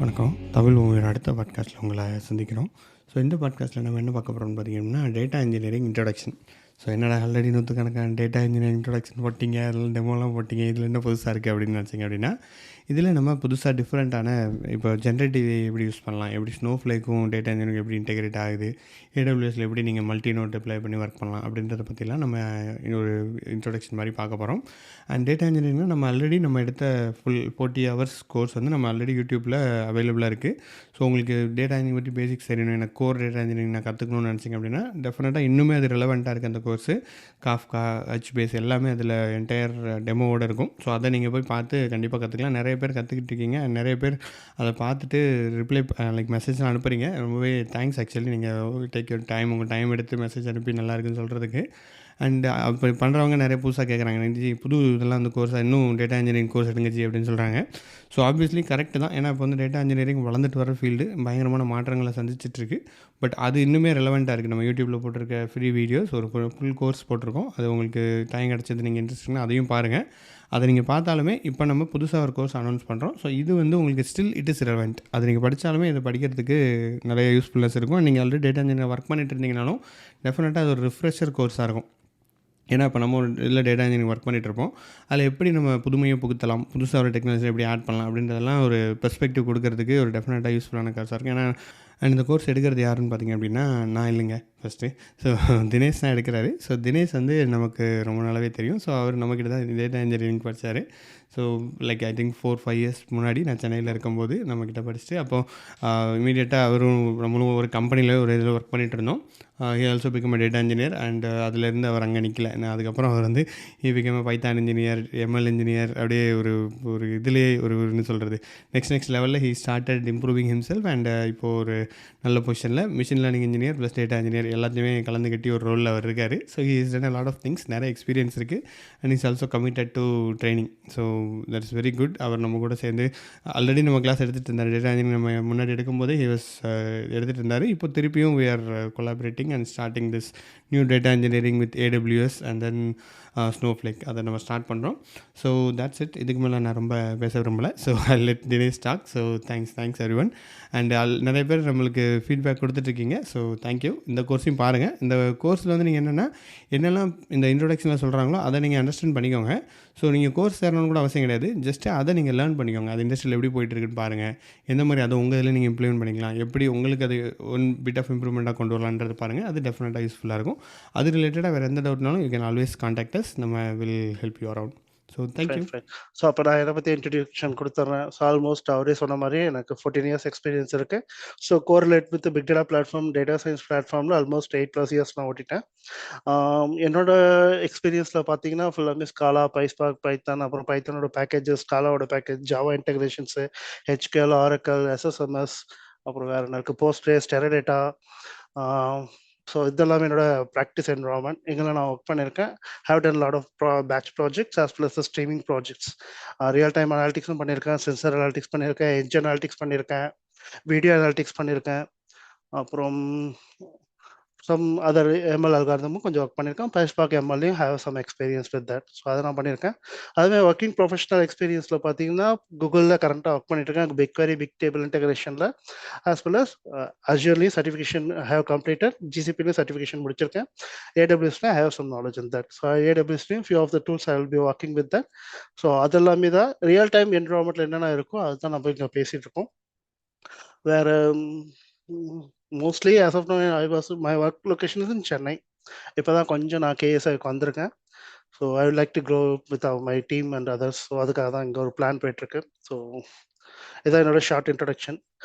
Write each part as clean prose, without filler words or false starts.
வணக்கம். தமிழ் மூவியோட அடுத்த பாட்காஸ்ட்டில் உங்களை சந்திக்கிறோம். ஸோ இந்த பாட்காஸ்ட்டில் நம்ம என்ன பார்க்க போகிறோம்னு பார்த்தீங்கன்னா, டேட்டா இன்ஜினியரிங் இன்ட்ரொடக்ஷன். ஸோ என்னடா ஆல்ரெடி நூற்றுக்கணக்கான டேட்டா இன்ஜினியரிங் இன்ட்ரொடக்ஷன் போட்டிங்க, அதில் டெமோலாம் போட்டிங்க, இதில் என்ன புதுசாக இருக்குது அப்படின்னு நினச்சிங்க அப்படின்னா, இதில் நம்ம புதுசாக டிஃப்ரெண்ட்டான இப்போ ஜென்ரேட்டிவ் எப்படி யூஸ் பண்ணலாம், எப்படி ஸ்னோஃப்ளேக்கும் டேட்டா இன்ஜினியரிங் எப்படி இன்டெகிரேட் ஆகுது, ஏடபிள்யூஎஸில் எப்படி நீங்கள் மல்டி நோட் அப்ளை பண்ணி ஒர்க் பண்ணலாம் அப்படின்றத பற்றிலாம் நம்ம ஒரு இன்ட்ரொடக்ஷன் மாதிரி பார்க்க போகிறோம். அண்ட் டேட்டா இன்ஜினியரிங்னா நம்ம ஆல்ரெடி நம்ம எடுத்த ஃபுல் 40 ஹவர்ஸ் கோர்ஸ் வந்து நம்ம ஆல்ரெடி யூடியூப்பில் அவைலபிளாக இருக்குது. ஸோ உங்களுக்கு டேட்டா இன்ஜினியரிங் பற்றி பேசிக்ஸ் தெரியணும், எனக்கு கோர் டேட்டா இன்ஜினியரிங் நான் கற்றுக்கணும்னு நினச்சிங்க அப்படின்னா டெஃபினட்டாக இன்னுமே அது ரெலவெண்ட்டாக இருக்குது அந்த கோர்ஸு. காஃப்கா, HBase எல்லாமே அதில் என்டையர் டெமோவோடு இருக்கும். ஸோ அதை நீங்கள் போய் பார்த்து கண்டிப்பாக கற்றுக்கலாம். நிறைய பேர் கற்றுக்கிட்டு இருக்கீங்க, நிறைய பேர் அதை பார்த்துட்டு ரிப்ளை லைக் மெசேஜ்லாம் அனுப்புகிறீங்க. ரொம்பவே தேங்க்ஸ். ஆக்சுவலி நீங்கள் டேக் யூர் டைம், உங்கள் டைம் எடுத்து மெசேஜ் அனுப்பி நல்லா இருக்குன்னு சொல்கிறதுக்கு. அண்ட் அப்போ பண்ணுறவங்க நிறைய புதுசாக கேட்குறாங்க, ஜி புது இதெல்லாம் அந்த கோர்ஸாக இன்னும் டேட்டா இன்ஜினியரிங் கோர்ஸ் எடுங்க ஜி அப்படின்னு சொல்கிறாங்க. ஸோ ஆப்வியஸ்லி கரெக்டு தான். ஏன்னா இப்போ வந்து டேட்டா இன்ஜினியரிங் வளர்ந்துட்டு வர ஃபீல்டு பயங்கரமான மாற்றங்களை சந்திச்சிட்ருக்கு. பட் அது இன்னுமே ரெலவெண்ட்டாக இருக்குது. நம்ம யூடியூப்பில் போட்டிருக்க ஃப்ரீ வீடியோஸ் ஒரு ஃபுல் கோர்ஸ் போட்டிருக்கோம். அது உங்களுக்கு டைம் கிடச்சது, நீங்கள் இன்ட்ரெஸ்ட்னா அதையும் பாருங்கள். அதை நீங்கள் பார்த்தாலுமே இப்போ நம்ம புதுசாக ஒரு கோர்ஸ் அனௌன்ஸ் பண்ணுறோம். ஸோ இது வந்து உங்களுக்கு ஸ்டில் இட் இஸ் ரெலவெண்ட். அது நீங்கள் படித்தாலுமே இதை படிக்கிறதுக்கு நிறைய யூஸ்ஃபுல்னஸ் இருக்கும். நீங்கள் ஆல்ரெடி டேட்டா இன்ஜினியர் ஒர்க் பண்ணிட்டு இருந்தீங்கனாலும் டெஃபினட்டாக அது ஒரு ரிஃப்ரெஷர் கோர்ஸாக இருக்கும். ஏன்னா இப்போ நம்ம ஒரு இதில் டேட்டா இன்ஜினியரிங் ஒர்க் பண்ணிகிட்ருப்போம். அதில் எப்படி நம்ம புதுமையை புகுத்தலாம், புதுசாக ஒரு டெக்னாலஜி எப்படி ஆட் பண்ணலாம் அப்படின்றதெல்லாம் ஒரு பெர்ஸ்பெக்டிவ் கொடுக்கறதுக்கு ஒரு டெஃபினட்டாக யூஸ்ஃபுல்லான கோர்ஸாக இருக்கும். ஏன்னா அண்ட் இந்த கோர்ஸ் எடுக்கிறது யாருன்னு பார்த்தீங்க அப்படின்னா, நான் இல்லைங்க ஃபஸ்ட்டு. ஸோ தினேஷ் தான் எடுக்கிறாரு. ஸோ தினேஷ் வந்து நமக்கு ரொம்ப நாளாவே தெரியும். ஸோ அவர் நம்மக்கிட்ட தான் டேட்டா இன்ஜினியரிங் படித்தார். So like I think 4-5 years முன்னாடி நான் சென்னையில் இருக்கும்போது நம்மக்கிட்ட படிச்சுட்டு, அப்போது இமீடியட்டாக அவரும் நம்மளும் ஒரு கம்பெனியில் ஒரு இதில் ஒர்க் பண்ணிகிட்டு இருந்தோம். He also become a data engineer. And அதிலேருந்து அவர் அங்கே நிற்கல. அதுக்கப்புறம் அவர் வந்து he become a Python engineer, ML engineer. அப்படியே ஒரு இதுலேயே என்ன சொல்கிறது, நெக்ஸ்ட் லெவலில் he started improving himself. And இப்போது ஒரு நல்ல பொசிஷனில் machine learning engineer plus data engineer எல்லாத்தையுமே கலந்து கட்டி ஒரு ரோலில் அவர் இருக்கார். So he is done a lot of things, நிறைய எக்ஸ்பீரியன்ஸ் இருக்குது. And is also committed to training. So that is very good. அவர் நம்ம கூட சேர்ந்து ஆல்ரெடி நம்ம கிளாஸ் எடுத்துகிட்டு இருந்தார். டேட்டா இன்ஜினியரிங் நம்ம முன்னாடி எடுக்கும்போதே ஹி வாஸ் எடுத்துகிட்டு இருந்தார். இப்போ திருப்பியும் we are collaborating and starting this new data engineering with AWS and then Snowflake. அதை நம்ம ஸ்டார்ட் பண்ணுறோம். So that's it. இதுக்கு மேலே நான் ரொம்ப பேச விரும்பலை. So I let Dinesh talk. So thanks everyone. And நிறைய பேர் நம்மளுக்கு ஃபீட்பேக் கொடுத்துட்ருக்கீங்க. So thank you. இந்த கோர்ஸையும் பாருங்கள். இந்த கோர்ஸில் வந்து நீங்கள் என்னெல்லாம் இந்த இன்ட்ரொடக்ஷனில் சொல்கிறாங்களோ அதை நீங்கள் அண்டர்ஸ்டாண்ட் பண்ணிக்கோங்க. ஸோ நீங்கள் கோர்ஸ் சேரணும்னு கூட அவசியம் கிடையாது. ஜஸ்ட்டு அதை நீங்கள் லேர்ன் பண்ணிக்கோங்க. அது இண்டஸ்ட்ரியில் எப்படி போயிட்டுருக்குன்னு பாருங்கள். எந்த மாதிரி அதை உங்கள் இதில் நீங்கள் இம்ப்ளிமெண்ட் பண்ணிக்கலாம், எப்படி உங்களுக்கு அது ஒன் பிட் ஆஃப் இம்ப்ரூவ்மெண்ட்டாக கொண்டு வரலான்றது பாருங்கள். அது டெஃபினட்டாக யூஸ்ஃபுல்லாக இருக்கும். அது ரிலேட்டடாக வேறு எந்த டவுட்னாலும் you can always contact us. நம்ம will help you around. So thank you. So அப்போ நான் இதை பற்றி இன்ட்ரடியூஷன் கொடுத்துட்றேன். ஸோ ஆல்மோஸ்ட் அவரே சொன்ன மாதிரி எனக்கு 14 இயர்ஸ் எக்ஸ்பீரியன்ஸ் இருக்குது. So correlate with big data platform, data science பிளாட்ஃபார்மில் ஆல்மோஸ்ட் 8+ இயர்ஸ் நான் ஓட்டிட்டேன். என்னோட எக்ஸ்பீரியன்ஸில் பார்த்தீங்கன்னா ஃபுல்லாமே ஸ்காலா, பைஸ்பார்க், பைத்தான், அப்புறம் பைத்தானோட பேக்கேஜஸ், ஸ்காலாவோட package, Java integrations, HQL, Oracle, SSMS, அப்புறம் வேறு என்ன இருக்குது, போஸ்ட்ரேஸ், டெரடேட்டா. ஸோ இதெல்லாமே என்னோட ப்ராக்டிஸ் என்வரான்மெண்ட். எங்களை நான் ஒர்க் பண்ணியிருக்கேன். Have done lot of batch projects as well as streaming projects. Real time அனாலிட்டிக்ஸும் பண்ணியிருக்கேன், சென்சர் அனாலிட்டிக்ஸ் பண்ணியிருக்கேன், எட்ஜ் அனாலிட்டிக்ஸ் பண்ணியிருக்கேன், வீடியோ அனாலிட்டிக்ஸ் பண்ணியிருக்கேன், அப்புறம் சம் அதர் ML அல்காரிதமும் கொஞ்சம் ஒர்க் பண்ணியிருக்கேன். பைஸ்பார்க் MLலையும் have some experience with that. So அதை நான் பண்ணியிருக்கேன். அதுவே ஒர்க்கிங் ப்ரொஃபஷனல் எக்ஸ்பீரியன்ஸில் பார்த்தீங்கன்னா கூகுளில் கரண்ட்டாக ஒர்க் பண்ணிட்டுருக்கேன். பிக்வெரி, பிக் டேபிள் இன்டெகிரேஷனில், ஆஸ் வெல் அஸ் அஸ்யூர்லையும் சர்டிஃபிகேஷன் ஹேவ் கம்ப்ளீட்டட், GCPலையும் சர்டிஃபிகேஷன் முடிச்சிருக்கேன், AWSல have some knowledge in that. So AWSலையும் few of the tools I will be working with that. So அதெல்லாமே தான் ரியல் டைம் என்வரான்மெண்ட்டில் என்னென்ன இருக்கோ அதுதான் நம்ம இங்கே பேசிகிட்டு இருக்கோம். வேறு mostly as of now my work location is in Chennai. இப்போ தான் கொஞ்சம் நான் KSIக்கு வந்திருக்கேன். So I would like to grow with my team and others. So அதுக்காக தான் இங்கே ஒரு பிளான் போயிட்டுருக்கு. ஸோ இதான் என்னோட ஷார்ட் இன்ட்ரடக்ஷன்.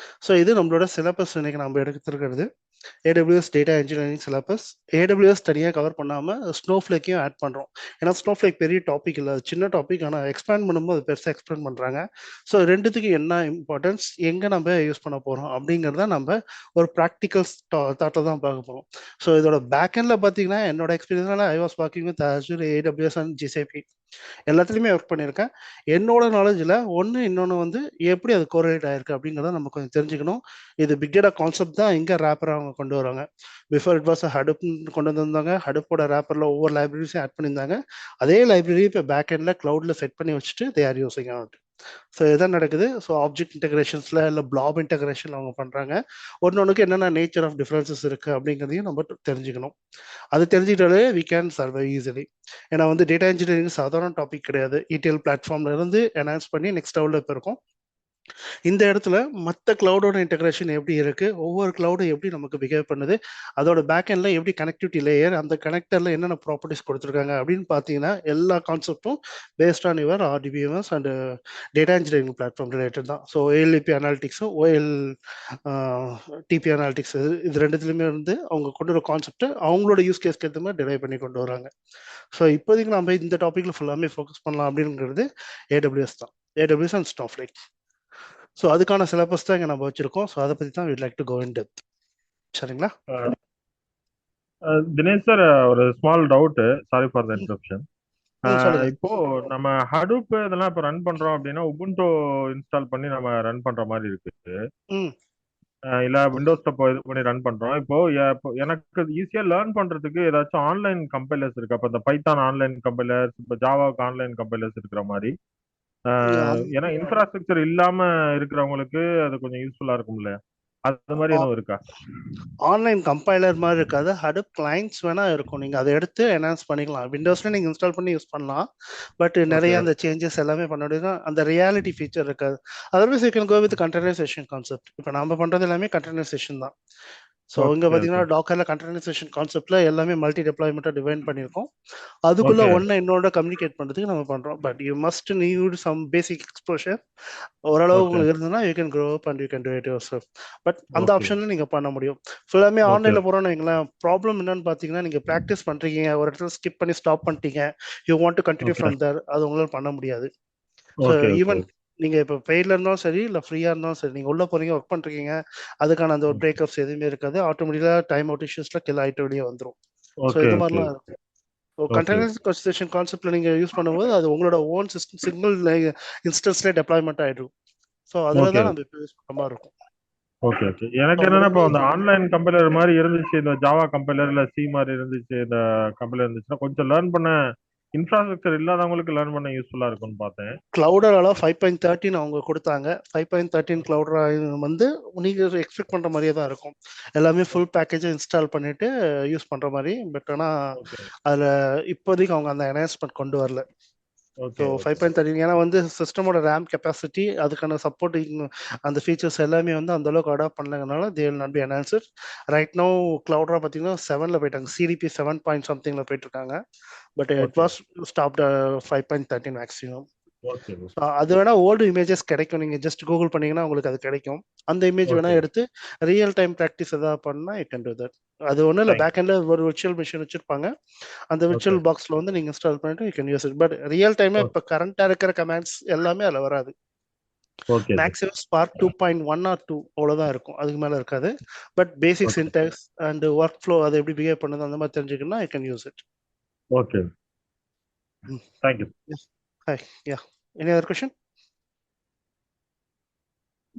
ஸோ இது நம்மளோட சிலபஸ் இன்னைக்கு நம்ம எடுத்துருக்கிறது AWS data engineering syllabus. AWS தனியாக கவர் பண்ணாமல் ஸ்னோஃப்ளேக்கையும் ஆட் பண்ணுறோம். ஏன்னா ஸ்னோஃப்ளேக் பெரிய டாபிக் இல்லை, சின்ன டாபிக். ஆனால் எக்ஸ்பேண்ட் பண்ணும்போது அது பெருசாக எக்ஸ்பிளைன் பண்ணுறாங்க. ஸோ ரெண்டுத்துக்கு என்ன இம்பார்ட்டன்ஸ், எங்கே நம்ம யூஸ் பண்ண போகிறோம் அப்படிங்கிறத நம்ம ஒரு ப்ராக்டிக்கல் தாட்டில் தான் பார்க்க போகிறோம். ஸோ இதோட பேக்கெண்டில் பார்த்தீங்கன்னா என்னோட எக்ஸ்பீரியன்ஸ்னால I was working with Azure, AWS and GCP எல்லாத்துலேயுமே ஒர்க் பண்ணியிருக்கேன். என்னோட நாலேஜில் இன்னொன்று வந்து எப்படி அது கோரிலேட் ஆயிருக்கு அப்படிங்கிறத நம்ம கொஞ்சம் தெரிஞ்சுக்கணும். இது பிக் டேட்டா கான்செப்ட் தான் எங்கே ரேப்பராக அவங்க கொண்டு வராங்க. பிஃபோர் இட் வாஸ் ஹடப் கொண்டு வந்திருந்தாங்க. ஹடப்போட ரேப்பரில் ஒவ்வொரு லைப்ரரிஸையும் ஆட் பண்ணியிருந்தாங்க. அதே லைப்ரரி இப்போ பேக் எண்டில் க்ளவுடில் செட் பண்ணி வச்சுட்டு they are using out. So எதான் நடக்குது? ஸோ ஆப்ஜெக்ட் இன்டகிரேஷன்ஸில் இல்லை பிளாப் இன்டகிரேஷன் அவங்க பண்ணுறாங்க. ஒன்னொன்றுக்கு என்னென்ன நேச்சர் ஆஃப் டிஃப்ரென்சஸ் இருக்குது அப்படிங்கிறதையும் நம்ம தெரிஞ்சுக்கணும். அது தெரிஞ்சுக்கிட்டாலே வி கேன் சர்வை ஈஸிலி. ஏன்னா வந்து டேட்டா இன்ஜினியரிங் சாதாரண டாபிக் கிடையாது. ETL பிளாட்ஃபார்ம்ல இருந்து என்ஹான்ஸ் பண்ணி நெக்ஸ்ட் லெவலில் இப்போ இருக்கும். இந்த இடத்துல மற்ற கிளவுடோட இன்டகிரேஷன் எப்படி இருக்கு, ஒவ்வொரு கிளவுடும் எப்படி நமக்கு பிஹேவ் பண்ணுது, அதோட பேக் எண்ட்ல எப்படி கனெக்டிவிட்டி லேயர், அந்த கனெக்டர்ல என்னென்ன ப்ராப்பர்ட்டிஸ் கொடுத்துருக்காங்க அப்படின்னு பார்த்தீங்கன்னா எல்லா கான்செப்டும் based on your RDBMS and data engineering platform related தான். ஸோ OLEP அனாலிட்டிக்ஸும் TP அனாலிட்டிக்ஸ் இது ரெண்டுத்துலையுமே வந்து அவங்க கொண்டு வர கான்செப்ட் அவங்களோட யூஸ் கேஸ்க்கு ஏற்ற மாதிரி டிரைவ் பண்ணி கொண்டு வராங்க. ஸோ இப்போதைக்கு நம்ம இந்த டாப்பிக்ல ஃபுல்லாமே ஃபோக்கஸ் பண்ணலாம் அப்படிங்கிறது AWS தான். AWS and Snowflake. ஸோ அதுக்கான சிலபஸ் தான் இங்கே நம்ம வச்சிருக்கோம். ஸோ அதை பற்றி தான் we'd like to go in depth. சரிங்களா? தினேஷ் சார், ஒரு small doubt, sorry for the interruption. சொல்லுங்க. இப்போ நம்ம ஹடூப் இதெல்லாம் இப்போ ரன் பண்றோம் அப்படின்னா உபுண்டோ இன்ஸ்டால் பண்ணி நம்ம ரன் பண்ற மாதிரி இருக்கு. இல்ல விண்டோஸ் இது பண்ணி ரன் பண்றோம். இப்போ எனக்கு ஈஸியா லேர்ன் பண்றதுக்கு ஏதாச்சும் ஆன்லைன் கம்பைலர்ஸ் இருக்கு. அப்ப இந்த பைத்தான் ஆன்லைன் கம்பைலர்ஸ், இப்போ ஜாவாவுக்கு ஆன்லைன் கம்பைலர்ஸ் இருக்கிற மாதிரி. ஏன்னா இன்ஃப்ராஸ்ட்ரக்சர் இல்லாம இருக்கிறவங்களுக்கு அது கொஞ்சம் யூஸ்ஃபுல்லா இருக்கும் இல்லையா? அது மாதிரி எதுவும் இருக்கா? ஆன்லைன் கம்பைலர் மாதிரி இருக்காது. ஹடூப் கிளைண்ட்ஸ் வேணா இருக்கும். நீங்க அதை எடுத்து என்ஹான்ஸ் பண்ணிக்கலாம். விண்டோஸ்ல நீங்க இன்ஸ்டால் பண்ணி யூஸ் பண்ணலாம். பட் நிறைய அந்த சேஞ்சஸ் எல்லாமே பண்ண முடியும். அந்த ரியாலிட்டி ஃபீச்சர் இருக்காது. Otherwise you can go with containerization concept. இப்போ நம்ம பண்றது எல்லாமே கண்டெய்னரைசேஷன் தான். ஸோ இங்கே பார்த்தீங்கன்னா டாக்கர்ல கண்டெய்னரைசேஷன் கான்செப்ட்ல எல்லாமே மல்டி டெப்ளாய்மெண்ட்டாக டிவைன் பண்ணியிருக்கோம். அதுக்குள்ள ஒன்று என்னோட கம்யூனிகேட் பண்ணுறதுக்கு நம்ம பண்ணுறோம். But you must need some basic exposure. ஓரளவு உங்களுக்கு இருந்ததுன்னா you can grow up and you can do it yourself. But அந்த ஆப்ஷன்ல நீங்க பண்ண முடியும். ஃபுல்லாமே ஆன்லைன்ல போறோம்னு வைங்களேன். ப்ராப்ளம் என்னன்னு பார்த்தீங்கன்னா, நீங்க ப்ராக்டிஸ் பண்றீங்க, ஒரு இடத்துல ஸ்கிப் பண்ணி ஸ்டாப் பண்ணிட்டீங்க, you want to continue from there, அது உங்களால பண்ண முடியாது. ஸோ ஈவன் நீங்க இப்போ பெய்ட்ல இருந்தாலும் சரி, இல்லை ஃப்ரீயா இருந்தாலும் சரி, நீங்க உள்ள போறீங்க, ஒர்க் பண்றீங்க, அதுக்கான அந்த ஒரு பிரேக்கப்ஸ் எதுவுமே இருக்காது. ஆட்டோமேட்டிக்கா டைம் அவுட் இஷ்யூஸ்ல கில் ஆயிட்டு வெளியே வந்துடும். ஸோ இது மாதிரிலாம் இருக்கும். கண்டெய்னரைசேஷன் கான்செப்ட்ல நீங்க யூஸ் பண்ணும்போது அது உங்களோட ஓன் சிஸ்டம் சிங்கிள் இன்ஸ்டன்ஸ்ல டெப்ளாய்மெண்ட் ஆயிடும். ஸோ அதுல தான் நம்ம இப்போ யூஸ் பண்ண மாதிரி இருக்கும். Okay okay. எனக்கு என்னன்னா இப்போ அந்த ஆன்லைன் கம்பைலர் மாதிரி இருந்துச்சு, இந்த ஜாவா கம்பைலர் இல்ல C மாதிரி இருந்துச்சு, இந்த கம்பைலர் இருந்துச்சுன்னா கொஞ்சம் லேர்ன் பண்ண இன்ஃப்ராஸ்ட்ரக்சர் இல்லாதவங்களுக்கு லேர்ன் பண்ண யூஸ்ஃபுல்லா இருக்கும்னு பார்த்தேன். கிளவுடரால 5.13 அவங்க கொடுத்தாங்க. 5.13 கிளவுடரா வந்து நீங்க எக்ஸ்பெக்ட் பண்ற மாதிரியே தான் இருக்கும். எல்லாமே ஃபுல் பேக்கேஜை இன்ஸ்டால் பண்ணிட்டு யூஸ் பண்ற மாதிரி. பட் ஆனா அதுல இப்போதைக்கு அவங்க அந்த என்ஹான்ஸ்மெண்ட் கொண்டு வரல. ஸோ 5.13 ஏன்னா வந்து சிஸ்டமோட ரேம் கெப்பாசிட்டி, அதுக்கான சப்போர்ட்டிங் அந்த ஃபீச்சர்ஸ் எல்லாமே வந்து அந்த அளவுக்கு அடாப்ட் பண்ணலங்கனால they will not be enhanced. Right no Cloudera பார்த்தீங்கன்னா 7ல போயிட்டாங்க. CDP 7 பாயிண்ட் சம்திங்ல போயிட்டு இருக்காங்க. But it was stopped 5.13 maximum. அது வேணா ஓல்டு இமேஜஸ் கிடைக்கும். நீங்க ஜஸ்ட் கூகுள் பண்ணீங்கன்னா உங்களுக்கு அது கிடைக்கும். அந்த இமேஜ் வேணா எடுத்து ரியல் டைம் ப்ராக்டிஸ் ஏதாவது பண்ணா யூ கேன் டு தட். அது ஒன்றும் இல்லை, பேக் எண்ட்ல ஒரு விர்ச்சுவல் மிஷின் வச்சிருப்பாங்க. அந்த விர்ச்சுவல் பாக்ஸ்ல வந்து நீங்க இன்ஸ்டால் பண்ணிட்டு you can use it. But real டைம்ல இப்போ கரண்டா இருக்கிற கமாண்ட்ஸ் எல்லாமே அதில் வராது. மேக்ஸிமம் ஸ்பார்க் 2.1 or 2 அவ்வளோதான் இருக்கும், அதுக்கு மேலே இருக்காது. But basic syntax and work flow அதை எப்படி பிஹேவ் பண்ணுது அந்த மாதிரி தெரிஞ்சுக்கணும்னா you can use it. Okay, thank you. Hi, yeah, any other question?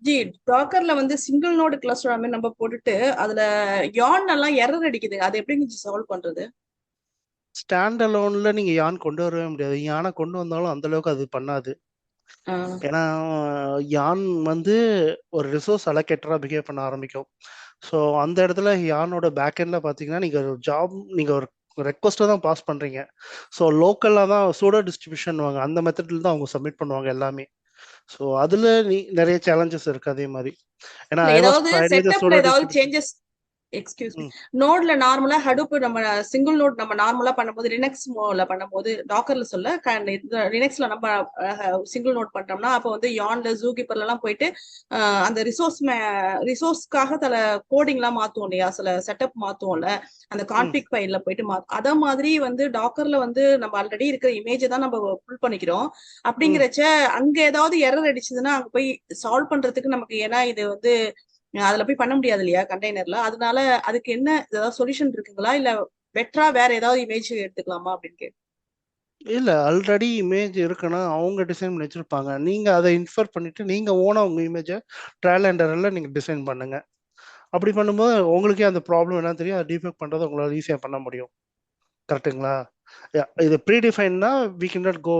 ஜி, டாக்கர்ல வந்து சிங்கிள் நோட் கிளஸ்டர் மாதிரி நம்ம போட்டுட்டு அதுல யான் எல்லாம் எரர் அடிக்குது, அதை எப்படி சால்வ் பண்றது? ஸ்டாண்ட் அலோன்ல நீங்க யான் கொண்டு வரவே முடியாது. யானை கொண்டு வந்தாலும் அந்த அளவுக்கு அது பண்ணாது. ஏன்னா யான் வந்து ஒரு ரிசோர்ஸ் அலோகேட்டரா பிஹேவ் பண்ண ஆரம்பிக்கும். ஸோ அந்த இடத்துல யானோட பேக் எண்ட்ல பார்த்தீங்கன்னா நீங்க ஒரு ஜாப், நீங்க ஒரு ரெக்வஸ்ட்டை தான் பாஸ் பண்றீங்க. ஸோ லோக்கலாக தான் சூடோ டிஸ்ட்ரிபியூஷன் வாங்க, அந்த மெத்தட்ல தான் அவங்க சப்மிட் பண்ணுவாங்க எல்லாமே. ஸோ அதுல நிறைய சேலஞ்சஸ் இருக்கு. அதே மாதிரி ஏன்னா ஏதாவது சேஞ்சஸ் எக்ஸ்கியூஸ் மீ, நோட்ல நார்மலா ஹடூப் நம்ம சிங்கிள் நோட் நம்ம நார்மலா பண்ணும்போது லினக்ஸ் மோட்ல பண்ணும்போது டாக்கர்ல சொல்ல லினக்ஸ்ல நம்ம சிங்கிள் நோட் பண்றோம்னா அப்போ வந்து யான்ல ஜூகிப்பர்ல எல்லாம் போயிட்டு அந்த ரிசோர்ஸ்க்காக சில கோடிங் எல்லாம் மாத்துவோம் இல்லையா, சில செட்டப் மாத்துவோம்ல, அந்த கான்ஃபிக் ஃபைல்ல போயிட்டு அத மாதிரி வந்து டாக்கர்ல வந்து நம்ம ஆல்ரெடி இருக்கிற இமேஜை தான் நம்ம புல் பண்ணிக்கிறோம். அப்படிங்கிறச்ச அங்க ஏதாவது எரர் அடிச்சதுன்னா அங்க போய் சால்வ் பண்றதுக்கு நமக்கு, ஏன்னா இது வந்து அதுல போய் பண்ண முடியாது இல்லையா கண்டெய்னர்ல, அதனால அதுக்கு என்ன ஏதாவது சொல்யூஷன் இருக்குங்களா, இல்ல பெட்டரா வேற ஏதாவது இமேஜ் எடுத்துக்கலாமா அப்படின்னு கேட்டு? இல்ல, ஆல்ரெடி இமேஜ் இருக்குன்னா அவங்க டிசைன் பண்ணி வச்சிருப்பாங்க. நீங்க அதை இன்ஃபர் பண்ணிட்டு நீங்க ஓனா உங்க இமேஜை ட்ரையல் அண்ட் எரர்ல நீங்க டிசைன் பண்ணுங்க. அப்படி பண்ணும்போது உங்களுக்கே அந்த ப்ராப்ளம் என்ன தெரியும், அதை டிஃபெக்ட் பண்றதை உங்களால ஈஸியா பண்ண முடியும். கரெக்டுங்களா? இது ப்ரீடிஃபைன்னா வி கேன் நாட் கோ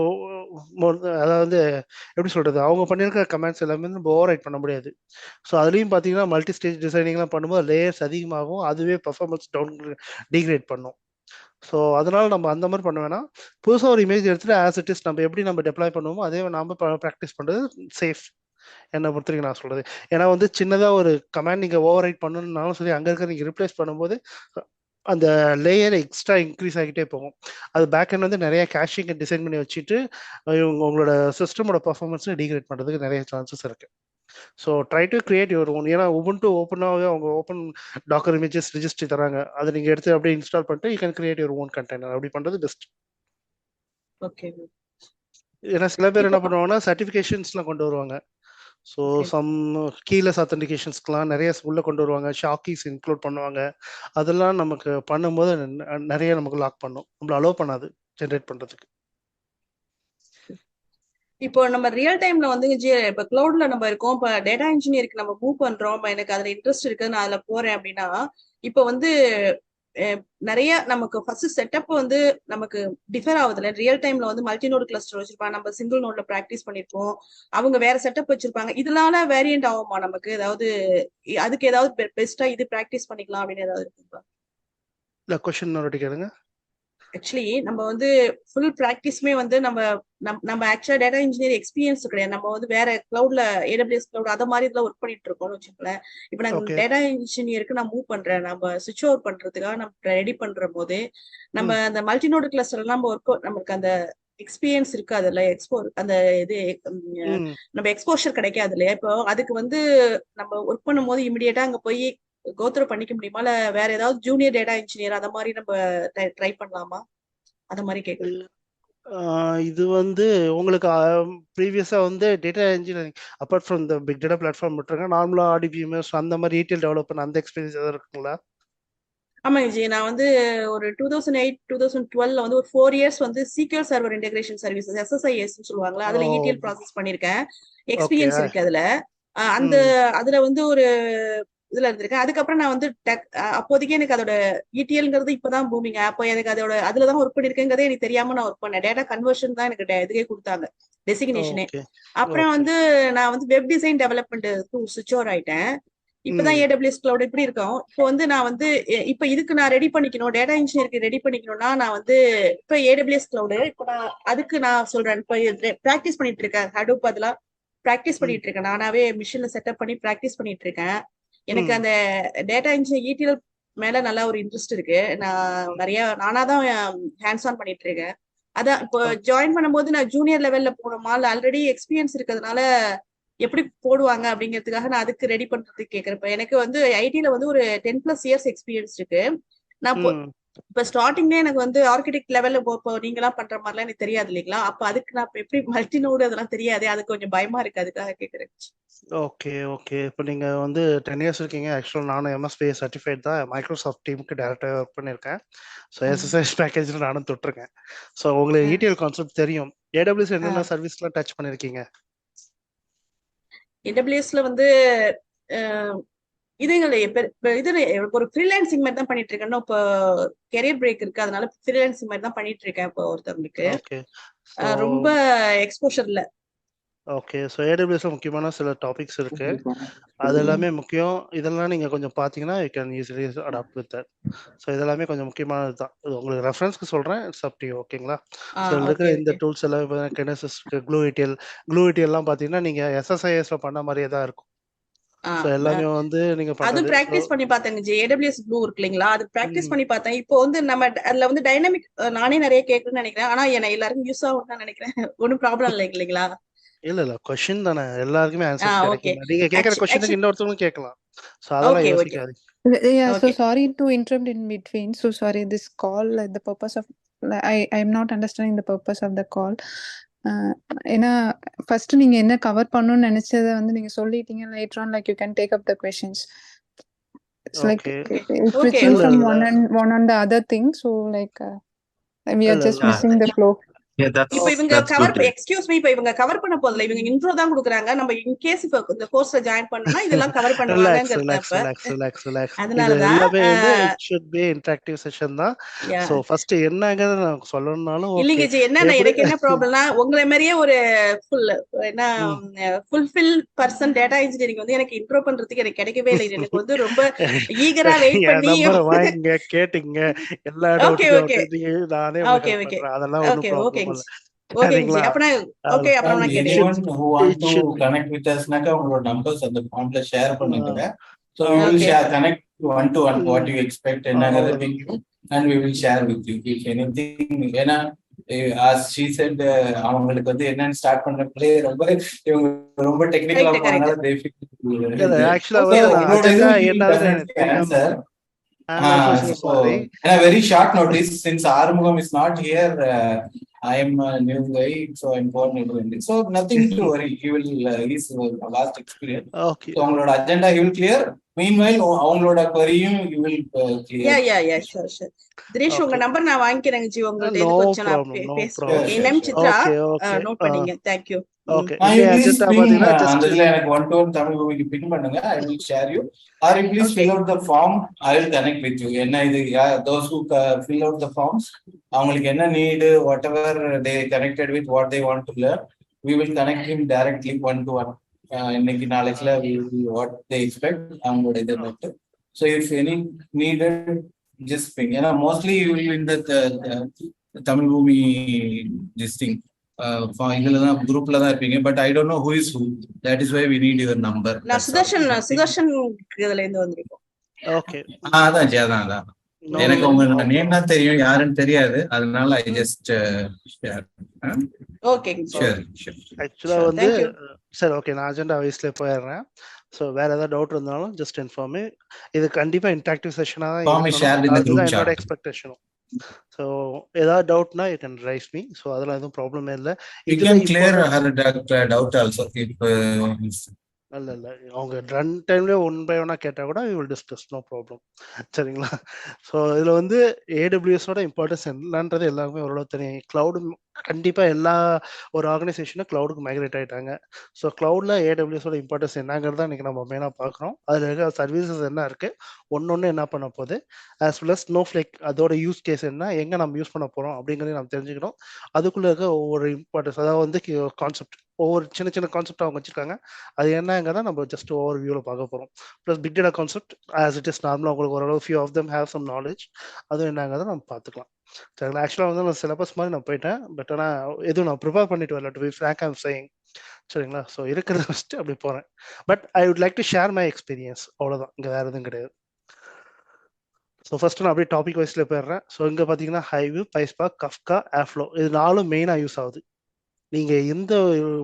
மோர். அதாவது எப்படி சொல்றது, அவங்க பண்ணியிருக்கிற கமெண்ட்ஸ் எல்லாமே நம்ம ஓவர் ரைட் பண்ண முடியாது. ஸோ அதுலேயும் பார்த்தீங்கன்னா மல்டி ஸ்டேஜ் டிசைனிங்லாம் பண்ணும்போது லேயர்ஸ் அதிகமாகும், அதுவே பர்ஃபார்மன்ஸ் டிகிரேட் பண்ணும். ஸோ அதனால நம்ம அந்த மாதிரி பண்ண வேணாம். புதுசாக ஒரு இமேஜ் எடுத்துட்டு ஆஸ் இட் இஸ் நம்ம எப்படி நம்ம டெப்ளாய் பண்ணுவோமோ அதே நம்ம ப்ராக்டிஸ் பண்ணுறது சேஃப் என்னை பொறுத்த வரைக்கும் நான் சொல்றது. ஏன்னா வந்து சின்னதாக ஒரு கமாண்ட் நீங்கள் ஓவர் ரைட் பண்ணணும்னாலும் சரி, அங்கே இருக்க நீங்கள் ரிப்ளேஸ் பண்ணும்போது அந்த லேயர் எக்ஸ்ட்ரா இன்க்ரீஸ் ஆகிட்டே போகும். அது பேக் எண்ட் வந்து நிறைய கேஷிங் டிசைன் பண்ணி வச்சுட்டு உங்களோட சிஸ்டமோட பர்ஃபார்மன்ஸை டிகிரேட் பண்ணுறதுக்கு நிறைய சான்சஸ் இருக்கு. So try to create your own. ஏன்னா உபுண்டு ஓப்பனாகவே அவங்க ஓப்பன் டாக்கர் இமேஜஸ் ரிஜிஸ்ட்ரி தராங்க, அதை நீங்கள் எடுத்து அப்படியே இன்ஸ்டால் பண்ணிட்டு you can create your own container. அப்படி பண்ணுறது பெஸ்ட். ஓகே. ஏன்னா சில பேர் என்ன பண்ணுவாங்கன்னா சர்டிஃபிகேஷன்ஸ்லாம் கொண்டு வருவாங்க. ஸோ சம் கீலெஸ் அத்தன்டிகேஷன்ஸ்க்குலாம் நிறைய உள்ள கொண்டு வருவாங்க, ஷாக்கீஸ் இன்க்ளூட் பண்ணுவாங்க. அதெல்லாம் நமக்கு பண்ணும்போது நிறைய நமக்கு லாக் பண்ணும், நம்மள அலோவ் பண்ணாது ஜென்ரேட் பண்ணுறதுக்கு. இப்போ நம்ம ரியல் டைம்ல வந்து இப்போ கிளவுட்ல நம்ம இருக்கோம், இப்போ டேட்டா இன்ஜினியருக்கு நம்ம மூவ் பண்றோம், எனக்கு அதுல இன்ட்ரெஸ்ட் இருக்கு, நான் அதுல போறேன் அப்படின்னா இப்போ வந்து நிறைய நமக்கு ஃபர்ஸ்ட் செட்டப் வந்து நமக்கு டிஃபர் ஆகுதுல. ரியல் டைம்ல வந்து மல்டி நோடு கிளஸ்டர் வச்சிருப்பாங்க, நம்ம சிங்கிள் நோட்ல ப்ராக்டிஸ் பண்ணிருப்போம், அவங்க வேற செட்டப் வச்சிருப்பாங்க. இதனால வேரியன்ட் ஆகுமா நமக்கு? ஏதாவது அதுக்கு ஏதாவது பெஸ்டா இது ப்ராக்டிஸ் பண்ணிக்கலாம் அப்படின்னு ஏதாவது இருக்குங்களா? இல்லை, கொஸ்டின் ஒரு கேளுங்க. ஆக்சுவலி நம்ம வந்து ஃபுல் ப்ராக்டிஸ்மே வந்து நம்ம ஆக்சுவலா டேட்டா இன்ஜினியர் எக்ஸ்பீரியன்ஸ் கிடையாது. நம்ம வந்து வேற கிளவுட்ல ஏடபிள்யூஎஸ் கிளவுட் அத மாதிரி இதுல ஒர்க் பண்ணிட்டு இருக்கோம்னு வச்சுக்கோங்களேன். இப்போ நான் டேட்டா இன்ஜினியருக்கு நான் மூவ் பண்றேன், நம்ம சுவிட்ச் ஓவர் பண்றதுக்காக நம்ம ரெடி பண்ற போது நம்ம அந்த மல்டிநோடு கிளஸ்டர் நம்ம நமக்கு அந்த எக்ஸ்பீரியன்ஸ் இருக்கு, அதுல அந்த இது நம்ம எக்ஸ்போஷர் கிடைக்காது இல்லையா? இப்போ அதுக்கு வந்து நம்ம ஒர்க் பண்ணும் போது இமிடியேட்டா அங்க போய் கோத்ரூ பண்ணிக்க முடியுமா, இல்ல வேற ஏதாவது ஜூனியர் டேட்டா இன்ஜினியர் அத மாதிரி நம்ம ட்ரை பண்ணலாமா? அத மாதிரி கேக்குறேன். இது வந்து உங்களுக்கு ப்ரீவியஸா வந்து data engineering apart from the big data platform விட்டுருங்க, நார்மலா ஆர்டிபிஎம்எஸ் அந்த மாதிரி ரீட்டைல் டெவலப்மெண்ட் அந்த எக்ஸ்பீரியன்ஸ் ஏதாவது இருக்குங்களா? ஆமாங்க ஜி, நான் வந்து ஒரு 2008-2012 வந்து ஒரு 4 இயர்ஸ் வந்து SQL server integration services SSIS சொல்லுவாங்களா, அதுல ETL ப்ராசஸ் பண்ணிருக்கேன், எக்ஸ்பீரியன்ஸ் இருக்கு அதுல. அதுல வந்து ஒரு இதுல இருந்திருக்கேன். அதுக்கப்புறம் நான் வந்து அப்போதைக்கு எனக்கு அதோட ETLங்கிறது இப்பதான் பூமிங்க. அப்போ எனக்கு அதோட அதுலதான் ஒர்க் பண்ணிருக்கேங்கிறதே எனக்கு தெரியாம நான் ஒர்க் பண்ணேன். டேட்டா கன்வர்ஷன் தான் எனக்கு இதுக்கே கொடுத்தாங்க, டெசிக்னேஷனே. அப்புறம் வந்து நான் வந்து வெப் டிசைன் டெவலப்மெண்ட் சுவிட்ச் ஓவர் ஆயிட்டேன். இப்பதான் AWS கிளவுட் இப்படி இருக்கும். இப்போ வந்து நான் வந்து இப்ப இதுக்கு நான் ரெடி பண்ணிக்கணும், டேட்டா இன்ஜினியருக்கு ரெடி பண்ணிக்கணும்னா நான் வந்து இப்ப AWS கிளவுடு இப்போ நான் அதுக்கு நான் சொல்றேன், இப்ப பிராக்டிஸ் பண்ணிட்டு இருக்கேன். ஹடூப் அதெல்லாம் பிராக்டிஸ் பண்ணிட்டு இருக்கேன், நானாவே மிஷின்ல செட்டப் பண்ணி பிராக்டிஸ் பண்ணிட்டு இருக்கேன். எனக்கு அந்த டேட்டா இன்ஜினியர் ETL மேல நல்லா ஒரு இன்ட்ரெஸ்ட் இருக்கு. நான் நிறைய நானாதான் ஹேண்ட்ஸ் ஆன் பண்ணிட்டு இருக்கேன். அதான் இப்போ ஜாயின் பண்ணும்போது நான் ஜூனியர் லெவல்ல போனோமா, இல்ல ஆல்ரெடி எக்ஸ்பீரியன்ஸ் இருக்கிறதுனால எப்படி போடுவாங்க அப்படிங்கிறதுக்காக நான் அதுக்கு ரெடி பண்றதுக்கு கேக்குறேன். எனக்கு வந்து ஐடில வந்து ஒரு 10+ இயர்ஸ் எக்ஸ்பீரியன்ஸ் இருக்கு. நான் இப்ப ஸ்டார்டிங்ல எனக்கு வந்து ஆர்கிடெக்ட் லெவல்ல இப்போ நீங்க எல்லாம் பண்ற மாதிரிலாம் எனக்கு தெரியாது இல்லைங்களா? அப்ப அதுக்கு நான் எப்படி மல்டி நோடு அதெல்லாம் தெரியாது, அது கொஞ்சம் பயமா இருக்கு, அதுக்காக கேக்குறேன். Okay okay. இப்போ நீங்க வந்து 10 இயர்ஸ் இருக்கீங்க. ஆக்சுவலாக நானும் MSP சர்டிஃபைட் தான், மைக்ரோசாஃப்ட் டீமுக்கு டேரக்டாக ஒர்க் பண்ணியிருக்கேன். ஸோ SSIS பேக்கேஜில் நானும் தொட்டிருக்கேன். ஸோ உங்களுக்கு ETL கான்செப்ட் தெரியும். AWS என்னென்ன சர்வீஸ்லாம் டச் பண்ணிருக்கீங்க? AWSல வந்து இதுங்களே இது ஒரு ஃப்ரீலான்சிங் மாதிரி தான் பண்ணிட்டு இருக்கேன். இப்போ கெரியர் பிரேக் இருக்கு, அதனால ஃப்ரீலான்சிங் மாதிரி தான் பண்ணிட்டு இருக்கேன் இப்போ ஒருத்தவங்களுக்கு. ரொம்ப எக்ஸ்போஷர் இல்ல. ஓகே. ஸோ AWSல முக்கியமான சில டாபிக்ஸ் இருக்கு, அது எல்லாமே முக்கியம். இதெல்லாம் நீங்க கொஞ்சம் பார்த்தீங்கன்னா you can easily adapt with that. So இதெல்லாமே கொஞ்சம் முக்கியமானது தான். இது உங்களுக்கு ரெஃபரன்ஸ்க்கு சொல்றேன், இட்ஸ் அப் டு யூ. ஓகேங்களா? ஸோ இருக்கிற இந்த டூல்ஸ் எல்லாம் கினசிஸ் இருக்கு, க்ளூ ETLலாம் பார்த்தீங்கன்னா நீங்க SSISல பண்ண மாதிரியே தான் இருக்கும். ஸோ எல்லாமே வந்து நீங்க அது பிராக்டிஸ் பண்ணி பார்த்தேங்க ஜி. AWS ப்ளூ இருக்கு இல்லைங்களா, அது பிராக்டிஸ் பண்ணி பார்த்தேன். இப்போ வந்து நம்ம அதுல வந்து டைனமிக் நானே நிறைய கேட்கணும்னு நினைக்கிறேன், ஆனா என்ன எல்லாருக்கும் யூஸ் ஆகும் தான் நினைக்கிறேன். ஒன்றும் ப்ராப்ளம் இல்லை இல்லைங்களா? இல்ல கொஸ்டின் தானே, எல்லாருக்குமே ஆன்சர் கிடைக்கும். நீங்க கேக்குற கொஸ்டினுக்கு இன்னொருத்தவங்க கேட்கலாம். சோ அதெல்லாம் யோசிக்காதீங்க. Yeah, so sorry to interrupt in between. So sorry, this call, the purpose of I am not understanding the purpose of the call. ஏன்னா ஃபர்ஸ்ட் நீங்க என்ன கவர் பண்ணணும்னு நினைச்சதை வந்து நீங்க சொல்லிட்டீங்க. Later on, like you can take up the questions. It's like switching from one on the other thing. So like we are just missing the flow. Yeah, இப்ப இவங்க that's cover good. Excuse me இப்ப இவங்க cover பண்ண போதில்ல, இவங்க intro தான் கொடுக்குறாங்க. நம்ம in case இப்ப இந்த கோர்ஸ்ல ஜாயின் பண்ணோம்னா இதெல்லாம் கவர் ரிலாக்ஸ் பண்ணுவாங்கங்கிறது ரிலாக்ஸ் இப்ப. ரிலாக்ஸ் ரிலாக்ஸ் ரிலாக்ஸ் இது அதனாலதான் எல்லாமே வந்து it should be interactive session தான். yeah. ஸோ ஃபர்ஸ்ட் என்னங்கிறத நான் சொல்லணும்னாலும் இல்லைங்க ஓகே ஜி, என்ன எப்படி எனக்கு என்ன ப்ராப்ளம்னா உங்களை மாதிரியே ஒரு ஃபுல் என்ன ம். ஃபுல்ஃபில் பர்சன் டேட்டா இன்ஜினியரிங் வந்து எனக்கு இன்ட்ரோ பண்றதுக்கு எனக்கு கிடைக்கவே இல்லை. எனக்கு வந்து ரொம்ப ஈகரா வெயிட் என் பண்ணி நம்பரை வாங்கிங்க கேட்டுங்க எல்லா ஓகே டவுட்டுக்கும் ஓகே வந்து நானே உங்களுக்கு ஓகே ஹெல்ப் ஓகே பண்றேன். அதெல்லாம் ஒன்றும் ஓகே ப்ராப்ளம் ஓகேங்க இல்லை. ஓகேங்க ஜி. சரிங்களா? அப்பனா ஓகே, அப்புறம் நான் it கேட்டேன். should Anyone who want it to should connect with us naaka ungalோட numbers அந்த ஃபார்ம்ல ஷேர் பண்ணுங்க. So we will okay share connect one to one what you expect என்னங்கறத அவ்வளவுதான். ping and we will share with you if anything. ஏன்னா as she said அவங்களுக்கு வந்து என்னன்னு start பண்றப்பலே இவங்க ரொம்ப டெக்னிக்கலா கரெக்ட் போறனால கரெக்ட் they feel இல்ல ஆக்சுவலா ஓகே வந்து நான் உங்களோட அஜெண்டா இது என்னதுன்னு எனக்கு definitely தெரியாம answer. I'm also so So, sorry. in a very short notice, since Arumugam is not here, I am a new guy, so I'm born into it. So, nothing to worry. He will, he's a vast experience. Okay. So, on agenda, he will clear. Meanwhile, on querying, you will clear. Yeah sure sure. Dinesh உங்க Okay. Number நான் வாங்கிக்கிறேங்க G. உங்கள்ட்ட No இது கொஞ்சம் நான் problem. No பேசுறேன். problem. என் name Chitra, Okay. Okay. Note பண்ணிங்க. தேங்க்யூ. Okay. You இந்த please அஜெண்டா ping பாத்தீங்கன்னா அந்த ஜஸ்ட் இதுல எனக்கு one to one தமிழ் மூவிக்கு ping பண்ணுங்க. I will share you. Or you please okay fill out the form. I will connect with you. என்ன இது those who fill out the forms, அவங்களுக்கு என்ன need, whatever they connected with, what they want to learn, we will connect him directly one to one. இன்னைக்கு நாளைக்குல we will what they expect அவங்களோட இதை மட்டும். So if any needed, just ping. ஏன்னா mostly you will in the Tamil movie this thing. இதுல தான் குரூப்ல தான் இருப்பீங்க. But I don't know who is who. That is why we need your number. நான் சுதர்ஷன் இதுல இருந்து வந்திருக்கோம். ஓகே அதான் ஜி, அதான் எனக்கு உங்க நேம் தான் தெரியும், யாருன்னு தெரியாது. அதனால I just share. Okay sure sure. ஆக்சுவலா வந்து சரி ஓகே, நான் அஜெண்டா வைஸ்ல போயிடுறேன். ஸோ வேற ஏதாவது டவுட் இருந்தாலும் ஜஸ்ட் இன்ஃபார்ம். இது கண்டிப்பா இன்டராக்டிவ் செஷனா தான் இருக்கணும். அதுதான் என்னோட எக்ஸ்பெக்டேஷனும். ஸோ ஏதாவது டவுட்னா you can raise me. So அதெல்லாம் எதுவும் ப்ராப்ளமே இல்லை. You can clear her doubt also. இல்ல அவங்க ரன் டைம்ல ஒன் பை ஒன்னா கேட்டா கூட we will discuss, no problem. சரிங்களா? ஸோ இதுல வந்து ஏடபிள்யூஎஸோட இம்பார்ட்டன்ஸ் என்னன்றது எல்லாருமே ஓரளவு தெரியும். கிளவுடு கண்டிப்பா எல்லா ஒரு ஆர்கனைசேஷனும் கிளவுடுக்கு மைக்ரேட் ஆயிட்டாங்க. ஸோ கிளவுட்ல ஏடபிள்யூஎஸோட இம்பார்ட்டன்ஸ் என்னங்கிறத இன்னைக்கு நம்ம மெயினா பார்க்குறோம். அதுல இருக்க சர்வீசஸ் என்ன இருக்கு, ஒன்னொன்னு என்ன பண்ண போகுது, ஆஸ் வெல் அஸ் ஸ்னோஃப்ளேக் அதோட யூஸ் கேஸ் என்ன, எங்க நம்ம யூஸ் பண்ண போறோம் அப்படிங்கறத நம்ம தெரிஞ்சுக்கணும். அதுக்குள்ள இருக்க ஒவ்வொரு இம்பார்ட்டன்ஸ், அதாவது வந்து கான்செப்ட், ஒவ்வொரு சின்ன சின்ன கான்செப்ட் அவங்க வச்சிருக்காங்க. அது என்னங்கிறத நம்ம ஜஸ்ட் ஓவர் வியூல பார்க்க போறோம். Plus big data concept as it is நார்மலா உங்களுக்கு ஓரளவு few of them have some knowledge, அதுவும் என்னங்கிறத நம்ம பார்த்துக்கலாம். சரிங்களா? ஆக்சுவலா வந்து நான் சிலபஸ் மாதிரி நான் போயிட்டேன். பட் ஆனா எதுவும் நான் ப்ரிப்பேர் பண்ணிட்டு வரல, to be frank I am saying. சரிங்களா? ஸோ இருக்கிறத ஃபர்ஸ்ட் அப்படி போறேன். But I would like to share my experience, அவ்வளவுதான், இங்க வேற எதுவும் கிடையாது. ஸோ ஃபர்ஸ்ட் நான் அப்படியே டாபிக் வைஸ்ல போயிடுறேன். ஸோ இங்க பாத்தீங்கன்னா ஹைவ், பைஸ்பார்க், கஃப்கா, ஏர்ஃப்ளோ, இது நாலும் மெயினா யூஸ் ஆகுது. நீங்க எந்த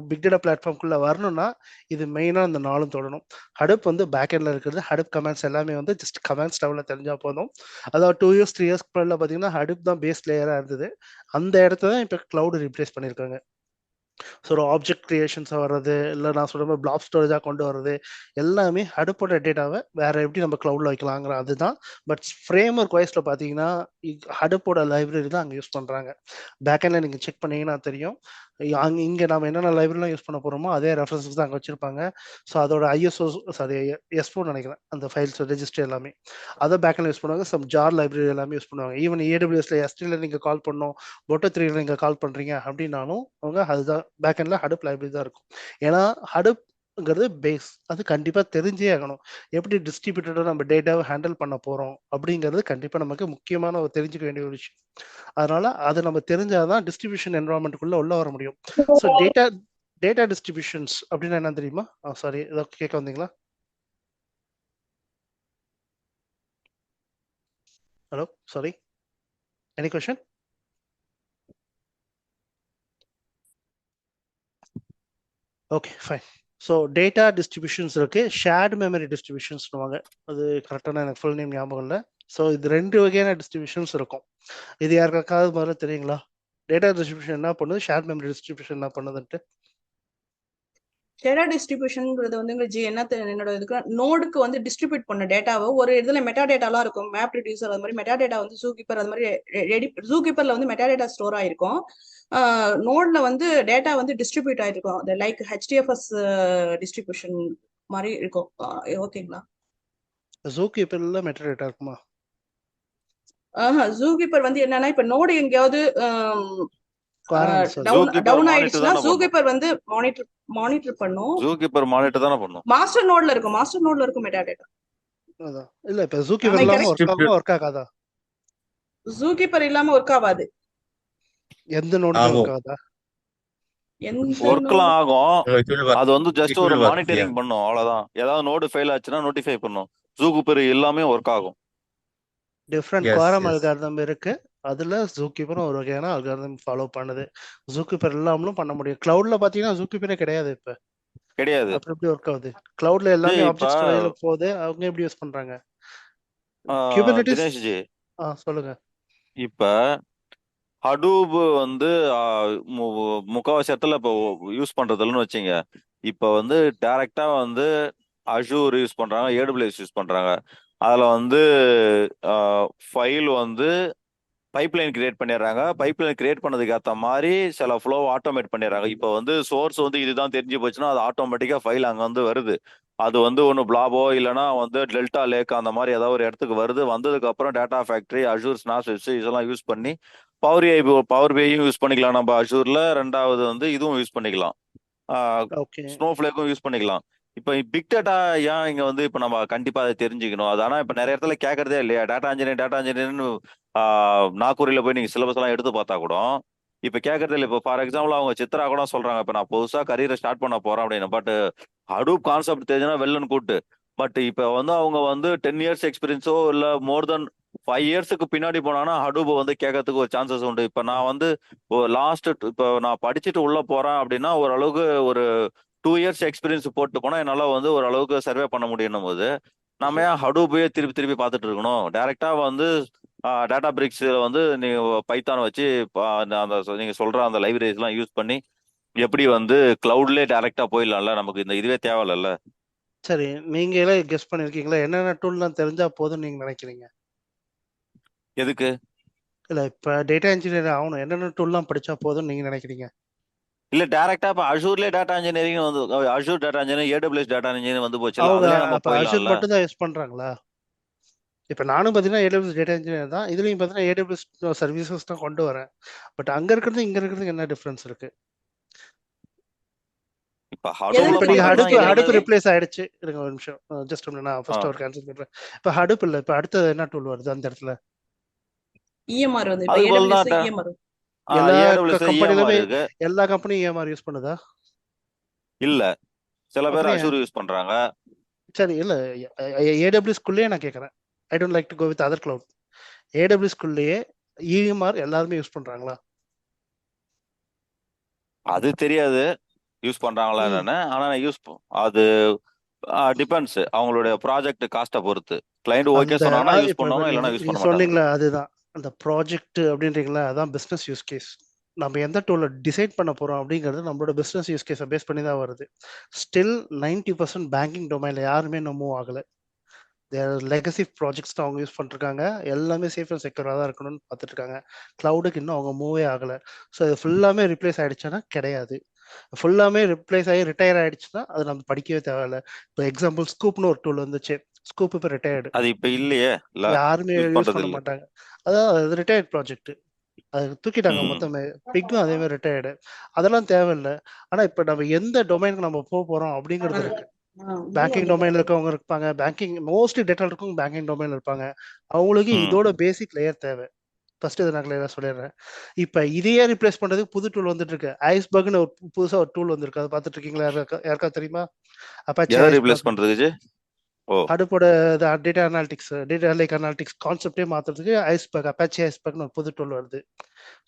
பிக் டேட்டா பிளாட்ஃபார்ம்குள்ள வரணும்னா இது மெயினா இந்த நாளும் தொடணும். ஹடப் வந்து பேக் எண்ட்ல இருக்கிறது. ஹடப் கமெண்ட்ஸ் எல்லாமே வந்து ஜஸ்ட் கமெண்ட்ஸ் லெவல்ல தெரிஞ்சா போதும். அதாவது 2 years 3 years பாத்தீங்கன்னா ஹடப் தான் பேஸ் லேயரா இருந்தது. அந்த இடத்த தான் இப்ப கிளவுட் ரீப்ளேஸ் பண்ணிருக்காங்க. ஸோ ஒரு ஆப்ஜெக்ட் கிரியேஷன்ஸாக வர்றது, இல்லை நான் சொல்ற மாதிரி பிளாப் ஸ்டோரேஜாக கொண்டு வர்றது, எல்லாமே ஹடப்போட டேட்டாவை வேற எப்படி நம்ம கிளவுட்ல வைக்கலாங்கிற அதுதான். பட் ஃப்ரேம் ஒர்க் வைஸ்ல பார்த்தீங்கன்னா ஹடப்போட லைப்ரரி தான் அங்கே யூஸ் பண்ணுறாங்க. பேக்கெண்டில் நீங்கள் செக் பண்ணீங்கன்னா தெரியும். இங்கே நம்ம என்னென்ன லைப்ரரிலாம் யூஸ் பண்ண போகிறோமோ அதே ரெஃபரன்ஸஸ் தான் அங்கே வச்சிருப்பாங்க. ஸோ அதோட ஐஎஸ்ஓ சாரி எஸ்ஓ நினைக்கிறேன், அந்த ஃபைல்ஸ் ரெஜிஸ்டர் எல்லாமே அதை பேக்கெண்டில் யூஸ் பண்ணுவாங்க. சம் ஜார் லைப்ரரி எல்லாமே யூஸ் பண்ணுவாங்க. ஈவன் ஏடபிள்யூஎஸ்ல எஸ்டில நீங்கள் கால் பண்ணோம், போட்டோ 3ல நீங்கள் கால் பண்ணுறீங்க அப்படின்னாலும் அவங்க அதுதான் பேக்கெண்ட்ல ஹடப் லைப்ரரி தான் இருக்கும். ஏன்னா ஹடப்ங்கிறது பேஸ், அது கண்டிப்பா தெரிஞ்சே ஆகணும். எப்படி டிஸ்ட்ரிபியூட்டடா நம்ம டேட்டாவை ஹேண்டில் பண்ண போறோம் அப்படிங்கிறது கண்டிப்பா நமக்கு முக்கியமான ஒரு தெரிஞ்சுக்க வேண்டிய ஒரு விஷயம். அதனால அது நம்ம தெரிஞ்சாதான் டிஸ்ட்ரிபியூஷன் என்வரான்மெண்ட்டுக்குள்ள உள்ள வர முடியும். ஸோ டேட்டா டிஸ்ட்ரிபியூஷன்ஸ் அப்படின்னா என்ன தெரியுமா? சாரி, ஏதோ கேட்க வந்தீங்களா? Hello, sorry, any question? Okay fine. So data distributions இருக்கு, ஷேர்டு மெமரி டிஸ்ட்ரிபியூஷன்ஸ்னுவாங்க. அது கரெக்டான எனக்கு ஃபுல் நேம் ஞாபகம் இல்லை. ஸோ இது 2 வகையான டிஸ்ட்ரிபியூஷன்ஸ் இருக்கும். இது யாருக்காவது முதல்ல தெரியுங்களா? டேட்டா டிஸ்ட்ரிபியூஷன் என்ன பண்ணுது, ஷேர்ட் மெமரி டிஸ்ட்ரிபியூஷன் என்ன பண்ணுதுன்ட்டு? டேட்டா டிஸ்ட்ரிபியூஷன்ங்கிறது வந்து என்னோட இதுக்கு நோடுக்கு வந்து டிஸ்ட்ரிபியூட் பண்ண டேட்டாவை ஒரு இதுல மெட்டா டேட்டாலாம் இருக்கும், மேப் ரெடியூசர் அது மாதிரி மெட்டா டேட்டா வந்து ஜூகீப்பர் அது மாதிரி ரெடி ஜூகீப்பர்ல வந்து மெட்டா டேட்டா ஸ்டோர் ஆயிருக்கும். நோட்ல வந்து டேட்டா வந்து டிஸ்ட்ரிபியூட் ஆயிருக்கும், லைக் ஹெச்டிஎஃப்எஸ் டிஸ்ட்ரிபியூஷன் மாதிரி இருக்கும். ஓகேங்களா? ஜூகீப்பர்ல மெட்டா டேட்டா இருக்குமா? ஜூகீப்பர் வந்து என்னன்னா இப்ப நோடு எங்கேயாவது டவுன் ஆயிடுச்சுன்னா ஜூகீப்பர் வந்து மானிட்டர் பண்ணும். ஜூகீப்பர் மானிட்டர் தான பண்ணும். மாஸ்டர் நோட்ல இருக்கும் மெட்டா டேட்டா. அதான் இல்ல இப்ப ஜூகீப்பர் இல்லாம ஒர்க் ஆகாதா? ஜூகீப்பர் இல்லாம ஒர்க் ஆகாது. எந்த நோடுமே ஒர்க் ஆகாதா? ஒர்க்லாம் ஆகும். அது வந்து ஜஸ்ட் ஒரு மானிட்டரிங் பண்ணும், அவ்வளவுதான். ஏதாவது நோடு ஃபெயில் ஆச்சுன்னா நோட்டிஃபை பண்ணும். ஜூகீப்பர் எல்லாமே ஒர்க் ஆகும். டிஃப்ரெண்ட் குவாரம் அல்காரிதம் இருக்கு, அதுல ஜூகீப்பரும் ஒரு வகையான அல்காரிதம் ஃபாலோ பண்ணுது. ஜூகீப்பர் இல்லாமலும் பண்ண முடியும். கிளவுட்ல பாத்தீங்கன்னா ஜூகீப்பரே கிடையாது, இப்ப கிடையாது. அப்புறம் எப்படி ஒர்க் ஆகுது? கிளவுட்ல எல்லாமே ஆப்ஜெக்ட்ஸ் வெளியில போகுது, அவங்க எப்படி யூஸ் பண்றாங்க? தினேஷ் ஜி சொல்லுங்க. இப்ப ஹடூப் வந்து முக்காவாசி இடத்துல இப்போ யூஸ் பண்றதுலன்னு வச்சுங்க. இப்ப வந்து டைரக்டா வந்து அஷூர் யூஸ் பண்றாங்க, AWS யூஸ் பண்றாங்க. அதுல வந்து ஃபைல் வந்து பைப்லைன் கிரியேட் பண்ணிடுறாங்க. பைப்லைன் கிரியேட் பண்ணதுக்கு ஏற்ற மாதிரி சில ஃப்ளோ ஆட்டோமேட் பண்ணிடுறாங்க. இப்போ வந்து சோர்ஸ் வந்து இதுதான் தெரிஞ்சு போச்சுன்னா அது ஆட்டோமேட்டிக்கா ஃபைல் அங்கே வந்து வருது. அது வந்து ஒன்று பிளாபோ இல்லைனா வந்து டெல்டா லேக் அந்த மாதிரி ஏதாவது ஒரு இடத்துக்கு வருது. வந்ததுக்கு அப்புறம் டேட்டா ஃபேக்டரி, அஷூர், ஸ்னாப்ஸ் இதெல்லாம் யூஸ் பண்ணி பவர் பிஐயும் யூஸ் பண்ணிக்கலாம் நம்ம அஷூர்ல. ரெண்டாவது வந்து இதுவும் யூஸ் பண்ணிக்கலாம், ஸ்னோஃப்ளேக்கும் யூஸ் பண்ணிக்கலாம். இப்போ பிக் டேட்டா ஏன் இங்க வந்து இப்போ நம்ம கண்டிப்பா அதை தெரிஞ்சுக்கணும். அது ஆனால் இப்போ நிறைய இடத்துல கேட்கறதே இல்லையா, டேட்டா இன்ஜினியர்னு நாகூரில் போய் நீங்க சிலபஸ் எல்லாம் எடுத்து பார்த்தா கூட இப்ப கேட்கறது இல்லை. இப்போ ஃபார் எக்ஸாம்பிள் அவங்க சித்ரா கூட சொல்றாங்க, இப்போ நான் புதுசா கரியரை ஸ்டார்ட் பண்ண போறேன் அப்படின்னு. பட் ஹடூப் கான்செப்ட் தெரிஞ்சுன்னா வெள்ளன்னு கூட்டு. பட் இப்போ வந்து அவங்க வந்து 10 இயர்ஸ் எக்ஸ்பீரியன்ஸோ இல்லை மோர் தென் 5 இயர்ஸுக்கு பின்னாடி போனாங்கன்னா ஹடூப் வந்து கேட்கறதுக்கு ஒரு சான்சஸ் உண்டு. இப்போ நான் வந்து லாஸ்ட் இப்போ நான் படிச்சுட்டு உள்ள போறேன் அப்படின்னா ஓரளவுக்கு ஒரு 2 இயர்ஸ் எக்ஸ்பீரியன்ஸ் போட்டு போனா என்னால வந்து ஓரளவுக்கு சர்வே பண்ண முடியும் போது நம்ம ஏன் ஹடூப்பையே திருப்பி பார்த்துட்டு இருக்கணும்? டைரக்டா வந்து டேட்டா பிரிக்ஸ் வந்து நீங்க பைத்தான் வச்சு அந்த நீங்க சொல்ற அந்த லைப்ரரிஸ் எல்லாம் யூஸ் பண்ணி எப்படி வந்து கிளவுட்லயே டைரக்டா போயிடலாம்ல, நமக்கு இந்த இதுவே தேவையில்ல. சரி, நீங்க எல்லாம் கெஸ் பண்ணிருக்கீங்களா என்னென்ன டூல்லாம் தெரிஞ்சா போதும் நீங்க நினைக்கிறீங்க? எதுக்கு இல்ல இப்ப டேட்டா இன்ஜினியர் ஆகணும், என்னென்ன டூல்லாம் படிச்சா போதும் நீங்க நினைக்கிறீங்க? இல்ல டைரக்டா இப்ப அஷூர்லயே டேட்டா இன்ஜினியரிங் வந்து Azure data engineering, AWS data engineering வந்து போச்சு. அஷூர் மட்டும் தான் யூஸ் பண்றாங்களா? இப்ப நானும் பாத்தீங்கன்னா AWS டேட்டா இன்ஜினியர் தான். இதுலயும் பாத்தீங்கன்னா AWS சர்வீசஸ் தான் கொண்டு வரேன். பட் அங்க இருக்கிறது இங்க இருக்கிறது என்ன டிஃபரன்ஸ் இருக்கு? இப்ப ஹடூப் ரிப்ளேஸ் ஆயிடுச்சு. இருங்க ஒரு நிமிஷம், ஜஸ்ட் நான் ஃபர்ஸ்ட் ஒரு கேன்சல் பண்றேன். இப்ப ஹடூப் இல்ல, இப்ப அடுத்து என்ன டூல் வருது அந்த இடத்துல? EMR வந்து எல்லா கம்பெனியும் EMR யூஸ் பண்ணுதா? இல்ல, சில பேர் அஷூர் யூஸ் பண்றாங்க. சரி, இல்ல AWS குள்ளேயே நான் கேக்குறேன். I don't like to go with other cloud. AWS குள்ளேயே EMR எல்லாரும் யூஸ் பண்றாங்களா? அது தெரியாது யூஸ் பண்றாங்களா என்னன்னு. ஆனா அது டிபெண்ட்ஸ் அவங்களுடைய ப்ராஜெக்ட் காஸ்ட பொறுத்து. கிளையண்ட் ஓகே சொன்னாங்கன்னா யூஸ் பண்ணுவாங்க, இல்லனா யூஸ் பண்ண மாட்டாங்க. சொன்னீங்களா அதுதான் அந்த ப்ராஜெக்ட் அப்படின்றீங்களா, அதான் பிசினஸ் யூஸ் கேஸ். நம்ம எந்த டூலை டிசைட் பண்ண போறோம் அப்படிங்கிறது நம்மளோட பிசினஸ் யூஸ் கேஸை பேஸ் பண்ணி தான் வருது. ஸ்டில் 90% பேங்கிங் டொமைன்ல யாருமே மூவ் ஆகல. லெகசி ப்ராஜெக்ட்ஸ் தான் அவங்க யூஸ் பண்ணிருக்காங்க. எல்லாமே சேஃப் அண்ட் செக்யூரா தான் இருக்கணும்னு பார்த்துட்டு இருக்காங்க. கிளவுடுக்கு இன்னும் அவங்க மூவே ஆகல. ஸோ இது ஃபுல்லாமே ரிப்ளேஸ் ஆயிடுச்சுன்னா கிடையாது. ஃபுல்லாமே ரிப்ளேஸ் ஆகி ரிட்டையர் ஆயிடுச்சுன்னா அது நம்ம படிக்கவே தேவையில்ல. இப்போ எக்ஸாம்பிள் ஸ்கூப்னு ஒரு டூல் வந்துச்சு. ஸ்கூப் இப்போ ரிட்டையர்டு. அது இப்போ இல்லையே, யாருமே யூஸ் பண்ண மாட்டாங்க. அதான் அது ரிட்டையர்ட் ப்ராஜெக்ட், அது தூக்கிட்டாங்க மொத்தமே. பிக்கும் அதே மாதிரி ரிட்டையர்டு. அதெல்லாம் தேவையில்லை. ஆனா இப்ப நம்ம எந்த டொமைனுக்கு நம்ம போக போறோம் அப்படிங்கிறது இருக்கு. பேங்கிங் டொமைன்ல இருக்கவங்க இருப்பாங்க, பேங்கிங் மோஸ்ட்லி டேட்டா இருக்கவங்க பேங்கிங் டொமைன்ல இருப்பாங்க. அவங்களுக்கு இதோட பேசிக் லேயர் தேவை. ஃபர்ஸ்ட் இதை நான் கிளியரா சொல்லிடுறேன். இப்ப இதையே ரிப்ளேஸ் பண்றதுக்கு புது டூல் வந்துட்டு இருக்கு. ஐஸ்பர்க்னு ஒரு புதுசா ஒரு டூல் வந்திருக்கு. அதை பார்த்துட்டு இருக்கீங்களா? யாருக்கா தெரியுமா? அப்பாச்சி ரிப்ளேஸ் பண்றதுக்கு ஹடூப்போட data analytics, data lake analytics கான்செப்டே மாத்துறதுக்கு ஐஸ்பர்க், அப்பாச்சி ஐஸ்பர்க்னு ஒரு புது டூல் வருது.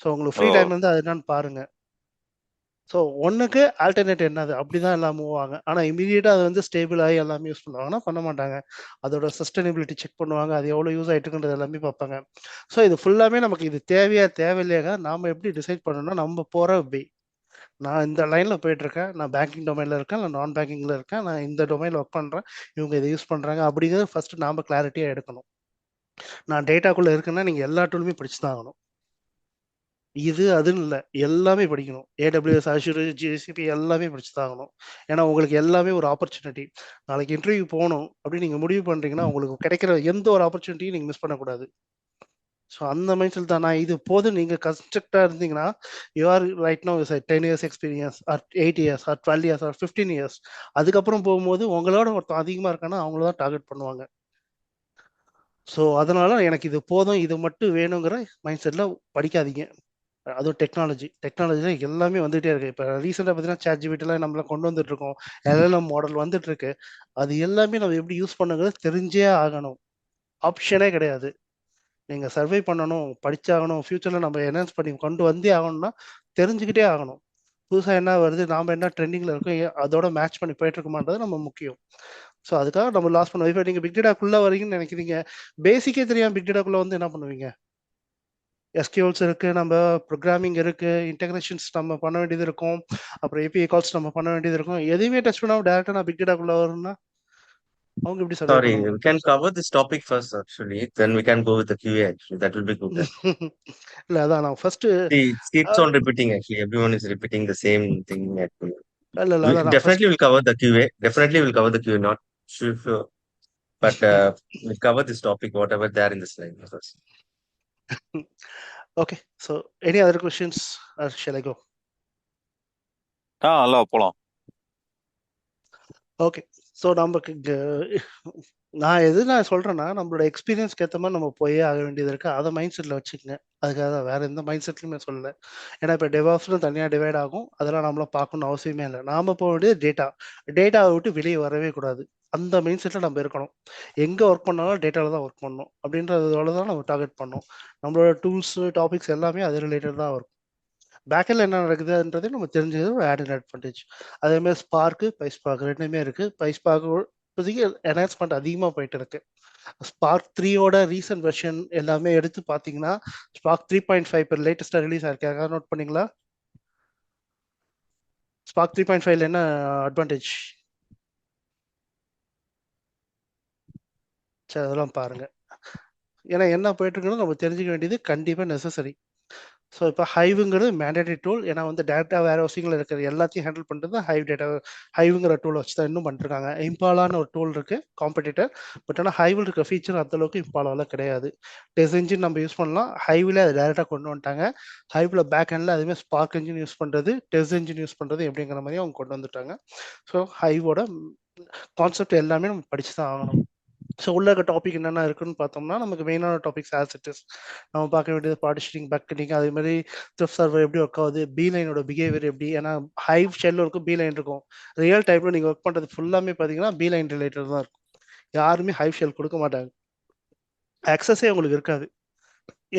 ஸோ உங்களுக்கு ஃப்ரீ டைம் வந்து அது என்னன்னு பாருங்க. ஸோ ஒன்றுக்கு ஆல்டர்னேட் என்னது அப்படிதான் எல்லாம் மூவ் ஆகும். ஆனால் இமீடியட்டாக அது வந்து ஸ்டேபிள் ஆகி எல்லாமே யூஸ் பண்ணுவாங்கன்னா பண்ண மாட்டாங்க. அதோட சஸ்டைனபிலிட்டி செக் பண்ணுவாங்க, அது எவ்வளோ யூஸ் ஆகிட்டுருக்குன்றது எல்லாமே பார்ப்பாங்க. ஸோ இது ஃபுல்லாமே நமக்கு இது தேவையா தேவையில்லையாக நாம் எப்படி டிசைட் பண்ணணும்னா நம்ம போகிற வே. நான் இந்த லைனில் போயிட்டுருக்கேன், நான் பேங்கிங் டொமைனில் இருக்கேன், நான் நான் பேங்கிங்கில் இருக்கேன், நான் இந்த டொமைனில் ஒர்க் பண்ணுறேன், இவங்க இதை யூஸ் பண்ணுறாங்க அப்படிங்கிறது ஃபஸ்ட்டு நாம் கிளாரிட்டியாக எடுக்கணும். நான் டேட்டாக்குள்ளே இருக்குன்னா நீங்கள் எல்லா டூலுமே படிச்சு தான் ஆகணும். இது அதுன்னு இல்லை, எல்லாமே படிக்கணும். AWS, Azure, GCP எல்லாமே படிச்சு தான் ஆகணும். ஏன்னா உங்களுக்கு எல்லாமே ஒரு ஆப்பர்ச்சுனிட்டி. நாளைக்கு இன்டர்வியூ போகணும் அப்படின்னு நீங்கள் முடிவு பண்ணுறீங்கன்னா உங்களுக்கு கிடைக்கிற எந்த ஒரு ஆப்பர்ச்சுனிட்டியும் நீங்கள் மிஸ் பண்ணக்கூடாது. ஸோ அந்த மைண்ட்ஸில் தான் நான் இது போதும். நீங்கள் கன்ஸ்ட்ரக்டாக இருந்தீங்கன்னா you are right no is 10 years experience or 8 years or 12 years or 15 years. அதுக்கப்புறம் போகும்போது உங்களோட ஒருத்தன் அதிகமாக இருக்கான்னா அவங்கள தான் டார்கெட் பண்ணுவாங்க. ஸோ அதனால எனக்கு இது போதும், இது மட்டும் வேணுங்கிற மைண்ட் செட்டில் படிக்காதீங்க. அதுவும் டெக்னாலஜியில் எல்லாமே வந்துகிட்டே இருக்கு. இப்போ ரீசெண்டாக பார்த்தீங்கன்னா ChatGPTலாம் நம்மள கொண்டு வந்துட்டு இருக்கோம். LLM மாடல் வந்துட்டு இருக்கு. அது எல்லாமே நம்ம எப்படி யூஸ் பண்ணுங்கிறது தெரிஞ்சே ஆகணும். ஆப்ஷனே கிடையாது. நீங்கள் சர்வை பண்ணணும், படிச்சாகணும், ஃப்யூச்சரில் நம்ம என்ஹான்ஸ் பண்ணி கொண்டு வந்தே ஆகணும்னா தெரிஞ்சுக்கிட்டே ஆகணும். புதுசாக என்ன வருது, நாம் என்ன ட்ரெண்டிங்கில் இருக்கோம், அதோட மேட்ச் பண்ணி போயிட்டு இருக்குமான்றது நம்ம முக்கியம். ஸோ அதுக்காக நம்ம லாஸ் பண்ணுவோம். இப்போ நீங்கள் பிக் டேட்டாக்குள்ளே வரீங்கன்னு நினைக்கிறீங்க, பேசிக்கே தெரியாமல் பிக் டேட்டாக்குள்ளே வந்து என்ன பண்ணுவீங்க? SQLs இருக்கு, நம்ம ப்ரோக்ராமிங் இருக்கு, இன்டெகிரேஷன்ஸ் நம்ம பண்ண வேண்டியது இருக்கும், அப்புறம் API கால்ஸ் நம்ம பண்ண வேண்டியது இருக்கும். எதுவுமே டச் பண்ணாமல் டேரெக்டாக நான் பிக் டேட்டாக்குள்ளே வரணும்னா அவங்க எப்படி சர்வை Sorry, பண்ணுவாங்க? we can cover this topic first, actually. Then we can go with the QA, actually. That will be good. இல்லை, அதான் நான் first See, it keeps on repeating, actually. Everyone is repeating the same thing, actually. இல்லை We அதான் நான் definitely will cover the QA. Definitely will cover the QA, not sure. But we'll cover this topic, whatever there in the slide first. Okay, so any other questions or shall I go? நல்லா போலாம். Okay, so நமக்கு நான் சொல்கிறேன்னா நம்மளோட எக்ஸ்பீரியன்ஸ்க்கு ஏற்ற மாதிரி நம்ம போயே ஆக வேண்டியது இருக்குது. அதை மைண்ட் செட்டில் வச்சுக்கோங்க. அதுக்காக தான், வேறு எந்த மைண்ட் செட்லையுமே சொல்லலை. ஏன்னா இப்போ டெவாப்ஸ்னு தனியாக டிவைட் ஆகும், அதெல்லாம் நம்மள பார்க்கணும்னு அவசியமே இல்லை. நாம் போக வேண்டியது டேட்டாவை விட்டு வெளியே வரவே கூடாது. அந்த மைண்ட் செட்டில் நம்ம இருக்கணும். எங்கே ஒர்க் பண்ணாலும் டேட்டாவில் தான் ஒர்க் பண்ணணும் அப்படின்றதோட தான் நம்ம டார்கெட் பண்ணோம். நம்மளோட டூல்ஸு டாபிக்ஸ் எல்லாமே அது ரிலேட்டட் தான் இருக்கும். பேக்கெண்டில் என்ன நடக்குதுன்றதே நம்ம தெரிஞ்சது ஒரு ஆடட் அட்வான்டேஜ். அதேமாதிரி ஸ்பார்க்கு, பைஸ்பார்க் ரெண்டுமே இருக்குது. பைஸ்பார்க் இப்போதைக்கு என்ஹான்ஸ்மெண்ட் அதிகமாக போயிட்டு இருக்கு. ஸ்பார்க் 3யோட ரீசன்ட் வெர்ஷன் எல்லாமே எடுத்து பார்த்தீங்கன்னா ஸ்பார்க் 3.5 இப்போ லேட்டஸ்ட்டாக ரிலீஸ் ஆயிருக்கு. யாராவது நோட் பண்ணீங்களா? ஸ்பார்க் 3.5ல என்ன அட்வான்டேஜ்? சரி, அதெல்லாம் பாருங்க. ஏன்னா என்ன போயிட்டு இருக்குன்னு நம்ம தெரிஞ்சுக்க வேண்டியது கண்டிப்பாக நெசசரி. ஸோ இப்போ ஹைவுங்கிறது மேண்டேட்டரி டூல். ஏன்னா வந்து டேட்டா வேர் ஹவுசிங்கில் இருக்கிற எல்லாத்தையும் ஹேண்டில் பண்ணுறது ஹைவுங்கிற டூலை வச்சு தான் இன்னும் பண்ணிருக்காங்க. இம்பாலான்னு ஒரு டூல் இருக்குது, காம்படிட்டர். பட் ஆனால் ஹைவில் இருக்க ஃபீச்சர் அந்தளவுக்கு இம்பாலாவில் கிடையாது. டெஸ்ட் என்ஜின் நம்ம யூஸ் பண்ணலாம், ஹைவில் அதை டேரெக்டாக கொண்டு வந்துட்டாங்க. ஹைவில் பேக் ஹேண்டில் அதுமாதிரி ஸ்பார்க் என்ஜின் யூஸ் பண்ணுறது, டெஸ்ட் என்ஜின் யூஸ் பண்ணுறது எப்படிங்கிற மாதிரி அவங்க கொண்டு வந்துட்டாங்க. ஸோ ஹைவோட கான்செப்ட் எல்லாமே நம்ம படிச்சு தான் ஆகணும். ஸோ உள்ள இருக்க டாபிக் என்னென்ன இருக்குன்னு பார்த்தோம்னா நமக்கு மெயினான டாபிக்ஸ் ஆஸ் இட் இஸ் நம்ம பார்க்க வேண்டியது பார்ட்டிஷனிங், பக்கெட்டிங், அதே மாதிரி த்ரிஃப்ட் சர்வர் எப்படி ஒர்க் ஆகுது, பி லைனோட பிஹேவியர் எப்படி. ஏன்னா ஹைவ் ஷெல்லும் இருக்கும், பி லைன் இருக்கும். ரியல் டைம்ல நீங்கள் ஒர்க் பண்ணுறது ஃபுல்லாமே பார்த்தீங்கன்னா பி லைன் ரிலேட்டட் தான் இருக்கும். யாருமே ஹைவ் ஷெல் கொடுக்க மாட்டாங்க, ஆக்சஸே உங்களுக்கு இருக்காது.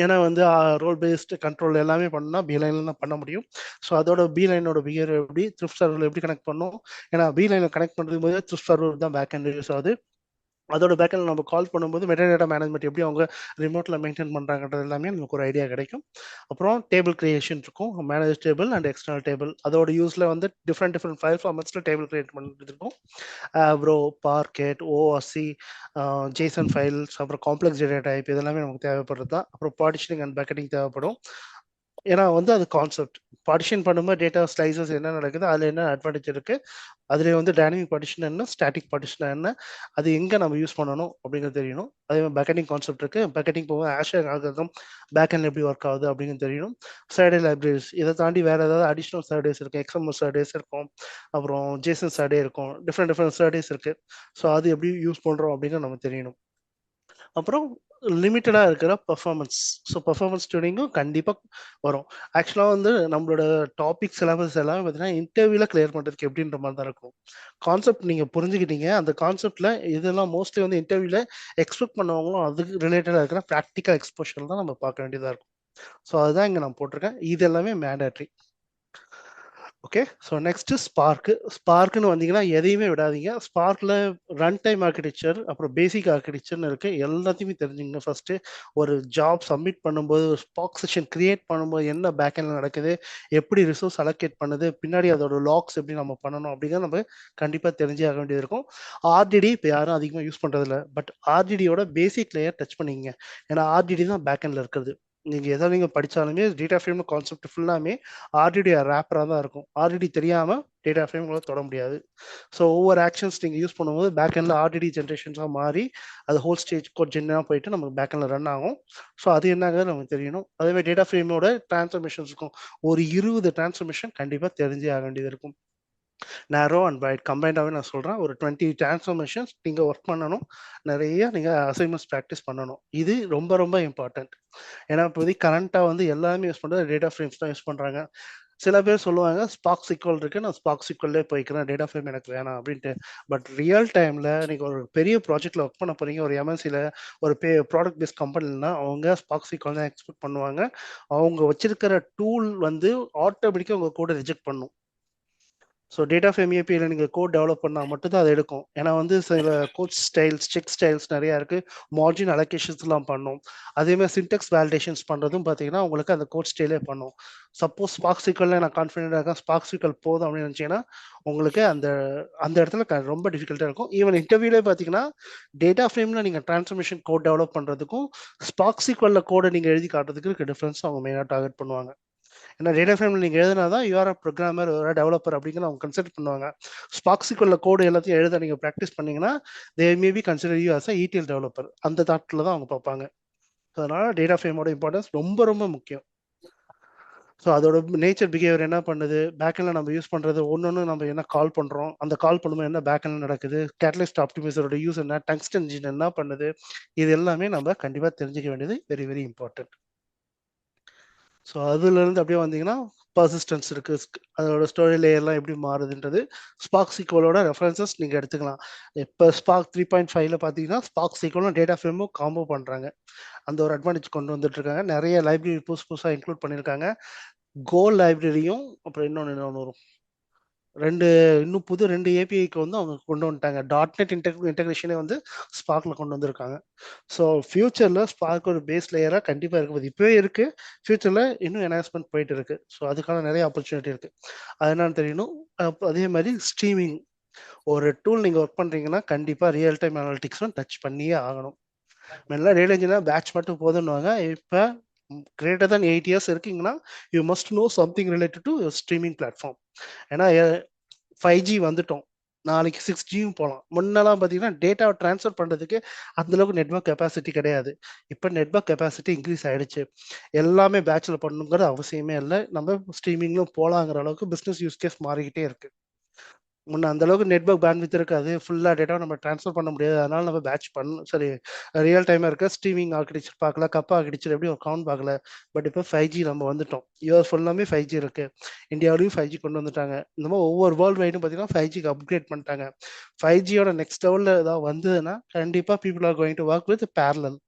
ஏன்னா வந்து ரோல் பேஸ்டு கண்ட்ரோல் எல்லாமே பண்ணால் பி லைனில் தான் பண்ண முடியும். ஸோ அதோட பி லைனோட பிஹேவியர் எப்படி, த்ரிஃப்ட் சர்வரில் எப்படி கனெக்ட் பண்ணும். ஏன்னா பி லைனில் கனெக்ட் பண்ணுறது போது த்ரிஃப்ட் சர்வர் தான் பேக் ஹேண்ட் யூஸ் ஆகுது. அதோட பேக்கெண்ட் நம்ம கால் பண்ணும்போது மெட்டாடேட்டா மேனேஜ்மெண்ட் எப்படி அவங்க ரிமோட்டில் மெயின்டைன் பண்ணுறாங்கன்றது எல்லாமே நமக்கு ஒரு ஐடியா கிடைக்கும். அப்புறம் டேபிள் கிரியேஷன் இருக்கும், manage table and external table. அதோட யூஸில் வந்து டிஃப்ரெண்ட் ஃபைல் ஃபார்மேட்ஸில் டேபிள் கிரியேட் பண்ணிட்டு இருக்கும். ப்ரோ, பார்கெட், ORC, ஜேசன் ஃபைல்ஸ், அப்புறம் காம்ப்ளெக்ஸ் டேட்டா டைப், இதெல்லாமே நமக்கு தேவைப்படுறது தான். அப்புறம் பார்ட்டிஷனிங் அண்ட் பேக்கெட்டிங் தேவைப்படும். ஏன்னா வந்து அது கான்செப்ட் பார்ட்டிஷன் பண்ணும்போது டேட்டா ஸ்லைசஸ் என்ன நடக்குது, அதில் என்ன அட்வான்டேஜ் இருக்குது, அதில் வந்து டைனமிக் பார்ட்டிஷன் என்ன, ஸ்டாட்டிக் பார்ட்டிஷன் என்ன, அது எங்கே நம்ம யூஸ் பண்ணணும் அப்படிங்கிறது தெரியணும். அதே மாதிரி பேக்கெட்டிங் கான்செப்ட் இருக்குது. பேக்கெட்டிங் போகும்போது ஆஷர் ஆல்காரிதம் பேக்கெண்ட் எப்படி ஒர்க் ஆகுது அப்படிங்கிறது தெரியணும். சர்டே லைப்ரரிஸ், இதை தாண்டி வேறு ஏதாவது அடிஷ்னல் சர்டேஸ் இருக்குது, XML சர்டேஸ் இருக்கும், அப்புறம் ஜேசன் சர்டே இருக்கும், டிஃப்ரெண்ட் சர்டேஸ் இருக்குது. ஸோ அது எப்படி யூஸ் பண்ணுறோம் அப்படிங்கிறது நம்ம தெரியணும். அப்புறம் லிமிட்டடாக இருக்கிற பர்ஃபார்மன்ஸ். ஸோ பர்ஃபார்மன்ஸ் டியூனிங்கும் கண்டிப்பாக வரும். ஆக்சுவலாக வந்து நம்மளோட டாபிக் சிலபஸ் எல்லாமே பார்த்தீங்கன்னா இன்டர்வியூவில் கிளியர் பண்ணுறதுக்கு எப்படின்ற மாதிரி தான் இருக்கும். கான்செப்ட் நீங்கள் புரிஞ்சுக்கிட்டீங்க, அந்த கான்செப்டில் இதெல்லாம் மோஸ்ட்லி வந்து இன்டர்வியூவில் எக்ஸ்பெக்ட் பண்ணவங்களும் அதுக்கு ரிலேட்டடாக இருக்கிற ப்ராக்டிக்கல் எக்ஸ்போஷர் தான் நம்ம பார்க்க வேண்டியதாக இருக்கும். ஸோ அதுதான் இங்கே நான் போட்டிருக்கேன். இது எல்லாமே மேண்டேட்ரி. ஓகே. ஸோ நெக்ஸ்ட் ஸ்பார்க்குன்னு வந்தீங்கன்னா எதையுமே விடாதீங்க. ஸ்பார்க்ல ரன் டைம் ஆர்கிடெக்சர், அப்புறம் பேசிக் ஆர்கிடெக்சர்னு இருக்கு. எல்லாத்தையுமே தெரிஞ்சுங்க. ஃபர்ஸ்ட் ஒரு ஜாப் சப்மிட் பண்ணும்போது, ஒரு ஸ்பார்க் செஷன் கிரியேட் பண்ணும்போது என்ன பேக்எண்ட்ல நடக்குது, எப்படி ரிசோர்ஸ் அலோகேட் பண்ணுது, பின்னாடி அதோட லாக்ஸ் எப்படி நம்ம பண்ணணும் அப்படிங்கிறத நம்ம கண்டிப்பா தெரிஞ்சே ஆக வேண்டியது இருக்கும். ஆர்டிடி இப்போ யாரும் அதிகமாக யூஸ் பண்றது இல்லை. பட் ஆர்டிடியோட பேசிக் லேயர் டச் பண்ணிங்க. ஏன்னா ஆர்டிடி தான் பேக்எண்ட்ல இருக்குது. நீங்க எதை நீங்க படிச்சாலுமே டேட்டா ஃப்ரேம் கான்செப்ட் ஃபுல்லாமே ஆர்டிடி ரேப்பராக தான் இருக்கும். ஆர்டிடி தெரியாமல் டேட்டா ஃப்ரேம்களை தொட முடியாது. ஸோ ஒவ்வொரு ஆக்ஷன்ஸ் நீங்கள் யூஸ் பண்ணும்போது பேக்எண்டில் ஆர்டிடி ஜென்ரேஷன்ஸாக மாறி அது ஹோல் ஸ்டேஜ் கோட் ஜென்னாக போயிட்டு நமக்கு பேக்எண்டில் ரன் ஆகும். ஸோ அது என்னங்கிறது நமக்கு தெரியணும். அதேமாதிரி டேட்டா ஃப்ரேமோட டிரான்ஸ்ஃபர்மேஷன்ஸ் இருக்கும். ஒரு 20 டிரான்ஸ்ஃபர்மேஷன் கண்டிப்பாக தெரிஞ்சே ஆக வேண்டியது இருக்கும். நேரோ அண்ட் வைட் கம்பைண்டாகவே நான் சொல்கிறேன். ஒரு 20 டிரான்ஸ்ஃபர்மேஷன்ஸ் நீங்கள் ஒர்க் பண்ணணும். நிறைய நீங்கள் அசைன்மெண்ட்ஸ் ப்ராக்டிஸ் பண்ணணும். இது ரொம்ப ரொம்ப இம்பார்ட்டன்ட். ஏன்னா இப்போதைக்கு கரண்ட்டாக வந்து எல்லாருமே யூஸ் பண்ணுறது டேட்டா ஃப்ரேம்ஸ் தான் யூஸ் பண்ணுறாங்க. சில பேர் சொல்லுவாங்க ஸ்பார்க் சிக்வல் இருக்கு, நான் ஸ்பார்க் சிக்வல்லே போய்க்கிறேன், டேட்டா ஃப்ரேம் எனக்கு வேணாம் அப்படின்ட்டு. பட் ரியல் டைமில் நீங்கள் ஒரு பெரிய ப்ராஜெக்டில் ஒர்க் பண்ண போகிறீங்க, ஒரு எம்என்சியில் ஒரு ப்ராடக்ட் பேஸ்ட் கம்பெனில்னா அவங்க ஸ்பார்க் சிக்வல் தான் எக்ஸ்பெக்ட் பண்ணுவாங்க. அவங்க வச்சிருக்கிற டூல் வந்து ஆட்டோமேட்டிக்காக உங்கள் கூட ரிஜெக்ட் பண்ணும். ஸோ டேட்டா ஃப்ரேம் ஏபிஐயில் நீங்கள் கோட் டெவலப் பண்ணால் மட்டும்தான் அதை எடுக்கும். ஏன்னா வந்து சில கோட் ஸ்டைல்ஸ், செக் ஸ்டைல்ஸ் நிறையா இருக்குது. மார்ஜின் அலோகேஷன்ஸ்லாம் பண்ணும். அதேமாதிரி சின்டெக்ஸ் வேலிடேஷன்ஸ் பண்ணுறதும் பார்த்தீங்கன்னா உங்களுக்கு அந்த கோட் ஸ்டைலே பண்ணும். சப்போஸ் ஸ்பார்க் சிக்வலில் நான் கான்ஃபிடென்ட்டாக இருக்கேன், ஸ்பார்க் சிக்வல் போதும் அப்படின்னு நினச்சிங்கன்னா உங்களுக்கு அந்த அந்த இடத்துல ரொம்ப டிஃபிகல்ட்டாக இருக்கும். ஈவன் இன்டர்வியூலே பார்த்தீங்கன்னா டேட்டா ஃப்ரேமில் நீங்கள் ட்ரான்ஸ்ஃபர்மேஷன் கோட் டெவலப் பண்ணுறதுக்கும் ஸ்பார்க் சிக்வலில் கோடை நீங்கள் எழுதி காட்டுறதுக்கு இருக்க டிஃப்ரென்ஸ் அவங்க மெயினாக டார்கெட் பண்ணுவாங்க. ஏன்னா டேட்டா ஃப்ரேமில் நீங்கள் எழுதினா தான் யூஆர் ப்ரோக்ராமர், டெவலப்பர் அப்படிங்கிற அவங்க கன்சிடர் பண்ணுவாங்க. ஸ்பார்க் சிக்வலில் கோடு எல்லாத்தையும் எழுத நீங்கள் ப்ராக்டிஸ் பண்ணீங்கன்னா தே maybe consider you as a ETL developer. அந்த தாட்டில் தான் அவங்க பார்ப்பாங்க. அதனால டேட்டா ஃப்ரேமோட இம்பார்ட்டன்ஸ் ரொம்ப ரொம்ப முக்கியம். ஸோ அதோட நேச்சர் பிஹேவியர் என்ன பண்ணுது, பேக்கெண்டில் நம்ம யூஸ் பண்ணுறது ஒன்று நம்ம என்ன கால் பண்ணுறோம், அந்த கால் பண்ணும்போது என்ன பேக்கெண்டில் நடக்குது, கேட்டலிஸ்ட் ஆப்டிமைசரோட யூஸ் என்ன, டங்ஸ்டன் இன்ஜின் என்ன பண்ணுது, இது எல்லாமே நம்ம கண்டிப்பாக தெரிஞ்சுக்க வேண்டியது வெரி வெரி இம்பார்ட்டன்ட். ஸோ அதுலேருந்து அப்படியே வந்தீங்கன்னா பர்சிஸ்டன்ஸ் இருக்குது, அதோட ஸ்டோரி லேயர்லாம் எப்படி மாறுதுன்றது ஸ்பார்க் சிக்வலோட ரெஃபரன்சஸ் நீங்கள் எடுத்துக்கலாம். இப்போ ஸ்பார்க் 3.5ல பார்த்தீங்கன்னா ஸ்பார்க் சிக்வலும் டேட்டா ஃப்ரேமும் காம்போ பண்ணுறாங்க. அந்த ஒரு அட்வான்டேஜ் கொண்டு வந்துட்டு இருக்காங்க. நிறைய லைப்ரரி புதுசாக இன்க்ளூட் பண்ணியிருக்காங்க. கோ லைப்ரரியும் அப்புறம் இன்னொன்று வரும். இன்னும் புது 2 ஏபிஐக்கு வந்து அவங்க கொண்டு வந்துட்டாங்க. .NET இன்டெகிரேஷனே வந்து ஸ்பார்க்கில் கொண்டு வந்திருக்காங்க. ஸோ ஃபியூச்சரில் ஸ்பார்க் ஒரு பேஸ் லேயராக கண்டிப்பாக இருக்கும்போது இப்போவே இருக்குது, ஃபியூச்சரில் இன்னும் என்ஹான்ஸ்மெண்ட் போயிட்டு இருக்கு. ஸோ அதுக்கான நிறைய ஆப்பர்ச்சுனிட்டி இருக்குது. அது என்னன்னு தெரியணும். அதே மாதிரி ஸ்ட்ரீமிங் ஒரு டூல் நீங்கள் ஒர்க் பண்ணுறீங்கன்னா கண்டிப்பாக ரியல் டைம் அனாலிட்டிக்ஸும் டச் பண்ணியே ஆகணும். முன்னெல்லாம் ரேட் இன்ஜினா பேட்ச் மட்டும் போதுன்னுவாங்க. இப்போ கிரேட்டர் than 8 years இருக்கீங்கன்னா you must know something related to streaming platform. ஏன்னா 5G வந்துட்டோம், நாளைக்கு 6Gயும் போகலாம். முன்னெல்லாம் பார்த்தீங்கன்னா டேட்டாவை ட்ரான்ஸ்ஃபர் பண்ணுறதுக்கு அந்தளவுக்கு நெட்வொர்க் கெப்பாசிட்டி கிடையாது. இப்போ நெட்வொர்க் கெப்பாசிட்டி இன்க்ரீஸ் ஆகிடுச்சு. எல்லாமே பேட்சில் பண்ணணுங்கிற அவசியமே இல்லை. நம்ம ஸ்ட்ரீமிங்லும் போகலாங்கிற அளவுக்கு பிஸ்னஸ் யூஸ் கேஸ் மாறிக்கிட்டே இருக்குது. முன்ன அந்த அளவுக்கு நெட்வொர்க் பேண்ட்வித் இருக்காது, ஃபுல்லாக டேட்டா நம்ம ட்ரான்ஸ்ஃபர் பண்ண முடியாது. அதனால நம்ம பேட்ச் ரியல் டைமாக இருக்க ஸ்ட்ரீமிங் ஆர்கிடெக்சர் பார்க்கல, கப் ஆர்கிடெக்சர் எப்படி ஒரு கவுண்ட் பார்க்கல. பட் இப்போ 5G நம்ம வந்துட்டோம். யூஎஸ் ஃபுல்லாமே 5G இருக்கு, இந்தியாவிலையும் 5G கொண்டு வந்துட்டாங்க. இந்த மாதிரி ஒவ்வொரு வேர்ல்டு வைடும் பார்த்தீங்கன்னா 5Gக்கு அப்கிரேட் பண்ணிட்டாங்க. 5Gயோட நெக்ஸ்ட் லெவலில் ஏதாவது வந்ததுன்னா கண்டிப்பாக people are going to work with parallel.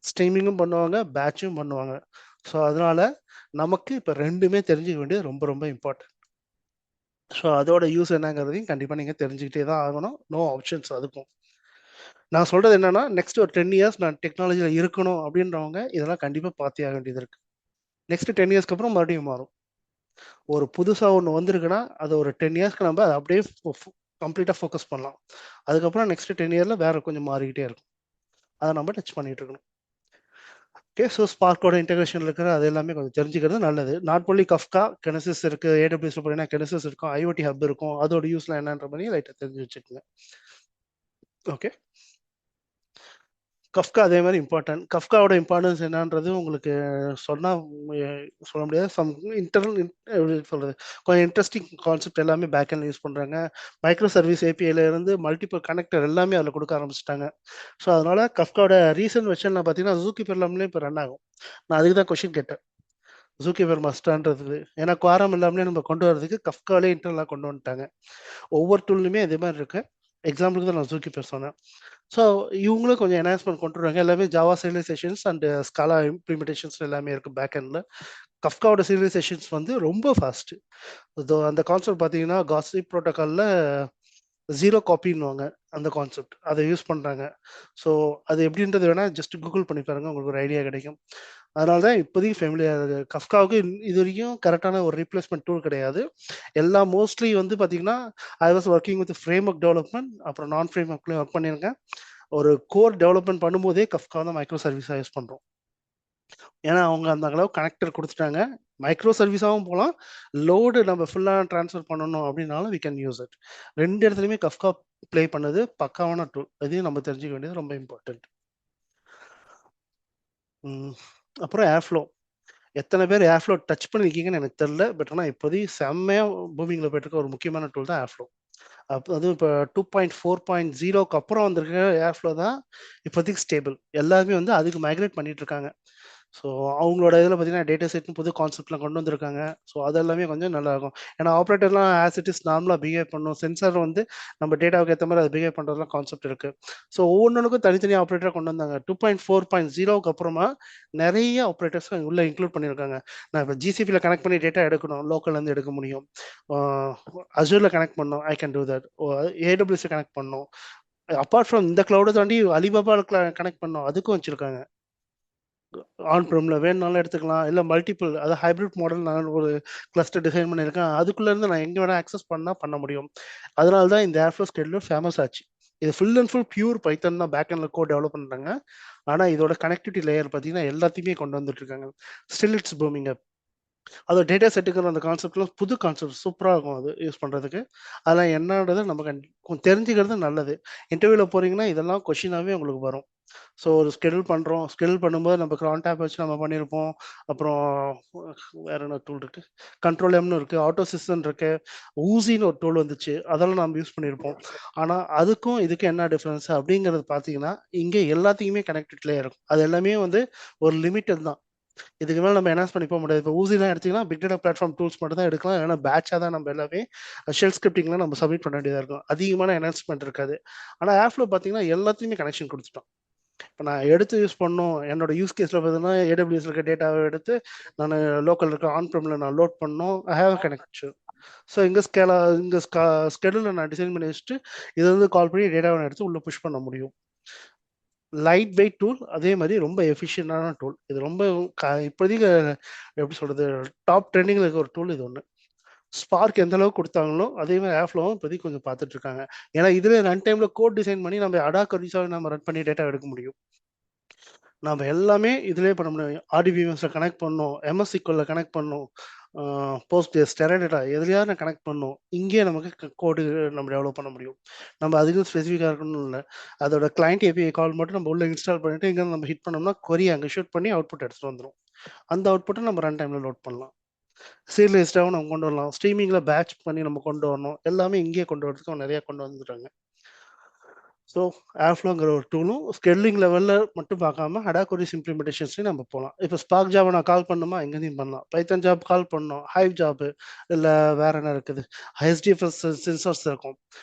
ஸ்ட்ரீமிங்கும் பண்ணுவாங்க, பேட்சும் பண்ணுவாங்க. ஸோ அதனால நமக்கு இப்போ ரெண்டுமே தெரிஞ்சுக்க வேண்டியது ரொம்ப ரொம்ப இம்பார்ட்டன்ட். ஸோ அதோட யூஸ் என்னங்கிறதையும் கண்டிப்பாக நீங்கள் தெரிஞ்சுக்கிட்டே தான் ஆகணும். நோ ஆப்ஷன்ஸ் அதுக்கும். நான் சொல்கிறது என்னன்னா நெக்ஸ்ட் ஒரு 10 years நான் டெக்னாலஜியில் இருக்கணும் அப்படின்றவங்க இதெல்லாம் கண்டிப்பாக பார்த்தே ஆக வேண்டியது இருக்குது. நெக்ஸ்ட் 10 yearsக்கு அப்புறம் மறுபடியும் மாறும். ஒரு புதுசாக ஒன்று வந்திருக்குன்னா அது ஒரு 10 yearsக்கு நம்ம அதை அப்படியே கம்ப்ளீட்டாக ஃபோக்கஸ் பண்ணலாம். அதுக்கப்புறம் நெக்ஸ்ட் 10 yearsல வேற கொஞ்சம் மாறிக்கிட்டே இருக்கும். அதை நம்ம டச் பண்ணிட்டு இருக்கணும். ஓகே. ஸோ ஸ்பார்க்கோட இன்டெகிரேஷன் இருக்கிற அது எல்லாமே கொஞ்சம் தெரிஞ்சுக்கிறது நல்லது. நாட் ஒன்லி கஃப்கா, கினசிஸ் இருக்குது, AWSல போனீங்கன்னா கினசிஸ் இருக்கும், IoT ஹப் இருக்கும், அதோட யூஸ்லாம் என்னன்ற மாதிரி லைட்டாக தெரிஞ்சு வச்சுக்கோங்க. ஓகே. கஃப்கா அதே மாதிரி இம்பார்ட்டன்ட். கஃப்காவோட இம்பார்ட்டன்ஸ் என்னன்றது உங்களுக்கு சொன்னால் சொல்ல முடியாது. எப்படி சொல்கிறது, கொஞ்சம் இன்ட்ரெஸ்டிங் கான்செப்ட் எல்லாமே பேக்கெண்ட் யூஸ் பண்ணுறாங்க. மைக்ரோ சர்வீஸ் ஏபிஐலேருந்து மல்டிபிள் கனெக்டர் எல்லாமே அதில் கொடுக்க ஆரம்பிச்சிட்டாங்க. ஸோ அதனால் கஃப்காவோட ரீசன்ட் வெர்ஷனில் பார்த்தீங்கன்னா ஜூக்கிபர்லாம்லேயே இப்போ ரன் ஆகும். நான் அதுக்கு தான் கொஷின் கேட்டேன், ஜூக்கிபர் மஸ்டான்றது. ஏன்னா குவாரம் இல்லாமலே நம்ம கொண்டு வரதுக்கு கஃப்காலே இன்டர்னலாக கொண்டு வந்துட்டாங்க. ஒவ்வொரு டூல்லுமே இதே மாதிரி இருக்கு. எக்ஸாம்பிளுக்கு தான் நான் ஜூக்கிபர் சொன்னேன். ஸோ இவங்களும் கொஞ்சம் என்ஹான்ஸ்மெண்ட் கொண்டு வருவாங்க. எல்லாமே Java civilisations and Scala implementations எல்லாமே இருக்குது பேக் எண்டில். கஃப்காவோட சீரியலைசேஷன்ஸ் வந்து ரொம்ப ஃபாஸ்ட். அந்த கான்செப்ட் பார்த்தீங்கன்னா காசிப் ப்ரோட்டோகால்ல 0 காப்பின்னுவாங்க அந்த கான்செப்ட். அதை யூஸ் பண்றாங்க. ஸோ அது எப்படின்றது வேணா ஜஸ்ட் கூகுள் பண்ணி பாருங்க, உங்களுக்கு ஒரு ஐடியா கிடைக்கும். அதனால தான் இப்போதைக்கு ஃபெமிலியர் கஃப்காவுக்கு இது வரைக்கும் கரெக்டான ஒரு ரீப்ளேஸ்மெண்ட் டூல் கிடையாது. எல்லாம் மோஸ்ட்லி வந்து பார்த்தீங்கன்னா ஐ was working with frame work development, அப்புறம் நான் ஃப்ரேம் ஒர்க்லேயும் ஒர்க் பண்ணியிருக்கேன். ஒரு கோர் டெவலப்மெண்ட் பண்ணும்போதே கஃப்கா தான் மைக்ரோ சர்வீஸாக யூஸ் பண்ணுறோம். ஏன்னா அவங்க அந்த அளவு கனெக்டர் கொடுத்துட்டாங்க. மைக்ரோ சர்வீஸாகவும் போகலாம், லோடு நம்ம ஃபுல்லாக ட்ரான்ஸ்ஃபர் பண்ணணும் அப்படின்னாலும் வி கேன் யூஸ் இட். 2 இடத்துலையுமே கஃப்கா ப்ளே பண்ணது பக்காவான டூல். இதையும் நம்ம தெரிஞ்சுக்க வேண்டியது ரொம்ப இம்பார்ட்டன்ட். அப்புறம் ஏர்ஃப்ளோ. எத்தனை பேர் ஏர்ஃப்ளோ டச் பண்ணியிருக்கீங்கன்னு எனக்கு தெரியல. பட் ஆனால் இப்போதைக்கு செம்மையாக பூமிங்கில் போயிட்டு இருக்க ஒரு முக்கியமான டூல் தான் ஏர்ஃப்ளோ. அதுவும் இப்போ 2.4.0க்கு அப்புறம் வந்திருக்க ஏர்ஃப்ளோ தான் இப்போதைக்கு ஸ்டேபிள். எல்லாருமே வந்து அதுக்கு மைக்ரேட் பண்ணிட்டு இருக்காங்க. ஸோ அவங்களோட இதில் பார்த்தீங்கன்னா டேட்டா செட்னு புது கான்செப்ட்லாம் கொண்டு வந்திருக்காங்க. ஸோ அதெல்லாமே கொஞ்சம் நல்லா இருக்கும். ஏன்னா ஆப்ரேட்டர்லாம் ஆஸ் இட் இஸ் நார்மலாக பிஹேவ் பண்ணும். சென்சார் வந்து நம்ம டேட்டாவுக்கு ஏற்ற மாதிரி அது பிஹேவ் பண்ணுறதுலாம் கான்செப்ட் இருக்குது. ஸோ ஒவ்வொன்றுக்கும் தனித்தனி ஆப்ரேட்டராக கொண்டு வந்தாங்க. 2.4.0க்கு அப்புறமா நிறைய ஆப்ரேட்டர்ஸ் உள்ள இன்க்ளூட் பண்ணியிருக்காங்க. நான் இப்போ ஜிசிபியில் கனெக்ட் பண்ணி டேட்டா எடுக்கணும், லோக்கல்லேருந்து எடுக்க முடியும். அசூரில் கனெக்ட் பண்ணோம், I can do that. AWS connect பண்ணோம். அப்பார்ட் ஃப்ரம் இந்த க்ளவுடை தாண்டி அலிபாபாவில் கனெக்ட் பண்ணோம், அதுக்கும் வச்சுருக்காங்க. ஆன் ப்ரம்ல வேணுனாலும் எடுத்துக்கலாம், இல்லை மல்டிபிள், அதாவது ஹைப்ரிட் மாடல் நான் ஒரு கிளஸ்டர் டிசைன் பண்ணியிருக்கேன். அதுக்குள்ளேருந்து நான் எங்கே வேணால் ஆக்சஸ் பண்ண முடியும். அதனால தான் இந்த ஏர்ஃப்ளோ ஸ்கெடியூலர் ஃபேமஸ் ஆச்சு. இது ஃபுல் அண்ட் ஃபுல் பியூர் பைத்தன் தான் பேக் எண்டில் கோட் டெவலப் பண்ணுறாங்க. ஆனால் இதோட கனெக்டிவிட்டி லேயர் பார்த்தீங்கன்னா எல்லாத்தையுமே கொண்டு வந்துட்டு இருக்காங்க. ஸ்டில் இட்ஸ் பூமிங் அப். அதோட டேட்டா செட்டுக்கிற அந்த கான்செப்ட்லாம் புது கான்செப்ட் சூப்பராக இருக்கும் அது யூஸ் பண்ணுறதுக்கு. அதெல்லாம் என்னன்றதை நம்ம கொஞ்சம் தெரிஞ்சுக்கிறது நல்லது. இன்டர்வியூவில் போகிறீங்கன்னா இதெல்லாம் கொஷினாகவே உங்களுக்கு வரும். ஸோ ஒரு ஸ்கெடியூல் பண்ணுறோம், ஸ்கெடியூல் பண்ணும்போது நம்ம க்ரான் டேப் வச்சு நம்ம பண்ணியிருப்போம். அப்புறம் வேற என்ன டூல் இருக்குது, கண்ட்ரோல் எம்னு இருக்குது, ஆட்டோ சிஸ்டம் இருக்குது, ஊசின்னு ஒரு டூல் வந்துச்சு, அதெல்லாம் நம்ம யூஸ் பண்ணியிருப்போம். ஆனால் அதுக்கும் இதுக்கும் என்ன டிஃப்ரென்ஸ் அப்படிங்கிறது பார்த்தீங்கன்னா இங்கே எல்லாத்தையுமே கனெக்டட்லேயே இருக்கும். அது எல்லாமே வந்து ஒரு லிமிட்டட் தான். இதுக்கு மேலே நம்ம என்ஹான்ஸ் பண்ணி போக முடியாது. இப்போ ஊசிலாம் எடுத்திங்கன்னா பிக் டேட்டா பிளாட்ஃபார்ம் டூல்ஸ் மட்டும் தான் எடுக்கலாம். ஏன்னா பேட்சாக தான் நம்ம எல்லாமே ஷெல் ஸ்கிரிப்டிங்லாம் நம்ம சப்மிட் பண்ண வேண்டியதாக இருக்கும். அதிகமான என்ஹான்ஸ்மெண்ட் இருக்காது. ஆனால் ஆஃப்ல பார்த்தீங்கன்னா எல்லாத்தையுமே கனெக்ஷன் கொடுத்துட்டோம். இப்போ நான் எடுத்து யூஸ் பண்ணோம், என்னோட யூஸ் கேஸில் பார்த்தீங்கன்னா ஏடபிள்யூஎஸ் இருக்க டேட்டாவை எடுத்து நான் லோக்கல் இருக்க ஆன் ப்ரம்ல நான் லோட் பண்ணோம், ஐ ஹேவ் கனெக்ஷன். ஸோ இங்கே ஸ்கெடியூலில் நான் டிசைன் பண்ணி வச்சுட்டு இதை வந்து கால் பண்ணி டேட்டாவை எடுத்து உள்ளே புஷ் பண்ண முடியும். லைட் வெயிட் டூல், அதே மாதிரி ரொம்ப எஃபிஷியண்டான டூல். இது ரொம்ப இப்போதைக்கு எப்படி சொல்கிறது, டாப் ட்ரெண்டிங்கில் இருக்க ஒரு டூல் இது ஒன்று. ஸ்பார்க் எந்த அளவுக்கு கொடுத்தாங்களோ அதே மாதிரி ஏர்ஃப்ளோவும் இப்போதைக்கு கொஞ்சம் பார்த்துட்டு இருக்காங்க. ஏன்னா இதில் ரன் டைமில் கோட் டிசைன் பண்ணி நம்ம அடா கரிசாவை நம்ம ரன் பண்ணி டேட்டா எடுக்க முடியும். நம்ம எல்லாமே இதிலே பண்ண முடியும். ஆர்டிபிஎம்எஸில் கனெக்ட் பண்ணோம், எம்எஸ்சிக்குள்ள கனெக்ட் பண்ணோம், போஸ்ட் டெரடேட்டா எதுலையாவது நான் கனெக்ட் பண்ணோம். இங்கே நமக்கு கோடு நம்ம டெவலப் பண்ண முடியும். நம்ம அதுக்கும் ஸ்பெசிஃபிக்காக இருக்கணும் இல்லை, அதோட கிளைண்ட் ஏபிஐ கால் மட்டும் நம்ம உள்ள இன்ஸ்டால் பண்ணிட்டு இங்கே நம்ம ஹிட் பண்ணோம்னா கொரி அங்கே ஷூட் பண்ணி அவுட்புட் எடுத்துகிட்டு வந்துடும். அந்த அவுட்புட்டை நம்ம ரன் டைமில் லோட் பண்ணலாம். சீரியலைஸ்டாகவும் நம்ம கொண்டு வரலாம். ஸ்ட்ரீமிங்கில் பேட்ச் பண்ணி நம்ம கொண்டு வரணும். எல்லாமே இங்கேயே கொண்டு வரதுக்கு நிறையா கொண்டு வந்துட்டாங்க. ஸோ ஏர்ஃப்ளோங்கிற ஒரு டூலும் ஸ்கெட்லிங் லெவலில் மட்டும் பார்க்காம அடா கொரிஸ் இம்ப்ளிமெண்டேஷன்ஸ்லையும் நம்ம போகலாம். இப்போ ஸ்பார்க் ஜாப் நான் கால் பண்ணணுமா, எங்கேயும் பண்ணலாம். பைத்தன் ஜாப் கால் பண்ணோம், ஹைவ் ஜாப்பு, இல்லை வேற என்ன இருக்குது, ஹெச்டிஎஃப்எஸ் சென்சார்ஸ் இருக்கும்.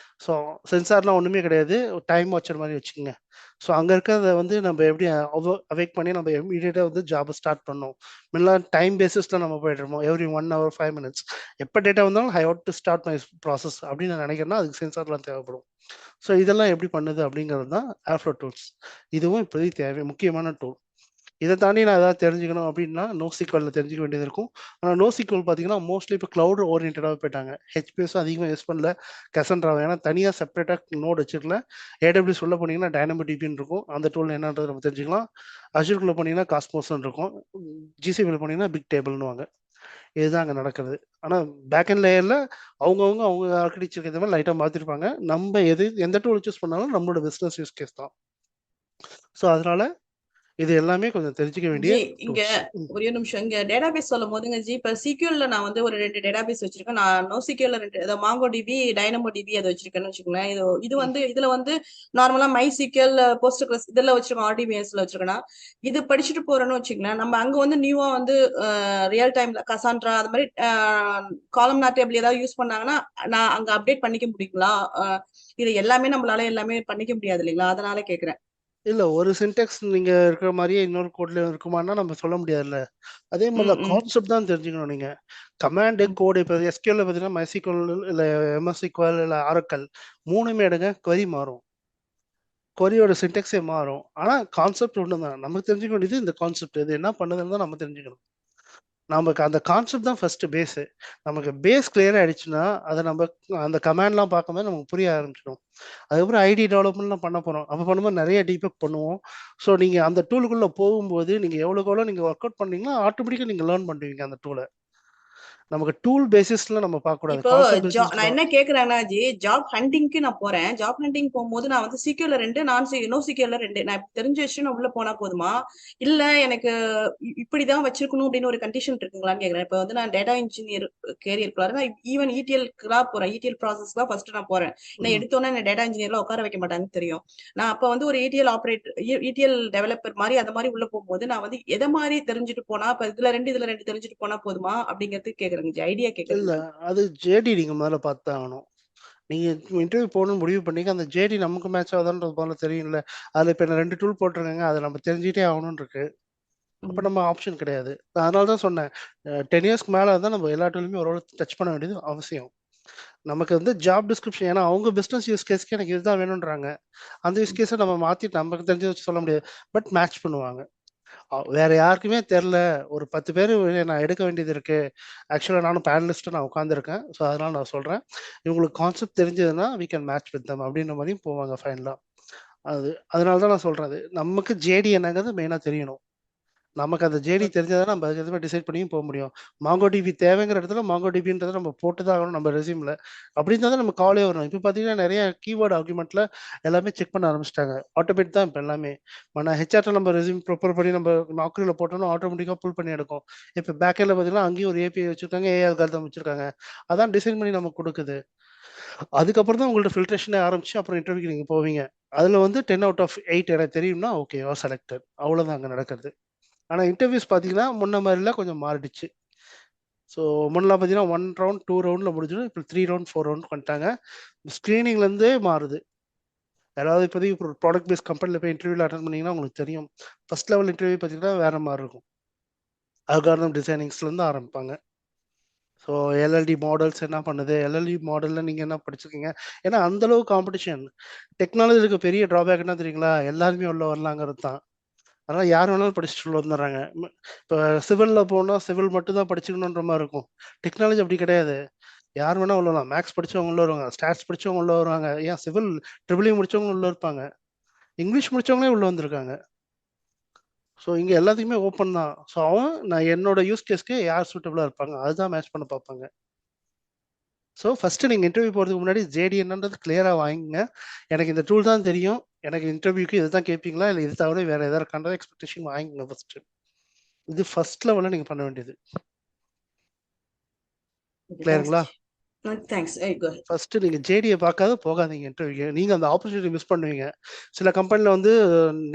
ஸோ சென்சார்லாம் ஒன்றுமே கிடையாது, டைம் வாட்சர் மாதிரி வச்சுக்கோங்க. ஸோ அங்கே இருக்கிறத வந்து நம்ம எப்படி அவேக் பண்ணி நம்ம இமீடியட்டாக வந்து ஜாபை ஸ்டார்ட் பண்ணோம். முன்னெல்லாம் டைம் பேசிஸில் நம்ம போய்ட்டுருப்போம், எவ்ரி 1 hour 5 minutes. எப்போ டேட்டா வந்தாலும் I have to start my process அப்படின்னு நான் நினைக்கிறேன்னா அதுக்கு சென்சார்லாம் தேவைப்படும். ஸோ இதெல்லாம் எப்படி பண்ணுது அப்படிங்கிறது தான் ஏர்ஃப்ளோ டூல்ஸ். இதுவும் இப்போதைக்கு தேவை முக்கியமான டூல். இதை தாண்டி நான் ஏதாவது தெரிஞ்சுக்கணும் அப்படின்னா நோசிக்வலில் தெரிஞ்சுக்க வேண்டியது இருக்கும். ஆனால் நோசிக்வல் பார்த்தீங்கன்னா மோஸ்ட்லி இப்போ க்ளவுட் ஓரியன்டாக போயிட்டாங்க. ஹெச்பிஎஸும் அதிகமாக யூஸ் பண்ணல, கசன்ட்ராவை ஏன்னா தனியாக செப்பரேட்டாக நோட் வச்சுருக்கல. ஏடபிள்யூஎஸ் உள்ள போனீங்கன்னா டைனமோடிபின்னு இருக்கும், அந்த டூல் என்னன்றது நம்ம தெரிஞ்சுக்கலாம். அஷூருக்குள்ளே போனீங்கன்னா காஸ்மோஸ்ன்னு இருக்கும், ஜிசிபியில் போனீங்கன்னா பிக் டேபிள்னு வாங்க. இதுதான் அங்கே நடக்குது. ஆனால் பேக்அண்ட் லேயரில் அவங்க ஆர்கிடெக்சருக்கு ஏற்ற மாதிரி லைட்டாக மாற்றிருப்பாங்க. நம்ம எந்த டூல் சூஸ் பண்ணாலும் நம்மளோட பிஸ்னஸ் யூஸ் கேஸ் தான். ஸோ அதனால இது எல்லாமே கொஞ்சம் தெரிஞ்சுக்க வேண்டிய இங்க ஒரே நிமிஷம். இங்க டேட்டாபேஸ் சொல்லும் போதுங்க ஜி, இப்ப சீக்யூல்ல நான் வந்து ஒரு 2 டேட்டாபேஸ் வச்சிருக்கேன். நான் நோ சீக்யூல்ல 2 மாங்கோ டிபி, டைனமோ டிபி அதை வச்சிருக்கேன்னு வச்சுக்கோங்களேன். இது வந்து இதுல வந்து நார்மலா மை சீக்யூல், போஸ்ட்கிரஸ் இதெல்லாம் வச்சிருக்கோம், ஆர்டிபிஎஸ்ல வச்சிருக்கேன்னா இது படிச்சுட்டு போறோன்னு வச்சுக்கோங்களேன். நம்ம அங்க வந்து நியூவா வந்து ரியல் டைம்ல கசான்ட்ரா அது மாதிரி காலம்னா டேபிள் ஏதாவது யூஸ் பண்ணாங்கன்னா நான் அங்க அப்டேட் பண்ணிக்க முடியுங்களா? இது எல்லாமே நம்மளால எல்லாமே பண்ணிக்க முடியாது இல்லைங்களா? அதனால கேக்குறேன். இல்ல ஒரு சின்டாக்ஸ் நீங்க இருக்கிற மாதிரியே இன்னொரு கோட்ல இருக்குமான்னா நம்ம சொல்ல முடியாதுல்ல. அதே மாதிரி தான் கான்செப்ட் தான் தெரிஞ்சுக்கணும் நீங்க. கமாண்ட் கோட் இப்போ எஸ்கியூஎல்ல பார்த்தீங்கன்னா MySQL இல்ல MS SQL இல்ல Oracle 3மே எடுங்க query மாறும். கொரியோட சின்டெக்ஸே மாறும். ஆனா கான்செப்ட் ஒண்ணு தான். நமக்கு தெரிஞ்சுக்க வேண்டியது இந்த கான்செப்ட். இது என்ன பண்ணுதுன்னு தான் நம்ம தெரிஞ்சுக்கணும். நமக்கு அந்த கான்செப்ட் தான் ஃபர்ஸ்ட் பேஸு. நமக்கு பேஸ் கிளியர் ஆயிடுச்சுன்னா, அத நம்ம அந்த கமாண்ட்லாம் பார்க்கும்போது நமக்கு புரிய ஆரம்பிச்சிடும். அதுக்கப்புறம் ஐடி டெவலப்மெண்ட்லாம் பண்ண போறோம். அப்ப பண்ணும்போது நெறைய டீபக் பண்ணுவோம். ஸோ நீங்க அந்த டூலுக்குள்ள போகும்போது, நீங்க எவ்வளோக்கு எவ்வளோ நீங்க ஒர்க் அவுட் பண்ணீங்கன்னா, ஆட்டோமேட்டிக்கா நீங்க லேர்ன் பண்ணுவீங்க அந்த டூல. நமக்கு டூல் பேசிஸ்ல நம்ம பார்க்கக்கூடாது. இப்போ கான்செப்ட் பேசிஸ் நான் என்ன கேக்குறேன்னா ஜி, ஜாப் ஹண்டிங்க்கு நான் போறேன். ஜாப் ஹண்டிங் போகும்போது நான் வந்து சிக்யூல 2 நோ சிக்யூல 2 நான் தெரிஞ்சு வச்சு நான் உள்ள போனா போதுமா? இல்ல எனக்கு இப்படிதான் வச்சிருக்கணும் அப்படின்னு ஒரு கண்டிஷன் இருக்குங்களான்னு கேக்குறேன். இப்போ வந்து நான் டேட்டா இன்ஜினியர் கேரியருக்குள்ளார நான் ஈவன் இடிஎல்க்குலாம் போறேன். இடிஎல் ப்ராசஸ் தான் ஃபர்ஸ்ட் நான் போறேன். நான் எடுத்தோன்னே என்ன டேட்டா இன்ஜினியர்ல உட்கார வைக்க மாட்டாங்கன்னு தெரியும். நான் அப்ப வந்து ஒரு இடிஎல் டெவலப்பர் மாதிரி அந்த மாதிரி உள்ள போகும்போது நான் வந்து எதை மாதிரி தெரிஞ்சுட்டு போனா இப்ப இதுல 2 தெரிஞ்சுட்டு போனா போதுமா அப்படிங்கிறது கேக்குறேங்க ஜி, ஐடியா இல்ல. கேக்குறேங்க. அது ஜேடி நீங்க முதல்ல பார்த்து தான் ஆகணும். நீங்க இன்டர்வியூ போகணும்னு முடிவு பண்ணீங்க. அந்த ஜேடி நமக்கு மேட்ச் ஆகுதான்றது முதல்ல தெரியும்ல. அதுல இப்ப நான் 2 டூல் போட்டிருக்கேங்க. அத நம்ம தெரிஞ்சுக்கிட்டே ஆகணும்னு இருக்கு. அப்ப நம்ம ஆப்ஷன் கிடையாது. நான் அதனால தான் சொன்னேன். 10 இயர்ஸ்க்கு மேல இருந்தா நம்ம எல்லா டூலுமே ஓரளவு டச் பண்ண வேண்டியது அவசியம். நமக்கு வந்து ஜாப் டிஸ்கிரிப்ஷன் ஏன்னா அவங்க பிசினஸ் யூஸ் கேஸ்க்கு எனக்கு இதுதான் வேணும்ன்றாங்க. அந்த யூஸ் கேஸை நம்ம மாத்திட்டு நமக்கு தெரிஞ்சு வச்சு சொல்ல முடியாது. பட் மேட்ச் பண்ணுவாங்க. வேற யாருக்குமே தெரில. ஒரு 10 பேர் நான் எடுக்க வேண்டியது இருக்கு. ஆக்சுவலா நானும் பேனலிஸ்ட்டா நான் உட்காந்துருக்கேன். ஸோ அதனால நான் சொல்றேன். இவங்களுக்கு கான்செப்ட் தெரிஞ்சதுன்னா we can match with them அப்படின்ற மாதிரியும் போவாங்க ஃபைனலா. அதனால தான் நான் சொல்றது. நமக்கு ஜேடி என்னங்கிறது மெயினா தெரியணும். நமக்கு அந்த ஜேடி தெரிஞ்சா தான் நம்ம அதுக்கு ஏத்த மாரி டிசைட் பண்ணியும் போ முடியும். MongoDB தேவைங்கிற இடத்துல MongoDBன்றத நம்ம போட்டு தான் ஆகணும் நம்ம ரெஸ்யூம்ல. அப்படி இருந்தா தான் நம்ம காலே வரும். இப்ப பார்த்தீங்கன்னா, நெறைய கீவேர்ட் ஆர்குமெண்ட்ல எல்லாமே செக் பண்ண ஆரம்பிச்சுட்டாங்க. ஆட்டோமேட் தான் இப்ப எல்லாமே. ஹெச்ஆர்ட்ட நம்ம ரெஸ்யூம் ப்ரிப்பேர் பண்ணி நம்ம நாக்ரில போட்டோம்னா ஆட்டோமேட்டிக்கா புல் பண்ணி எடுக்கும். இப்ப பேக் எண்ட்ல பார்த்தீங்கன்னா, அங்கேயும் ஒரு ஏபிஐ வச்சிருக்காங்க. ஏஐ அல்காரிதம் வச்சிருக்காங்க. அதான் டிசைன் பண்ணி நமக்கு குடுக்குது. அதுக்கப்புறம் தான் உங்கள்ட்ட ஃபில்ட்ரேஷனே ஆரம்பிச்சு அப்புறம் இன்டர்வியூக்கு நீங்க போவீங்க. அதுல வந்து 10 அவுட் ஆஃப் 8 எனக்கு தெரியும்னா, ஓகே யூ ஆர் செலக்டட். அவ்வளோதான் அங்க நடக்கிறது. ஆனா இன்டர்வியூஸ் பார்த்தீங்கன்னா, முன்ன மாரிலாம் கொஞ்சம் மாறிடுச்சு. ஸோ முன்னலாம் பார்த்தீங்கன்னா 1 ரவுண்ட், 2 ரவுண்ட்ல முடிஞ்சிடும். இப்போ 3 ரவுண்ட், 4 ரவுண்ட் வந்துட்டாங்க. ஸ்க்ரீனிங்லேருந்தே மாறுது. யாராவது இப்போதைக்கு ஒரு ப்ராடக்ட் பேஸ்ட் கம்பெனில போய் இன்டர்வியூல அட்டெண்ட் பண்ணீங்கன்னா உங்களுக்கு தெரியும். ஃபர்ஸ்ட் லெவல் இன்டர்வியூ பார்த்தீங்கன்னா வேற மாரி இருக்கும். அல்காரிதம் டிசைனிங்ஸ்லேருந்து ஆரம்பிப்பாங்க. ஸோ எல்எல்டி மாடல்ஸ் என்ன பண்ணுது? எல்எல்டி மாடல்ல நீங்க என்ன படிச்சிருக்கீங்க? ஏன்னா அந்த அளவு காம்படிஷன். டெக்னாலஜில இருக்க பெரிய ட்ராபேக் என்ன தெரியுங்களா? எல்லாருமே உள்ள வரலாங்கிறது தான். அதனால யார் வேணாலும் படிச்சுட்டு உள்ள வந்துடுறாங்க. இப்போ சிவில்ல போனா சிவில் மட்டும் தான் படிச்சுக்கணுன்ற மாரி இருக்கும். டெக்னாலஜி அப்படி கிடையாது. யார் வேணா உள்ள வரலாம். மேத்ஸ் படிச்சவங்க உள்ள வருவாங்க. ஸ்டாட்ஸ் படிச்சவங்க உள்ள வருவாங்க. ஏன் சிவில் ட்ரிபிள் இ முடிச்சவங்க உள்ள இருப்பாங்க. இங்கிலீஷ் முடிச்சவங்களே உள்ள வந்திருக்காங்க. ஸோ இங்க எல்லாத்துக்குமே ஓப்பன் தான். ஸோ நான் என்னோட யூஸ் கேஸ்க்கு யார் சூட்டபிளா இருப்பாங்க. அதுதான் மேட்ச் பண்ண பார்ப்பாங்க. ஸோ ஃபர்ஸ்ட்டு நீங்க இன்டர்வியூ போறதுக்கு முன்னாடி ஜேடி என்னன்றது கிளியரா வாங்கிங்க. எனக்கு இந்த டூல் தான் தெரியும். எனக்கு இன்டர்வியூக்கு இதுதான் கேட்பீங்களா? இல்ல இது தவிர வேற ஏதாவது இருக்கான்ற எக்ஸ்பெக்டேஷன் வாங்கிக்கங்க ஃபர்ஸ்ட்டு. இது ஃபர்ஸ்ட் லெவல்ல நீங்க பண்ண வேண்டியது. கிளியருங்களா? தேங்க்ஸ். Go ahead. ஃபர்ஸ்ட்டு நீங்க ஜேடிய பார்க்காத போகாதீங்க இன்டர்வியூக்கு. நீங்க அந்த ஆப்பர்ச்சுனிட்டி மிஸ் பண்ணுவீங்க. சில கம்பெனில வந்து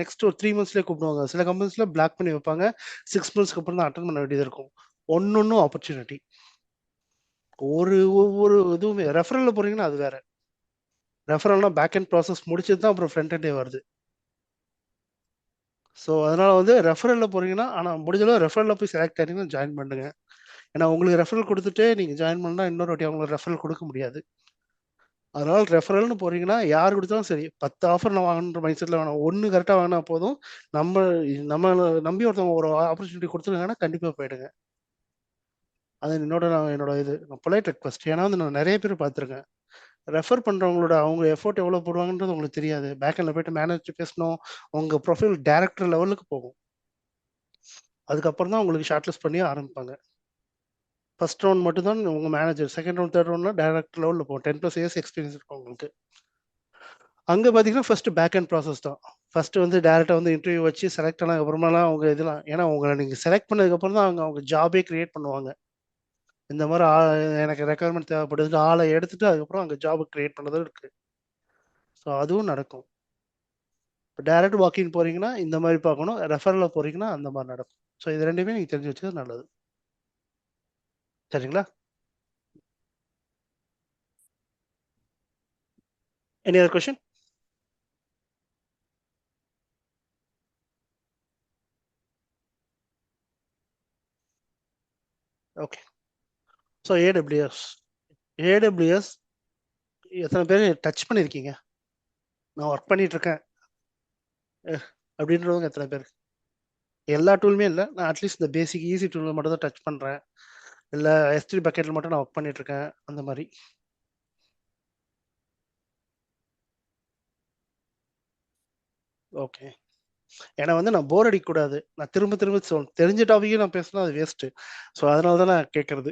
நெக்ஸ்ட் ஒரு 3 மந்த்ஸ்லயே கூப்பிடுவாங்க. சில கம்பெனிஸ்ல பிளாக் பண்ணி வைப்பாங்க. 6 மந்த்ஸ்க்கு அப்புறம் தான் அட்டெண்ட் பண்ண வேண்டியது இருக்கும். ஒண்ணொண்ணும் ஆப்பர்ச்சுனிட்டி. ஒவ்வொரு இதுவுமே ரெஃபரல்ல போறீங்கன்னா அது வேற. ரெஃபரல்னா பேக் எண்ட் ப்ராசஸ் முடிச்சது தான் அப்புறம் ஃப்ரண்ட் எண்டே வருது. ஸோ அதனால வந்து ரெஃபரல்ல போறீங்கன்னா, ஆனா முடிஞ்ச அளவு ரெஃபரல்ல போய் செலக்ட் ஆயிட்டீங்கன்னா ஜாயின் பண்ணுங்க. ஏன்னா உங்களுக்கு ரெஃபரல் குடுத்துட்டு நீங்க ஜாயின் பண்ணா இன்னொரு வாட்டி அவங்களுக்கு ரெஃபரல் குடுக்க முடியாது. அதனால ரெஃபரல்னு போறீங்கன்னா, யார் குடுத்தாலும் சரி 10 ஆஃபர் நான் வாங்கணுன்ற மைண்ட் செட்ல வேணாம். 1 கரெக்ட்டா வாங்குனா போதும். நம்ம நம்மள நம்பி ஒருத்தவங்க ஒரு ஆப்பர்ச்சுனிட்டி குடுத்துருக்காங்கன்னா கண்டிப்பா போயிடுங்க. அது என்னோட இது பொலைட் ரெக்வெஸ்ட். ஏன்னா வந்து நான் நெறைய பேர் பார்த்துருக்கேன். ரெஃபர் பண்றவங்களோட அவங்க எஃபோர்ட் எவ்வளோ போடுவாங்கன்றது உங்களுக்கு தெரியாது. பேக் எண்ட்ல போயிட்டு மேனேஜர்ட்ட பேசணும். உங்க ப்ரொஃபைல் டைரக்டர் லெவலுக்கு போகும். அதுக்கப்புறம் தான் உங்களுக்கு ஷார்ட் லிஸ்ட் பண்ணி ஆரம்பிப்பாங்க. ஃபர்ஸ்ட் ரவுண்ட் மட்டும் தான் உங்க மேனேஜர். செகண்ட் ரவுண்ட், தேர்ட் ரவுண்ட்லாம் டைரக்டர் லெவல்ல போகும். 10+ இயர்ஸ் எக்ஸ்பீரியன்ஸ் இருக்கும் உங்களுக்கு. அங்க பார்த்தீங்கன்னா, ஃபர்ஸ்ட் பேக் எண்ட் ப்ராசஸ் தான். ஃபர்ஸ்ட் வந்து டைரக்ட்டா வந்து இன்டர்வியூ வச்சு செலக்ட் ஆனதுக்கு அப்புறமாலாம் அவங்க இதெல்லாம் ஏன்னா உங்கள நீங்க செலக்ட் பண்ணதுக்கு அப்புறம் தான் அவங்க ஜாபே கிரியேட் பண்ணுவாங்க. இந்த மாரி எனக்கு ரெக்யர்மென்ட் தேவைப்படுதுன்னு ஆள எடுத்துட்டு அதுக்கப்புறம் அங்க ஜாப் கிரியேட் பண்ணதும் இருக்கு. ஸோ அதுவும் நடக்கும். இப்ப டைரக்ட் வாக்கின் போறீங்கன்னா, இந்த மாரி பார்க்கணும். ரெஃபரல்ல போறீங்கன்னா, அந்த மாரி நடக்கும். ஸோ இது 2மே நீங்க தெரிஞ்சு வச்சுக்கிறது நல்லது. சரிங்களா? Any other question? Okay. So AWS எத்தனை பேர் டச் பண்ணியிருக்கீங்க? நான் ஒர்க் பண்ணிட்டு இருக்கேன் அப்படின்றவங்க எத்தனை பேர்? எல்லா டூலுமே இல்லை, நான் அட்லீஸ்ட் இந்த பேசிக் ஈஸி டூலில் மட்டும் தான் டச் பண்ணுறேன், இல்லை S3 பக்கெட்டில் மட்டும் நான் ஒர்க் பண்ணிட்டு இருக்கேன் அந்த மாதிரி. ஓகே. ஏன்னா வந்து நான் போர் அடிக்கக்கூடாது, நான் திரும்ப திரும்ப தெரிஞ்ச டாபிக்கே நான் பேசினா அது வேஸ்ட்டு. ஸோ அதனால தான் நான் கேட்குறது.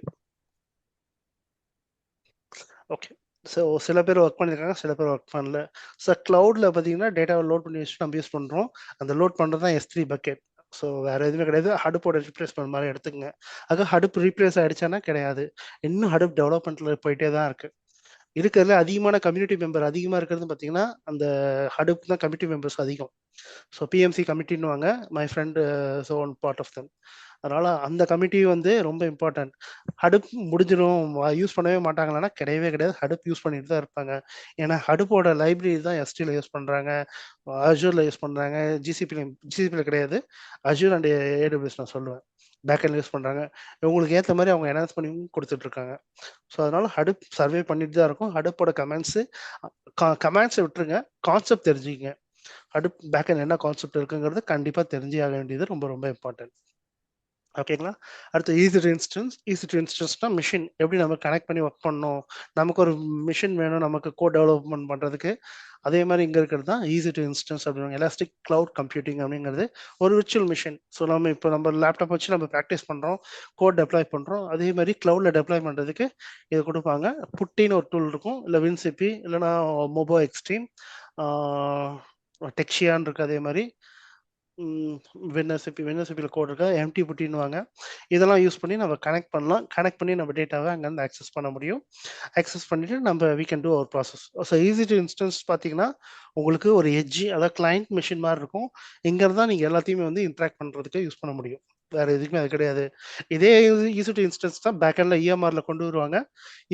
ஓகே. ஸோ சில பேர் ஒர்க் பண்ணியிருக்காங்க, சில பேர் ஒர்க் பண்ணல. ஸோ க்ளவுடில் பார்த்தீங்கன்னா டேட்டாவை லோட் பண்ணி வச்சுட்டு நம்ம யூஸ் பண்ணுறோம். அந்த லோட் பண்ணுறது தான் S3 பக்கெட். ஸோ வேறு எதுவுமே கிடையாது. ஹடுப்போட ரீப்ளேஸ்மெண்ட் மாதிரி எடுத்துக்கங்க. அது ஹடுப் ரீப்ளேஸ் ஆகிடுச்சானா கிடையாது, இன்னும் ஹடுப் டெவலப்மெண்ட்டில் போயிட்டே தான் இருக்குது. இருக்கிறதுல அதிகமான கம்யூனிட்டி மெம்பர் அதிகமாக இருக்கிறது பார்த்தீங்கன்னா அந்த ஹடுப் தான் கம்யூனிட்டி மெம்பர்ஸ் அதிகம். ஸோ PMC கமிட்டின்னுவாங்க, my friend so one part of them. அதனால் அந்த கமிட்டி வந்து ரொம்ப இம்பார்ட்டன்ட். ஹடுப் முடிஞ்சிடும் யூஸ் பண்ணவே மாட்டாங்களான்னா கிடையவே கிடையாது, ஹடுப் யூஸ் பண்ணிட்டு தான் இருப்பாங்க. ஏன்னா ஹடுப்போட லைப்ரரி தான் S3ல யூஸ் பண்ணுறாங்க, அஜூரில் யூஸ் பண்ணுறாங்க, ஜிசிபியில் கிடையாது, அஜூர் அண்ட் AWS நான் சொல்லுவேன், பேக்கெண்ட் யூஸ் பண்ணுறாங்க. இவங்களுக்கு ஏற்ற மாதிரி அவங்க என்ஹான்ஸ் பண்ணி கொடுத்துட்ருக்காங்க. ஸோ அதனால் ஹடுப் சர்வே பண்ணிட்டு தான் இருக்கும். ஹடுப்போட கமெண்ட்ஸை விட்டுருங்க, கான்செப்ட் தெரிஞ்சுக்கங்க. ஹடுப் பேக்கெண்ட் என்ன கான்செப்ட் இருக்குங்கிறது கண்டிப்பாக தெரிஞ்சே ஆக வேண்டியது ரொம்ப ரொம்ப இம்பார்ட்டன்ட். ஓகேங்களா? அடுத்து ஈஸி மிஷின் எப்படி நம்ம கனெக்ட் பண்ணி ஒர்க் பண்ணணும், நமக்கு ஒரு மிஷின் வேணும் நமக்கு கோட் டெவலப்மெண்ட் பண்ணுறதுக்கு. அதே மாதிரி இங்கே இருக்கிறது தான் ஈஸி டு இன்ஸ்டன்ஸ் அப்படிங்க, எலாஸ்டிக் கிளவுட் கம்ப்யூட்டிங் அப்படிங்கிறது ஒரு விர்ச்சுவல் மிஷின். ஸோ நம்ம லேப்டாப் வச்சு நம்ம ப்ராக்டிஸ் பண்ணுறோம், கோட் டெப்ளாய் பண்ணுறோம். அதே மாதிரி க்ளவுடில் டெப்ளாய் பண்ணுறதுக்கு இது கொடுப்பாங்க. புட்டின்னு ஒரு டூல் இருக்கும், இல்லை வின்சிபி, இல்லைனா மொபோ எக்ஸ்ட்ரீம், டெக்ஷியான் இருக்குது. அதே மாதிரி வென்னர்சிபியில் கோட் இருக்கா, எம்டி புட்டின்னுவாங்க. இதெல்லாம் யூஸ் பண்ணி நம்ம கனெக்ட் பண்ணலாம். கனெக்ட் பண்ணி நம்ம டேட்டாவை அங்கேருந்து ஆக்சஸ் பண்ண முடியும். ஆக்சஸ் பண்ணிவிட்டு நம்ம we can do our process. So easy to instance பார்த்தீங்கன்னா உங்களுக்கு ஒரு எட்ஜி, அதாவது கிளைண்ட் மிஷின் மாதிரி இருக்கும். இங்கே தான் நீங்கள் எல்லாத்தையுமே வந்து இன்ட்ராக்ட் பண்ணுறதுக்கு யூஸ் பண்ண முடியும், வேறு எதுக்குமே அது கிடையாது. இதே ஈஸி டு இன்ஸ்டன்ஸ் தான் பேக்கெண்டில் EMRல கொண்டு வருவாங்க.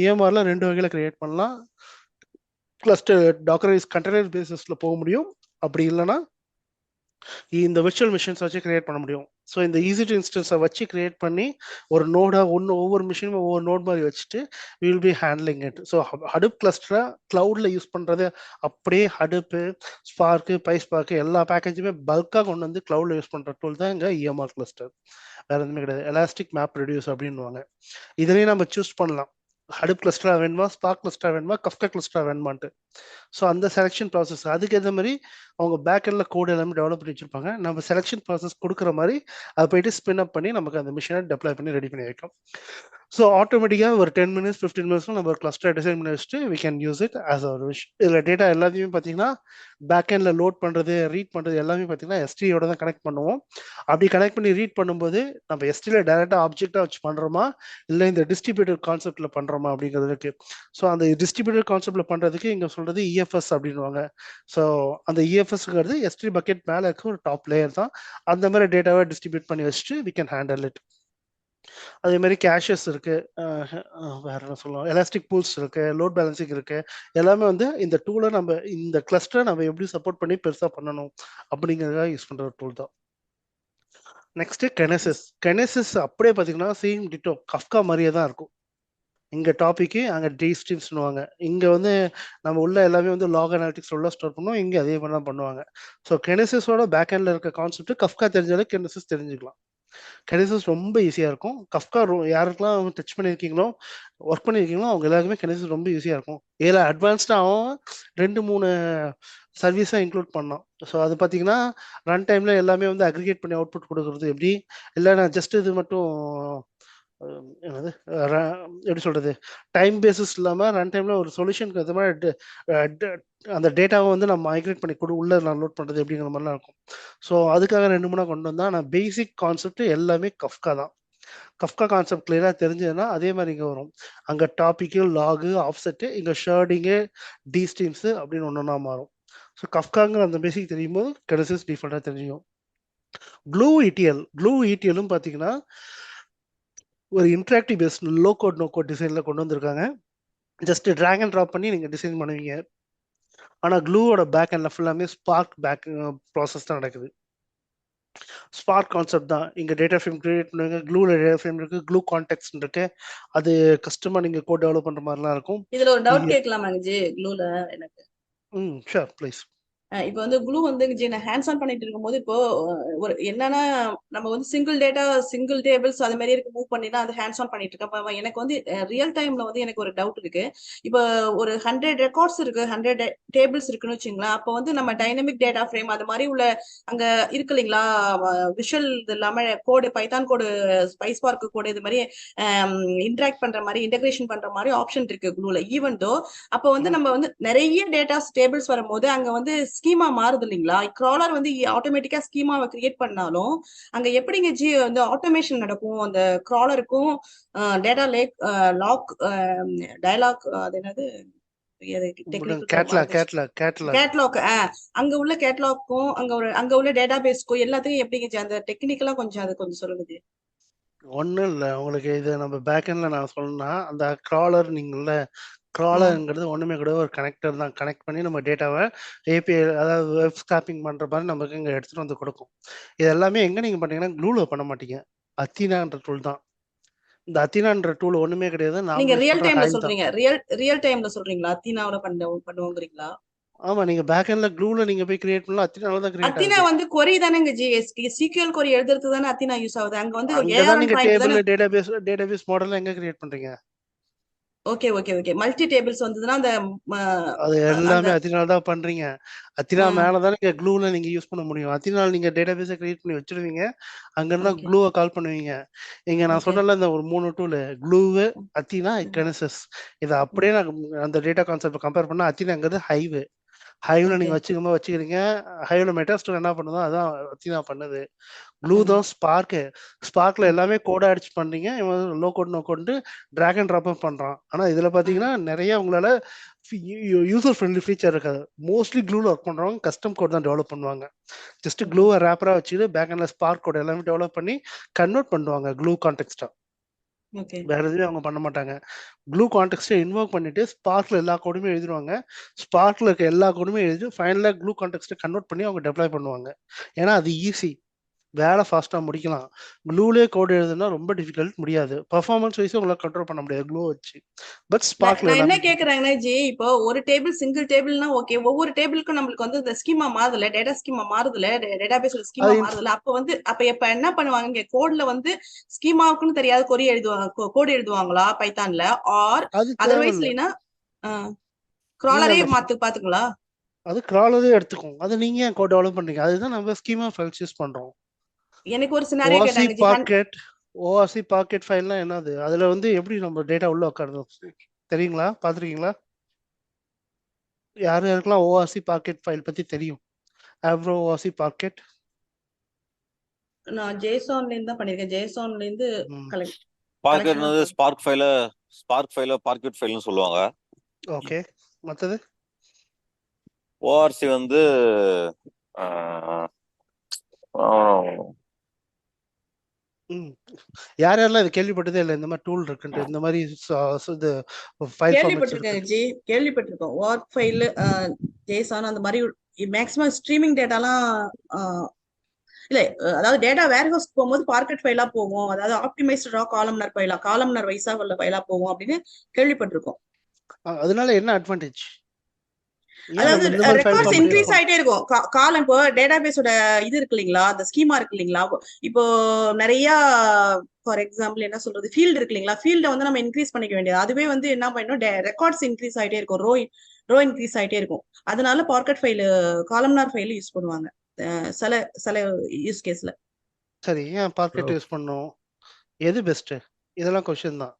EMRல 2 வகையில் கிரியேட் பண்ணலாம். கிளஸ்டர் டாக்கரைஸ் கண்டெய்னர் பேசிஸில் போக முடியும், அப்படி இல்லைன்னா இந்த விர்ச்சுவல் மிஷின்ஸ் வச்சு கிரியேட் பண்ண முடியும். ஸோ இந்த ஈஸி டு இன்ஸ்டன்ஸை வச்சு கிரியேட் பண்ணி ஒரு நோடாக ஒவ்வொரு மிஷினும் ஒவ்வொரு நோட் மாதிரி வச்சுட்டு we will be handling it. So Hadoop கிளஸ்டரை க்ளவுடில் யூஸ் பண்ணுறது அப்படியே ஹடுப்பு, ஸ்பார்க்கு, பைஸ்பார்க்கு எல்லா பேக்கேஜுமே பல்காக கொண்டு வந்து க்ளவுடில் யூஸ் பண்ணுற டூல் தான் இங்கே EMR கிளஸ்டர். வேறு எதுவுமே கிடையாது. எலாஸ்டிக் மேப் ரெடியூஸ் அப்படின்வாங்க. இதுலேயும் நம்ம சூஸ் பண்ணலாம், ஹடுப் கிளஸ்டராக வேணுமா, ஸ்பார்க் கிளஸ்டராக வேணுமா, கஃப்கா கிளஸ்டராக வேணுமான்ட்டு. ஸோ அந்த செலெக்ஷன் ப்ராசஸ் அதுக்கு ஏற்ற மாதிரி அவங்க பேக்கெண்டில் கோட் எல்லாமே டெவலப் பண்ணி வச்சுருப்பாங்க. நம்ம செலெக்ஷன் ப்ராசஸ் கொடுக்குற மாதிரி அதை போயிட்டு ஸ்பின் அப் பண்ணி நமக்கு அந்த மிஷினை டெப்ளாய் பண்ணி ரெடி பண்ணி வைக்கும். ஸோ ஆட்டோமேட்டிக்காக ஒரு 10 minutes 15 minutes நம்ம ஒரு கிளஸ்டர் டிசைன் பண்ணி வச்சுட்டு we can use it as our wish. இதில் டேட்டா எல்லாத்தையுமே பார்த்தீங்கன்னா பேக்கெண்டில் லோட் பண்ணுறது, ரீட் பண்ணுறது எல்லாமே பார்த்தீங்கன்னா S3யோட தான் கனெக்ட் பண்ணுவோம். அப்படி கனெக்ட் பண்ணி ரீட் பண்ணும்போது நம்ம S3ல டேரெக்டாக ஆப்ஜெக்டாக வச்சு பண்ணுறோமா, இல்லை இந்த டிஸ்ட்ரிபியூட்டர் கான்செப்டில் பண்ணுறோமா அப்படிங்கிறதுக்கு. ஸோ அந்த டிஸ்ட்ரிபியூட்டர் கான்செப்டில் பண்ணுறதுக்கு இங்கே சொல்கிறது EFS அப்படின்வாங்க. ஸோ அந்த EFSங்கிறது S3 பக்கெட் மேலே இருக்க ஒரு டாப் லேயர் தான். அந்த மாதிரி டேட்டாவை டிஸ்ட்ரிபியூட் பண்ணி வச்சுட்டு we can handle it. அதே மாதிரி கேஷஸ் இருக்கு, வேற என்ன சொல்லலாம், எலாஸ்டிக் பூல்ஸ் இருக்கு, லோட் பேலன்சிங் இருக்கு. எல்லாமே வந்து இந்த டூலை நம்ம இந்த கிளஸ்டரை நம்ம எப்படி சப்போர்ட் பண்ணி பெருசாக பண்ணணும் அப்படிங்கிறதுக்காக யூஸ் பண்ணுற ஒரு டூல் தான். நெக்ஸ்ட் கெனசிஸ் அப்படியே பார்த்தீங்கன்னா சேம் டிட்டோ கஃப்கா மாதிரியே தான் இருக்கும். இங்கே டாபிக்கு அங்கே டீஸ்ட்ரீம்ஸ்னுவாங்க. இங்கே வந்து நம்ம உள்ள எல்லாமே வந்து லாக் அனாலிட்டிக்ஸ் உள்ள ஸ்டோர் பண்ணுவோம், இங்கே அதே மாதிரி தான் பண்ணுவாங்க. ஸோ கெனசிஸோட பேக் ஹேண்டில் இருக்க கான்செப்ட் கஃப்கா தெரிஞ்சாலே கெனசிஸ் தெரிஞ்சுக்கலாம். கெனசிஸ் ரொம்ப ஈஸியாக இருக்கும். கஃப்கா யாருக்கெல்லாம் டச் பண்ணியிருக்கீங்களோ, ஒர்க் பண்ணியிருக்கீங்களோ அவங்க எல்லாருக்குமே கெனசிஸ் ரொம்ப ஈஸியாக இருக்கும். இதில் அட்வான்ஸ்டாகவும் 2-3 சர்வீஸாக இன்க்ளூட் பண்ணோம். ஸோ அது பார்த்தீங்கன்னா ரன் டைமில் எல்லாமே வந்து அக்ரிகேட் பண்ணி அவுட்புட் கொடுக்குறது எப்படி, இல்லை நான் ஜஸ்ட் இது மட்டும் என்னது எப்படி சொல்கிறது, டைம் பேசிஸ் இல்லாமல் ரன் டைமில் ஒரு சொல்யூஷனுக்கு அது மாதிரி அந்த டேட்டாவை வந்து நம்ம மைக்ரேட் பண்ணி உள்ளே நான் லோட் பண்ணுறது எப்படிங்கிற மாதிரிலாம் இருக்கும். ஸோ அதுக்காக 2-3 கொண்டு வந்தால் நான் பேசிக் கான்செப்ட் எல்லாமே கஃப்கா தான். கஃப்கா கான்செப்ட் கிளியராக தெரிஞ்சதுன்னா அதே மாதிரி இங்கே வரும். அங்கே டாப்பிக்கு, லாகு, ஆஃப்செட்டு, இங்கே ஷேர்டிங்கு, டீஸ்ட்ரீம்ஸு அப்படின்னு ஒன்றா மாறும். ஸோ கஃப்காங்கிற அந்த பேசிக் தெரியும் போது கெனசிஸ் டிஃபால்ட்டாக தெரிஞ்சுக்கும். க்ளூ இடிஎலும் பார்த்தீங்கன்னா ஒரு interactive based low code no code டிசைனில் கொண்டு வந்திருக்காங்க. ஜஸ்ட் ட்ராக் அண்ட் ட்ராப் பண்ணி நீங்கள் டிசைன் பண்ணுவீங்க. ஆனால் க்ளூவோட பேக் அண்டில் ஃபுல்லாமே ஸ்பார்க் பேக் ப்ராசஸ் தான் நடக்குது. ஸ்பார்க் கான்செப்ட் தான். இங்க டேட்டா ஃப்ரேம் கிரியேட் பண்ணுவீங்க. க்ளூல டேட்டா ஃப்ரேம் இருக்கு, க்ளூ கான்டெக்ஸ்ட் இருக்கு. அது கஸ்டமா நீங்க கோட் டெவலப் பண்ற மாதிரிலாம் இருக்கும். இதுல ஒரு டவுட் நீங்க கேட்கலாமாங்க ஜி க்ளூல எனக்கு? Sure please. இப்போ வந்து க்ளூ வந்து ஜி நான் ஹேண்ட்ஸ் ஆன் பண்ணிட்டு இருக்கும்போது இப்போ ஒரு என்னன்னா நம்ம வந்து சிங்கிள் டேட்டா சிங்கிள் டேபிள்ஸ் அது மாதிரி இருக்கு மூவ் பண்ணி தான் அது ஹேண்ட்ஸ் ஆன் பண்ணிட்டு இருக்கேன். அப்ப எனக்கு வந்து ரியல் டைம்ல வந்து எனக்கு ஒரு டவுட் இருக்கு. இப்போ ஒரு 100 ரெக்கார்ட்ஸ் இருக்கு, 100 டேபிள்ஸ் இருக்குன்னு வச்சுங்களேன். அப்போ வந்து நம்ம டைனமிக் டேட்டா ஃப்ரேம் அது மாதிரி உள்ள அங்க இருக்கு இல்லைங்களா, விஷுவல் இது இல்லாம கோடு பைத்தான் கோடு ஸ்பைஸ் பார்க் கோடு இது மாதிரி இன்டராக்ட் பண்ற மாதிரி இன்டகிரேஷன் பண்ற மாதிரி ஆப்ஷன் இருக்கு க்ளூல. ஈவன் தோ அப்போ வந்து நம்ம வந்து நிறைய டேட்டாஸ் டேபிள்ஸ் வரும்போது அங்க வந்து ஸ்கீமா மாறுது இல்லைங்களா. கிராலர் வந்து ஆட்டோமேட்டிக்கா ஸ்கீமாவை கிரியேட் பண்ணாலும் அங்க எப்படிங்க ஜி வந்து ஆட்டோமேஷன் நடக்கும் அந்த கிராலருக்கும் டேட்டா லேக் லாக் டயலாக் அது என்னது கேட்லாக் அங்க உள்ள கேட்லாக்கும் அங்க உள்ள டேட்டா பேஸ்க்கும் எல்லாத்தையும் எப்படிங்க அந்த டெக்னிக்கலா கொஞ்சம் அது கொஞ்சம் சொல்லுங்க. ஒன்றும் இல்லை, உங்களுக்கு இது நம்ம பேக்எண்டில் நான் சொல்லணும்னா அந்த க்ராலர் நீங்கள க்ராலருங்கிறது ஒன்றுமே கூட ஒரு கனெக்டர் தான். கனெக்ட் பண்ணி நம்ம டேட்டாவை ஏபிஐ அதாவது வெப் ஸ்காப்பிங் பண்ணுற மாதிரி நமக்கு இங்கே எடுத்துகிட்டு வந்து கொடுக்கும். இது எல்லாமே எங்கே நீங்கள் பண்ணீங்கன்னா க்ளூவில் பண்ண மாட்டீங்க, அத்தீனான்ற டூல் தான். இந்த அத்தீனான்ற டூல் ஒன்றுமே கிடையாது. நீங்க ரியல் டைம்ல சொல்றீங்க, ரியல் டைம்ல சொல்றீங்களா அத்தீனாவுல பண்ணுவோங்கிறீங்களா? ஆமா, நீங்க பேக் எண்ட்ல க்ளூல நீங்க போய் கிரியேட் பண்ணலாம். அத்தீனால தான் கிரியேட் அத்தீனா ஆகுது. வந்து கொரி தானேங்க ஜிஎஸ்டி SQL கொரி எழுதுறது தானே அத்தீனா யூஸ் ஆகுது. அங்க வந்து அங்கதான் நீங்க டேபிள் டேட்டாபேஸ் மாடல்ல எங்க கிரியேட் பண்றீங்க? Okay okay okay multi tables வந்ததுன்னா அந்த அது எல்லாமே அத்தீனால தான் பண்றீங்க. அத்தீனா மேல தான் நீங்க க்ளூல நீங்க யூஸ் பண்ண முடியும். அத்தீனால நீங்க டேட்டாபேஸை கிரியேட் பண்ணி வச்சிருவீங்க. அங்க இருந்தா க்ளூவை கால் பண்ணுவீங்க. இங்க நான் சொன்னல இந்த ஒரு 3 டூல் க்ளூவு, அத்தீனா, கெனசிஸ். இதை அப்படியே நான் அந்த டேட்டா கான்செப்ட் கம்பேர் பண்ணா அத்தீனாங்கிறது ஹைவ்ல நீங்க வச்சுக்கிறீங்க. ஹைவ்ல மெட்டாஸ்டோர் என்ன பண்ணுதோ அதான் அத்தீனா பண்ணுது. க்ளூ தான் ஸ்பார்க்ல எல்லாமே கோடா அடிச்சு பண்றீங்க. இவன் low code no code drag and drop பண்றான். ஆனா இதுல பாத்தீங்கன்னா நிறைய உங்களால யூசர் ஃப்ரெண்ட்லி ஃபீச்சர் இருக்காது. மோஸ்ட்லி க்ளூல ஒர்க் பண்றவங்க கஸ்டம் கோட் தான் டெவலப் பண்ணுவாங்க. ஜஸ்ட் க்ளூவை ரேப்பரா வச்சுட்டு பேக் எண்ட்ல ஸ்பார்க் கோட் எல்லாமே டெவலப் பண்ணி கன்வெர்ட் பண்ணுவாங்க க்ளூ கான்டெக்ஸ்டா. வேற எதுவுமே அவங்க பண்ண மாட்டாங்க. க்ளூ கான்டெக்ஸ்டை இன்வோக் பண்ணிட்டு ஸ்பார்க்ல எல்லா கோடுமே எழுதிடுவாங்க. ஸ்பார்க்ல இருக்க எல்லா கோடுமே எழுதி ஃபைனலா க்ளூ கான்டெக்ஸ்டை கன்வெர்ட் பண்ணி அவங்க டெப்ளாய் பண்ணுவாங்க. ஏன்னா அது ஈஸி, வேலை ஃபாஸ்டா முடிக்கலாம். க்ளூலே கோட் எழுதுனா ரொம்ப டிஃபிகல்ட், முடியாது. பெர்ஃபார்மன்ஸ் வைஸ் உங்களால கண்ட்ரோல் பண்ண முடியாது க்ளூ வச்சு. பட் ஸ்பார்க்ல நான் என்ன கேக்குறாங்கன்னா ஜி, இப்போ ஒரு டேபிள் சிங்கிள் டேபிள்னா ஓகே, ஒவ்வொரு டேபிளுக்கும் நம்மளுக்கு வந்து இந்த ஸ்கீமா மாறுதுல, டேட்டா ஸ்கீமா மாறுதுல, டேட்டாபேஸ்ல ஸ்கீமா மாறுதுல. அப்ப எப்ப என்ன பண்ணுவாங்க இங்க கோட்ல வந்து ஸ்கீமாவுக்குன்னு தெரியாத கொரி எழுதுவாங்க, கோட் எழுதுவாங்களா பைத்தான்ல? ஆர் அதர்வைஸ் இல்லைன்னா கிராலரே பாத்துங்களா? அது கிராலரே எடுத்துக்கும். அது நீங்க ஏன் கோட் டெவலப் பண்றீங்க? அதுதான் நம்ம ஸ்கீமா ஃபைல்ஸ் யூஸ் பண்றோம். எனக்கு ஒரு சினாரியோ கேட்டாங்க. ஓஆர்சி பாக்கெட் ஃபைல்னா என்னது? அதுல வந்து எப்படி நம்ம டேட்டா உள்ள உட்காருது தெரியுங்களா? பாத்துருக்கீங்களா? யாருக்கெல்லாம் ஓஆர்சி பாக்கெட் ஃபைல் பத்தி தெரியும்? ஆவ்ரோ ஓஆர்சி பாக்கெட் நான் ஜேசான்ல இருந்து தான் பண்ணிருக்கேன். ஜேசான்ல இருந்து பாக்கெட்னது ஸ்பார்க் ஃபைல பாக்கெட் ஃபைல்னு சொல்லுவாங்க. ஓகே, மத்தது ஓஆர்சி வந்து யாரெல்லாம் இது கேள்விப்பட்டதே இல்லை இந்த மாதிரி டூல் இருக்குன்ட்டு? இந்த மாதிரி இது ஃபைல் கேள்விப்பட்டிருக்கேன் ஜி, கேள்விப்பட்டிருக்கோம். வார்க் ஃபைல், ஜேசான் அந்த மாதிரி மேக்ஸிமம் ஸ்ட்ரீமிங் டேட்டாலாம் இல்ல, அதாவது டேட்டா வேர் ஹவுஸ் போகும்போது பார்க்கெட் ஃபைலா போகும். அதாவது ஆப்டிமைஸ்ட் ரா காலம்னர் ஃபைலா, காலம்னர் வைஸா உள்ள ஃபைலா போகும் அப்படின்னு கேள்விப்பட்டிருக்கோம். அதனால என்ன அட்வான்டேஜ்? அதாவது ரெக்கார்ட்ஸ் இன்க்ரீஸ் ஆயிட்டே இருக்கும். காலம் இப்போ டேட்டாபேஸோட இது இருக்கு இல்லைங்களா, அந்த ஸ்கீமா இருக்கு இல்லைங்களா. இப்போ நிறைய ஃபார் எக்ஸாம்பிள் என்ன சொல்றது, ஃபீல்டு இருக்கு இல்லைங்களா, ஃபீல்டை வந்து நம்ம இன்க்ரீஸ் பண்ணிக்க வேண்டியது. அதுவே வந்து என்ன பண்ணணும், ரெக்கார்ட்ஸ் இன்க்ரீஸ் ஆயிட்டே இருக்கும், ரோ இன்க்ரீஸ் ஆயிட்டே இருக்கும். அதனால parquet file, columnar file use பண்ணுவாங்க சில யூஸ் கேஸ்ல. சரி, ஏன் பார்க்கெட் யூஸ் பண்ணோம்? எது பெஸ்ட்? இதெல்லாம் क्वेश्चन தான்.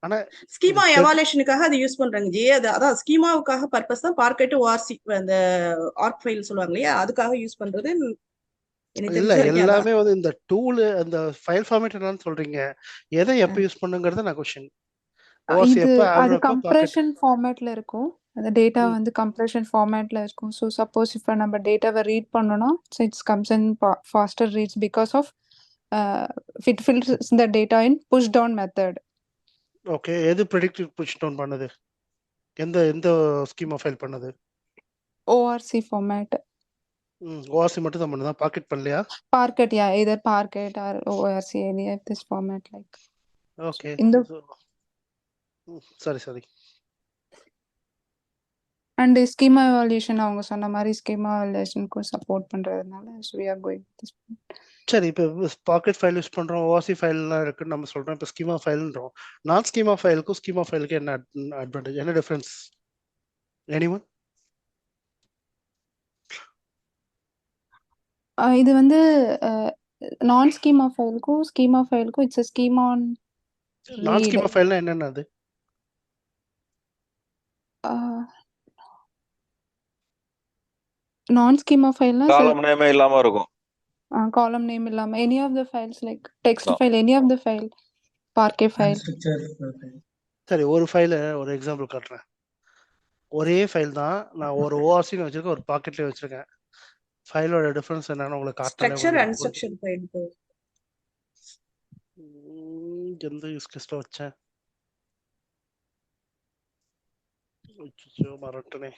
ஆனா ஸ்கீமா எவாலுவேஷனுக்காக அது யூஸ் பண்றாங்க ஜி. அதான் ஸ்கீமாவுக்காக பர்பஸ் தான் பார்க்கெட் ஓஆர்சி அந்த ஆர்க் ஃபைல் சொல்லுவாங்க இல்லையா, அதுக்காக யூஸ் பண்றது. இல்ல, எல்லாமே வந்து இந்த டூல் அந்த ஃபைல் ஃபார்மேட் என்னன்னு சொல்றீங்க, எதை எப்ப யூஸ் பண்ணுங்கறத நான் क्वेश्चन. இது அது கம்ப்ரஷன் ஃபார்மேட்ல இருக்கும். அந்த டேட்டா வந்து கம்ப்ரஷன் ஃபார்மேட்ல இருக்கும். ஸோ சப்போஸ் இப்போ நம்ம டேட்டாவை ரீட் பண்ணோம்னா it's comes in faster reads because of it filters the data in push down method. Okay, எது ப்ரெடிக்டிவ் புஷ் டவுன் பண்ணுது? எந்த ஸ்கீமா ஃபைல் பண்ணுது? ORC format. ஓஆர்சி மட்டும் தான் பண்ணுதா, பாக்கெட் பண்ணலையா? Parquet, yeah, either Parquet or ORC, any of this format like. Okay. இந்த சரி. அண்ட் ஸ்கீமா எவால்யூஷன் அவங்க சொன்ன மாதிரி ஸ்கீமா எவால்யூஷனுக்கும் சப்போர்ட் பண்றதுனால we are going this. சரி, இப்போ பாக்கெட் ஃபைல் யூஸ் பண்றோம், ஓஆர்சி ஃபைல்லாம் இருக்குன்னு நம்ம சொல்றோம். இப்போ ஸ்கீமா ஃபைல்ன்றோம். நான் ஸ்கீமா ஃபைலுக்கும் ஸ்கீமா ஃபைலுக்கு என்ன அட்வான்டேஜ், என்ன டிஃபரன்ஸ்? எனிவன்? இது வந்து நான் ஸ்கீமா ஃபைலுக்கும் ஸ்கீமா ஃபைலுக்கும் it's schema on non schema ஃபைல்னா என்னென்ன அது? நான் ஸ்கீமா ஃபைல்னா காலம் நேமே இல்லாம இருக்கும். காலம் நேம் இல்லாம any of the files like text file, any of the file, Parquet file. சரி, ஒரு ஃபைல ஒரு எக்ஸாம்பிள் காட்டுறேன். ஒரே ஃபைல் தான், நான் ஒரு ஓஆர்சி வச்சிருக்கேன், ஒரு பாக்கெட்லயே வச்சிருக்கேன். ஃபைலோட டிஃபரன்ஸ் என்னன்னு உங்களுக்கு ஸ்ட்ரக்சர் காட்டணும். Unstructured file. எந்த யூஸ் கேஸ்ல வச்சேன்? மறட்டனே.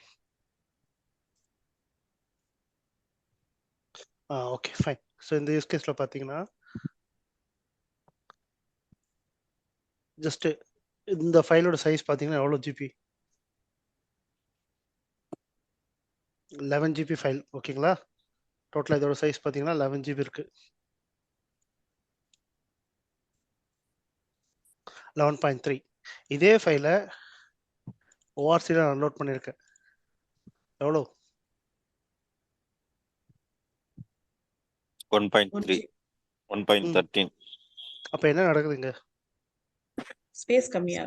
Okay fine. ஸோ இந்த யூஸ் கேஸ்ல பாத்தீங்கன்னா ஜஸ்ட் இந்த ஃபைலோட சைஸ் பாத்தீங்கன்னா எவ்வளவு ஜிபி? 11 GB file. ஓகேங்களா? டோட்டலா இதோட சைஸ் பாத்தீங்கன்னா 11 GB இருக்கு. 11.3. இதே ஃபைலை ஓஆர்சியில் அன்லோட் பண்ணியிருக்கேன். எவ்வளோ? 1.3, 1.13. அப்ப என்ன நடக்குதுங்க? ஸ்பேஸ் கம்மியா.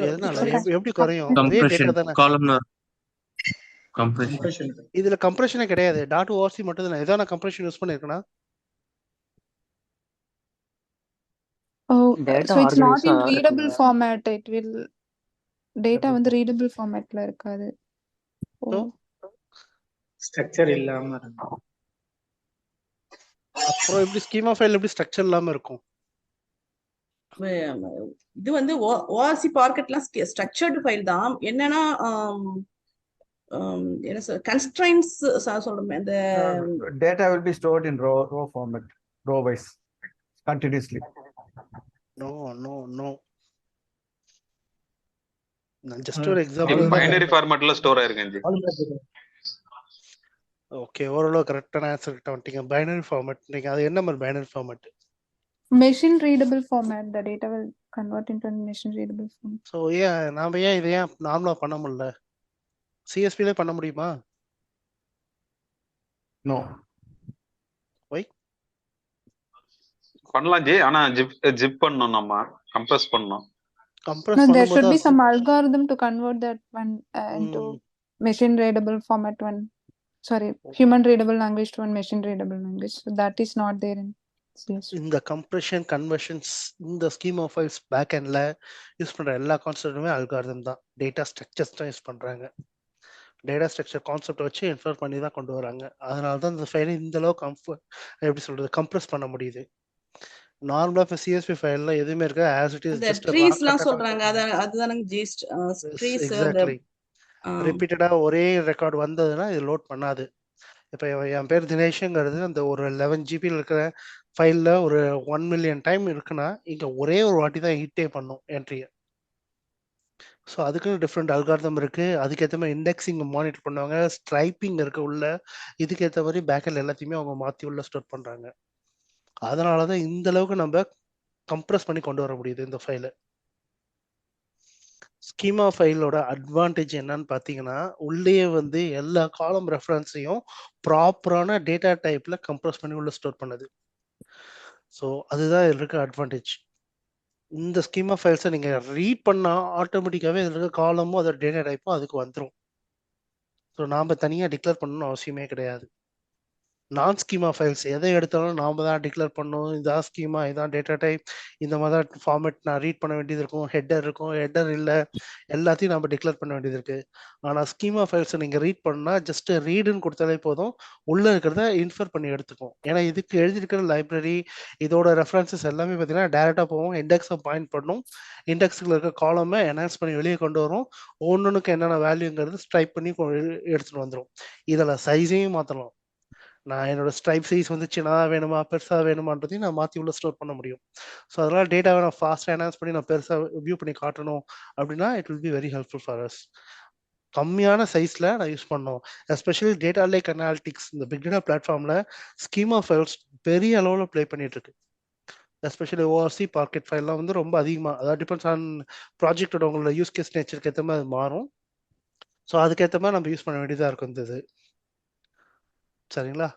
எதனால? எப்படி குறையும்? அதே Compression, டேட்டா தானே. columnar compression. இதுல கம்ப்ரஷனே கிடையாது. டாட் ஓஆர்சி மட்டும் தான். ஏதோ நான் கம்ப்ரஷன் யூஸ் பண்ணிருக்கேனா? So it's not in readable format. It will data வந்து readable formatல இருக்காது. ஸ்ட்ரக்சர் இல்லாம அப்புறம் எப்படி ஸ்கீமா ஃபைல் எப்படி ஸ்ட்ரக்சர் இல்லாம இருக்கும்? இது வந்து ஓஆர்சி பார்க்கெட்லாம் ஸ்ட்ரக்சர்டு ஃபைல் தான். என்னன்னா என்ன சொல்ற கன்ஸ்ட்ரைன்ட்ஸ் சொல்றோம். அந்த data will be stored in raw format, row wise, continuously. No. நான் ஜஸ்ட் ஒரு எக்ஸாம்பிள். பைனரி ஃபார்மட்ல ஸ்டோர் ஆயிருக்குங்க. ஓகே, ஓரளவு கரெக்டான ஆன்சர் கிட்ட வந்துட்டீங்க. Binary format. நீங்க அது என்ன மாதிரி binary format? Machine readable format. The data will convert into a machine readable format. So நாம இதை நார்மலா பண்ண முடியல? சிஎஸ்பிலே பண்ண முடியுமா? No. Why? பண்ணலாம் ஜி, ஆனா ஜிப் பண்ணனும், நம்ம கம்ப்ரஸ் பண்ணனும். No, there should be some algorithm to convert that one into machine readable format one. Sorry, human readable language to one machine readable language. So that is not there in CSV. இந்த compression conversions இந்த schema files back எண்ட்ல use பண்ற எல்லா கான்செப்ட்டுமே algorithm தான். Data structures தான் use பண்றாங்க. Data structure concept வச்சு infer பண்ணி தான் கொண்டு வராங்க. அதனால தான் இந்த ஃபைலை இந்த அளவு எப்படி சொல்றது கம்ப்ரஸ் பண்ண முடியுது. நார்மலா இப்ப சிஎஸ்வி ஃபைல்ல எதுவுமே இருக்க as it is just ட்ரீஸ்லாம் சொல்றாங்க. அதுதானங்க ஜிஸ்ட் ட்ரீஸ். எக்ஸாக்ட்லி. ரிப்பீட்டடா ஒரே ரெக்கார்ட் வந்ததுன்னா இது லோட் பண்ணாது. இப்போ என் பேர் தினேஷ்ங்கிறது அந்த ஒரு 11 GB இருக்கிற ஃபைல்ல ஒரு 1 மில்லியன் டைம் இருக்குன்னா இங்க ஒரே ஒரு வாட்டி தான் ஹிட்டே பண்ணும் என்ட்ரியை. ஸோ அதுக்குன்னு டிஃப்ரெண்ட் அல்காரிதம் இருக்கு. அதுக்கேற்ற மாதிரி இண்டெக்ஸிங் மானிட்டர் பண்ணுவாங்க. ஸ்ட்ரைப்பிங் இருக்கு உள்ள. இதுக்கேற்ற மாதிரி பேக்கெண்ட் எல்லாத்தையுமே அவங்க மாற்றி உள்ள ஸ்டோர் பண்றாங்க. அதனால தான் இந்த அளவுக்கு நம்ம கம்ப்ரஸ் பண்ணி கொண்டு வர முடியுது இந்த ஃபைலை. ஸ்கீமா ஃபைலோட அட்வான்டேஜ் என்னன்னு பார்த்தீங்கன்னா உள்ளே வந்து எல்லா காலம் ரெஃபரன்ஸையும் ப்ராப்பரான டேட்டா டைப்ல கம்ப்ரஸ் பண்ணி உள்ள ஸ்டோர் பண்ணுது. ஸோ அதுதான் இதில் இருக்க அட்வான்டேஜ். இந்த ஸ்கீமா ஃபைல்ஸை நீங்கள் ரீட் பண்ணால் ஆட்டோமேட்டிக்காகவே இதில் இருக்க காலமும் அதோட டேட்டா டைப்பும் அதுக்கு வந்துடும். ஸோ நாம் தனியாக டிக்ளேர் பண்ணணும்னு அவசியமே கிடையாது. நான் ஸ்கீமா ஃபைல்ஸ் எதை எடுத்தாலும் நாம தான் டிக்ளேர் பண்ணணும். இதான் ஸ்கீமா, இதான் டேட்டா டைப், இந்த மாதிரி தான் ஃபார்மேட் நான் ரீட் பண்ண வேண்டியது இருக்கும். ஹெட்டர் இருக்கும், ஹெட்டர் இல்லை, எல்லாத்தையும் நம்ம டிக்ளேர் பண்ண வேண்டியது இருக்கு. ஆனால் ஸ்கீமா ஃபைல்ஸை நீங்கள் ரீட் பண்ணால் ஜஸ்ட் ரீடுன்னு கொடுத்தாலே போதும், உள்ளே இருக்கிறத இன்ஃபர் பண்ணி எடுத்துக்கும். ஏன்னா இதுக்கு எழுதியிருக்கிற லைப்ரரி இதோட ரெஃபரன்சஸ் எல்லாமே பார்த்தீங்கன்னா டேரெக்டாக போவோம். இண்டெக்ஸை பாயிண்ட் பண்ணும். இண்டெக்ஸுக்குள்ள இருக்க காலமை என்ஹான்ஸ் பண்ணி வெளியே கொண்டு வரும். ஒன்றுக்கு என்னென்ன வேல்யூங்கிறது ஸ்ட்ரைப் பண்ணி எடுத்துகிட்டு வந்துடும். இதில் சைஸையும் மாற்றலாம். நான் என்னோட ஸ்ட்ரைப் சைஸ் வந்து சின்னதாக வேணுமா பெருசாக வேணுமான்றதையும் நான் மாற்றி உள்ள ஸ்டோர் பண்ண முடியும். ஸோ அதனால் டேட்டாவை நான் ஃபாஸ்ட்டாக என்ஹான்ஸ் பண்ணி நான் பெருசாக வியூ பண்ணி காட்டணும் அப்படின்னா it will be very helpful for us. கம்மியான சைஸில் நான் யூஸ் பண்ணோம். எஸ்பெஷலி டேட்டா லேக் அனாலிட்டிக்ஸ் இந்த பிக் டேட்டா பிளாட்ஃபார்மில் ஸ்கீமா ஃபைல்ஸ் பெரிய அளவில் ப்ளே பண்ணிட்டு இருக்கு. எஸ்பெஷலி ஓஆர்சி பாக்கெட் ஃபைல்லாம் வந்து ரொம்ப அதிகமாக, அதாவது டிபெண்ட்ஸ் ஆன் ப்ராஜெக்டோட உங்களோட யூஸ் கேஸ் நேச்சருக்கு ஏற்ற மாதிரி அது மாறும். ஸோ அதுக்கேற்ற மாதிரி நம்ம யூஸ் பண்ண வேண்டியதாக இருக்கும் இந்த இது. சரிங்களா?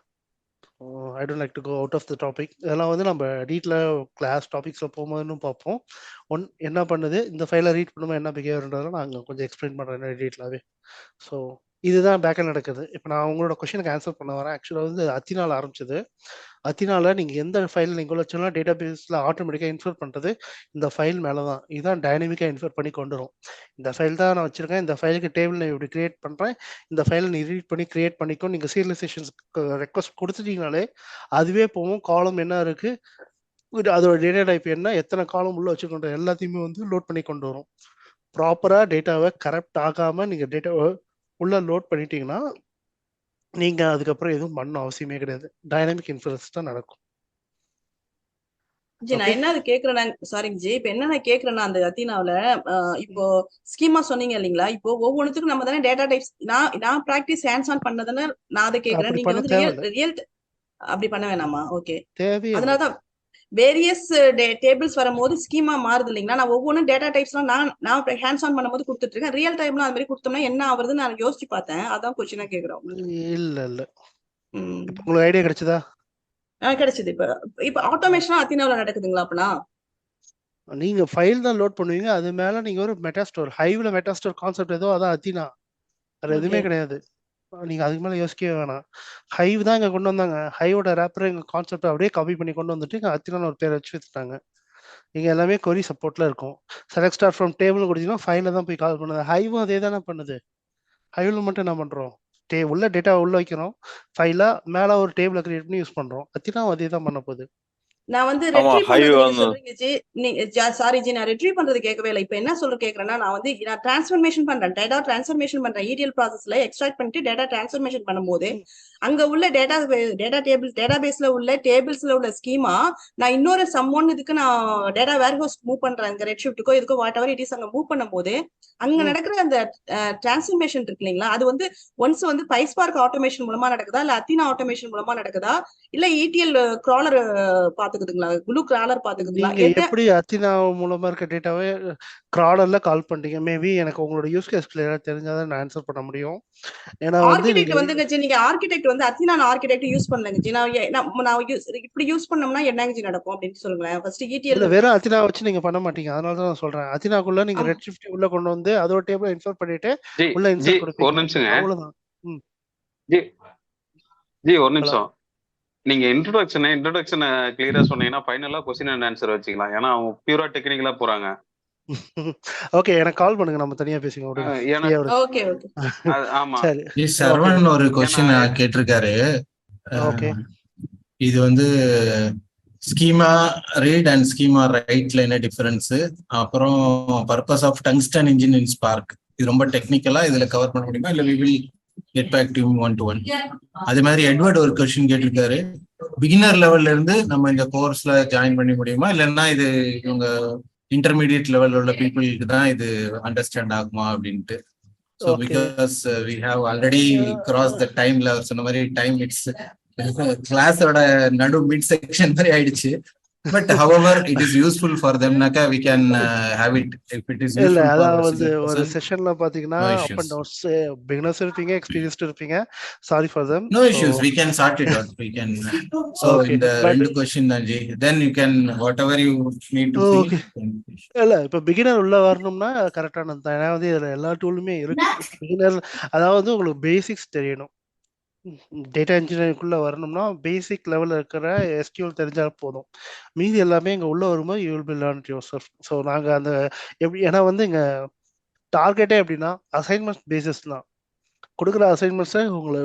I don't like to go out of the topic. இதெல்லாம் வந்து நம்ம டீட்டெயிலாக கிளாஸ் டாபிக்ஸில் போகும்போதுன்னு பார்ப்போம். என்ன பண்ணுது இந்த ஃபைலை ரீட் பண்ணும்போது என்ன பிஹேவியர்ன்றதெல்லாம் நான் கொஞ்சம் எக்ஸ்பிளைன் பண்ணுறேன் டீட்டெயிலாகவே. ஸோ இதுதான் பேக்கெண்ட் நடக்குது. இப்போ நான் உங்களோட கொஸ்டினுக்கு ஆன்சர் பண்ண வரேன். ஆக்சுவலாக வந்து அத்தினால ஆரம்பிச்சது. அத்தினால நீங்கள் எந்த ஃபைல் நீங்கள் வச்சுலாம் டேட்டா பேஸில் ஆட்டோமேட்டிக்காக இன்ஃபர் பண்ணுறது இந்த ஃபைல் மேலே தான். இதுதான் டைனமிக்காக இன்ஃபர் பண்ணி கொண்டு வரும். இந்த ஃபைல் தான் நான் வச்சுருக்கேன், இந்த ஃபைலுக்கு டேபிள் நான் இப்படி கிரியேட் பண்ணுறேன், இந்த ஃபைலை நீ ரீட் பண்ணி கிரியேட் பண்ணிக்கோ. நீங்கள் சீரியலைசேஷன்ஸ்க்கு ரெக்வஸ்ட் கொடுத்துட்டீங்கனாலே அதுவே போகும். காலம் என்ன இருக்குது, அதோட டேட்டா டைப் என்ன, எத்தனை காலம் உள்ள வச்சுக்கொண்ட எல்லாத்தையுமே வந்து லோட் பண்ணி கொண்டு வரும். ப்ராப்பராக டேட்டாவை கரெக்ட் ஆகாமல் நீங்கள் டேட்டாவை உள்ள லோட் பண்ணிட்டீங்கன்னா நீங்கள் அதுக்கப்புறம் எதுவும் பண்ண அவசியமே கிடையாது. டைனமிக் இன்ஃபரன்ஸ் தான் நடக்கும். ஜி நான் என்ன அது கேக்குறேன், சாரிங்க ஜி, இப்ப என்ன நான் கேக்குறேன்னா அந்த அத்தினாவில இப்போ ஸ்கீமா சொன்னீங்க இல்லைங்களா, இப்போ ஒவ்வொன்றுத்துக்கும் நம்ம தானே டேட்டா டைப்ஸ் நான் ப்ராக்டிஸ் ஹேண்ட்ஸ் ஆன் பண்ணதானே நான் அதை கேக்குறேன். நீங்க வந்து ரியல் அப்படி பண்ண வேணாமா? ஓகே, அதனாலதான் வேரியஸ் டேபிள்ஸ் வரும்போது ஸ்கீமா மாறுது இல்லைங்களா. நான் ஒவ்வொன்றும் டேட்டா டைப்ஸ்லாம் நான் ஹேண்ட்ஸ் ஆன் பண்ணும்போது கொடுத்துட்டு இருக்கேன். ரியல் டைம்லாம் அது மாதிரி கொடுத்தோம்னா என்ன ஆகுதுன்னு நான் யோசிச்சு பார்த்தேன். அதான் கொஸ்டினா கேக்குறோம். இல்ல உங்களுக்கு ஐடியா கிடைச்சதா? கிடைச்சது. இப்ப ஆட்டோமேஷனா அத்தினாவில நடக்குதுங்களா? அப்பனா நீங்க ஃபைல் தான் லோட் பண்ணுவீங்க, அது மேல நீங்க ஒரு மெட்டாஸ்டோர், ஹைவ்ல மெட்டாஸ்டோர் கான்செப்ட் ஏதோ அதான் அத்தினா, அது எதுவுமே கிடையாது. நீங்க அதுக்கு மேல யோசிக்கவே வேணாம். ஹைவ் தான் இங்க கொண்டு வந்தாங்க. ஹைவோட ரேப்பர் எங்க கான்செப்ட் அப்படியே காப்பி பண்ணி கொண்டு வந்துட்டு இங்க அத்தினான்னு ஒரு பேர் வச்சு வச்சுட்டாங்க. இங்க எல்லாமே கொரி சப்போர்ட்ல இருக்கும். செலக்ட் ஸ்டார் ஃப்ரம் டேபிள் கொடுத்தீங்கன்னா ஃபைல தான் போய் கால் பண்ணுது. ஹைவும் அதே தானே பண்ணுது. ஹைவ்ல மட்டும் என்ன பண்றோம், உள்ள டேட்டா உள்ள வைக்கிறோம், ஃபைலா மேல ஒரு டேபிள கிரியேட் பண்ணி யூஸ் பண்றோம். அத்தினாவும் அதே தான் பண்ண போகுது. நான் வந்து ரெட்ரீவ் பண்றது நீங்க சொல்றீங்க ஜி. சாரி ஜி, நான் ரெட்ரீவ் பண்றது கேட்கவே இல்லை. இப்ப என்ன கேக்குறேன்னா, நான் வந்து நான் டிரான்ஸ்ஃபர்மேஷன் பண்றேன், டேட்டா டிரான்ஸ்ஃபர்மேஷன் பண்றேன். ETL ப்ராசஸ்ல எக்ஸ்ட்ராக்ட் பண்ணிட்டு டேட்டா டிரான்ஸ்ஃபர்மேஷன் பண்ணும்போது அங்க உள்ள டேட்டா பேஸ்ல உள்ள டேபிள்ஸ்ல உள்ள ஸ்கீமா நான் இன்னொரு சம்மோன் இதுக்கு நான் டேட்டா வேர்ஹவுஸ் மூவ் பண்றேன். அங்க ரெட் ஷிஃப்ட்டுக்கோ இதுக்கோ வாட் எவர் இட் இஸ் அங்க மூவ் பண்ணும்போது அங்க நடக்கிற அந்த டிரான்ஸ்ஃபர்மேஷன் இருக்கு இல்லைங்களா, அது வந்து ஒன்ஸ் வந்து பைஸ்பார்க் ஆட்டோமேஷன் மூலமா நடக்குதா, இல்ல அத்தினா ஆட்டோமேஷன் மூலமா நடக்குதா, இல்ல ETL கிராலர் பாத்துக்குதுங்களா, குளூ கிராலர் பாத்துக்குதுங்களா? நீங்க எப்படி அத்தினா மூலமா இருக்க டேட்டாவை கிராலர்ல கால் பண்றீங்க? மேபி எனக்கு உங்களோட யூஸ் கேஸ் கிளியரா தெரிஞ்சாதான் நான் ஆன்சர் பண்ண முடியும். ஏன்னா ஆர்கிடெக்ட் வந்துங்க ஜி, நீங்க ஆர்கிடெக்ட் வந்து அத்தினா ஆர்கிடெக்ட் யூஸ் பண்ணலங்க ஜி. நான் இப்படி யூஸ் பண்ணோம்னா என்னங்க ஜி நடக்கும் அப்படின்னு சொல்லுங்களேன். ஃபர்ஸ்ட் ETL வெறும் அத்தினா வச்சு நீங்க பண்ண மாட்டீங்க. அதனால தான் நான் சொல்றேன், அத்தினாக்குள்ள நீங்க ரெட் ஷிஃப்ட் உள்ள கொண்டு வந்து அதோட டேபிள் இன்சர்ட் பண்ணிட்டு உள்ள இன்சர்ட் கொடுப்பீங்க. ஒரு நிமிஷங்க அவ்வளவுதான். ஜி ஒரு நிமிஷம். நீங்க இன்ட்ரோடக்ஷனை கிளியரா சொன்னீங்கன்னா ஃபைனலா क्वेश्चन அண்ட் ஆன்சர் வச்சுக்கலாம். ஏன்னா அவங்க பியூரா டெக்னிக்கலா போறாங்க. ஓகே, எனக்கு கால் பண்ணுங்க, நம்ம தனியா பேசிக்கலாம். Okay okay. ஆமா சரி, சரவணன் ஒரு क्वेश्चन கேட்டிருக்காரு. ஓகே, இது வந்து ஸ்கீமா ரீட் அண்ட் ஸ்கீமா ரைட்ல என்ன டிஃபரன்ஸ், அப்புறம் purpose of Tungsten engine in Spark, இது ரொம்ப டெக்னிக்கலா இதுல கவர் பண்ண முடியுமா, இல்ல we will get back to him 1-to-1? அதே மாதிரி எட்வர்ட் ஒரு கொஸ்டின் கேட்டிருக்காரு, பிகினர் லெவல்ல இருந்து நம்ம இந்த கோர்ஸ்ல ஜாயின் பண்ண முடியுமா, இல்லைன்னா இது இவங்க இன்டர்மீடியட் லெவல்ல உள்ள பீப்புளுக்கு தான் இது அண்டர்ஸ்டாண்ட் ஆகுமா அப்படின்ட்டு. So because we have already cross the டைம்ல அவர் சொன்ன மாதிரி டைம் இட்ஸ் கிளாஸோட நடு மிட் செக்ஷன் மாதிரி ஆயிடுச்சு. But however it is useful for them naka we can have it if it is useful. இல்ல அதாவது ஒரு செஷன்ல பாத்தீங்கன்னா அப் அண்ட் டவுன்ஸ் பிகினர்ஸ் இருப்பீங்க, எக்ஸ்பீரியன்ஸ்ட் இருப்பீங்க. Sorry for them. No issues, we can sort it out. We can so in the end question Nanji, then you can whatever you need to see. இல்ல இப்ப beginner உள்ள வரணும்னா கரெக்டான தான். ஏன்னா வந்து இதுல எல்லா டூலுமே இருக்கு. பிகினர் அதாவது உங்களுக்கு பேசிக்ஸ் தெரியணும். டேட்டா இன்ஜினியரிங்குள்ள வரணும்னா பேசிக் லெவலில் இருக்கிற SQL தெரிஞ்சால் போதும். மீதி எல்லாமே இங்கே உள்ள வரும்போது you will B learn your self. So நாங்கள் அந்த எப்படி, ஏன்னா வந்து இங்கே டார்கெட்டே எப்படின்னா அசைன்மெண்ட் பேசிஸ் தான். கொடுக்குற அசைன்மெண்ட்ஸை உங்களை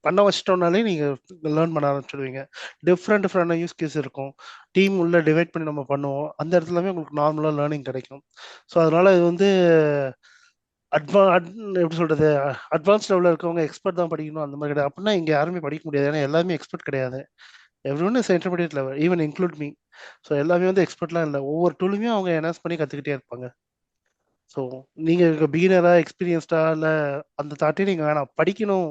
பண்ண வச்சிட்டோம்னாலே நீங்கள் லேர்ன் பண்ண ஆரம்பிச்சிடுவீங்க. டிஃப்ரெண்டான யூஸ் கேஸ் இருக்கும், டீம் உள்ள டிவைட் பண்ணி நம்ம பண்ணுவோம். அந்த இடத்துலமே உங்களுக்கு நார்மலாக லேர்னிங் கிடைக்கும். ஸோ அதனால இது வந்து எப்படி சொல்றது, அட்வான்ஸ் லெவலில் இருக்கவங்க எக்ஸ்பர்ட் தான் படிக்கணும் அந்த மாதிரி கிடையாது. அப்படின்னா இங்கே யாருமே படிக்க முடியாது, ஏன்னா எல்லாருமே எக்ஸ்பர்ட் கிடையாது. Everyone is intermediate level, even include me. So எல்லாமே வந்து எக்ஸ்பர்ட்லாம் இல்லை, ஒவ்வொரு டூலுமே அவங்க என்ஹான்ஸ் பண்ணி கற்றுக்கிட்டே இருப்பாங்க. ஸோ நீங்கள் பிகினரா எக்ஸ்பீரியன்ஸ்டா இல்லை அந்த தாட்டே நீங்கள் வேணாம், படிக்கணும்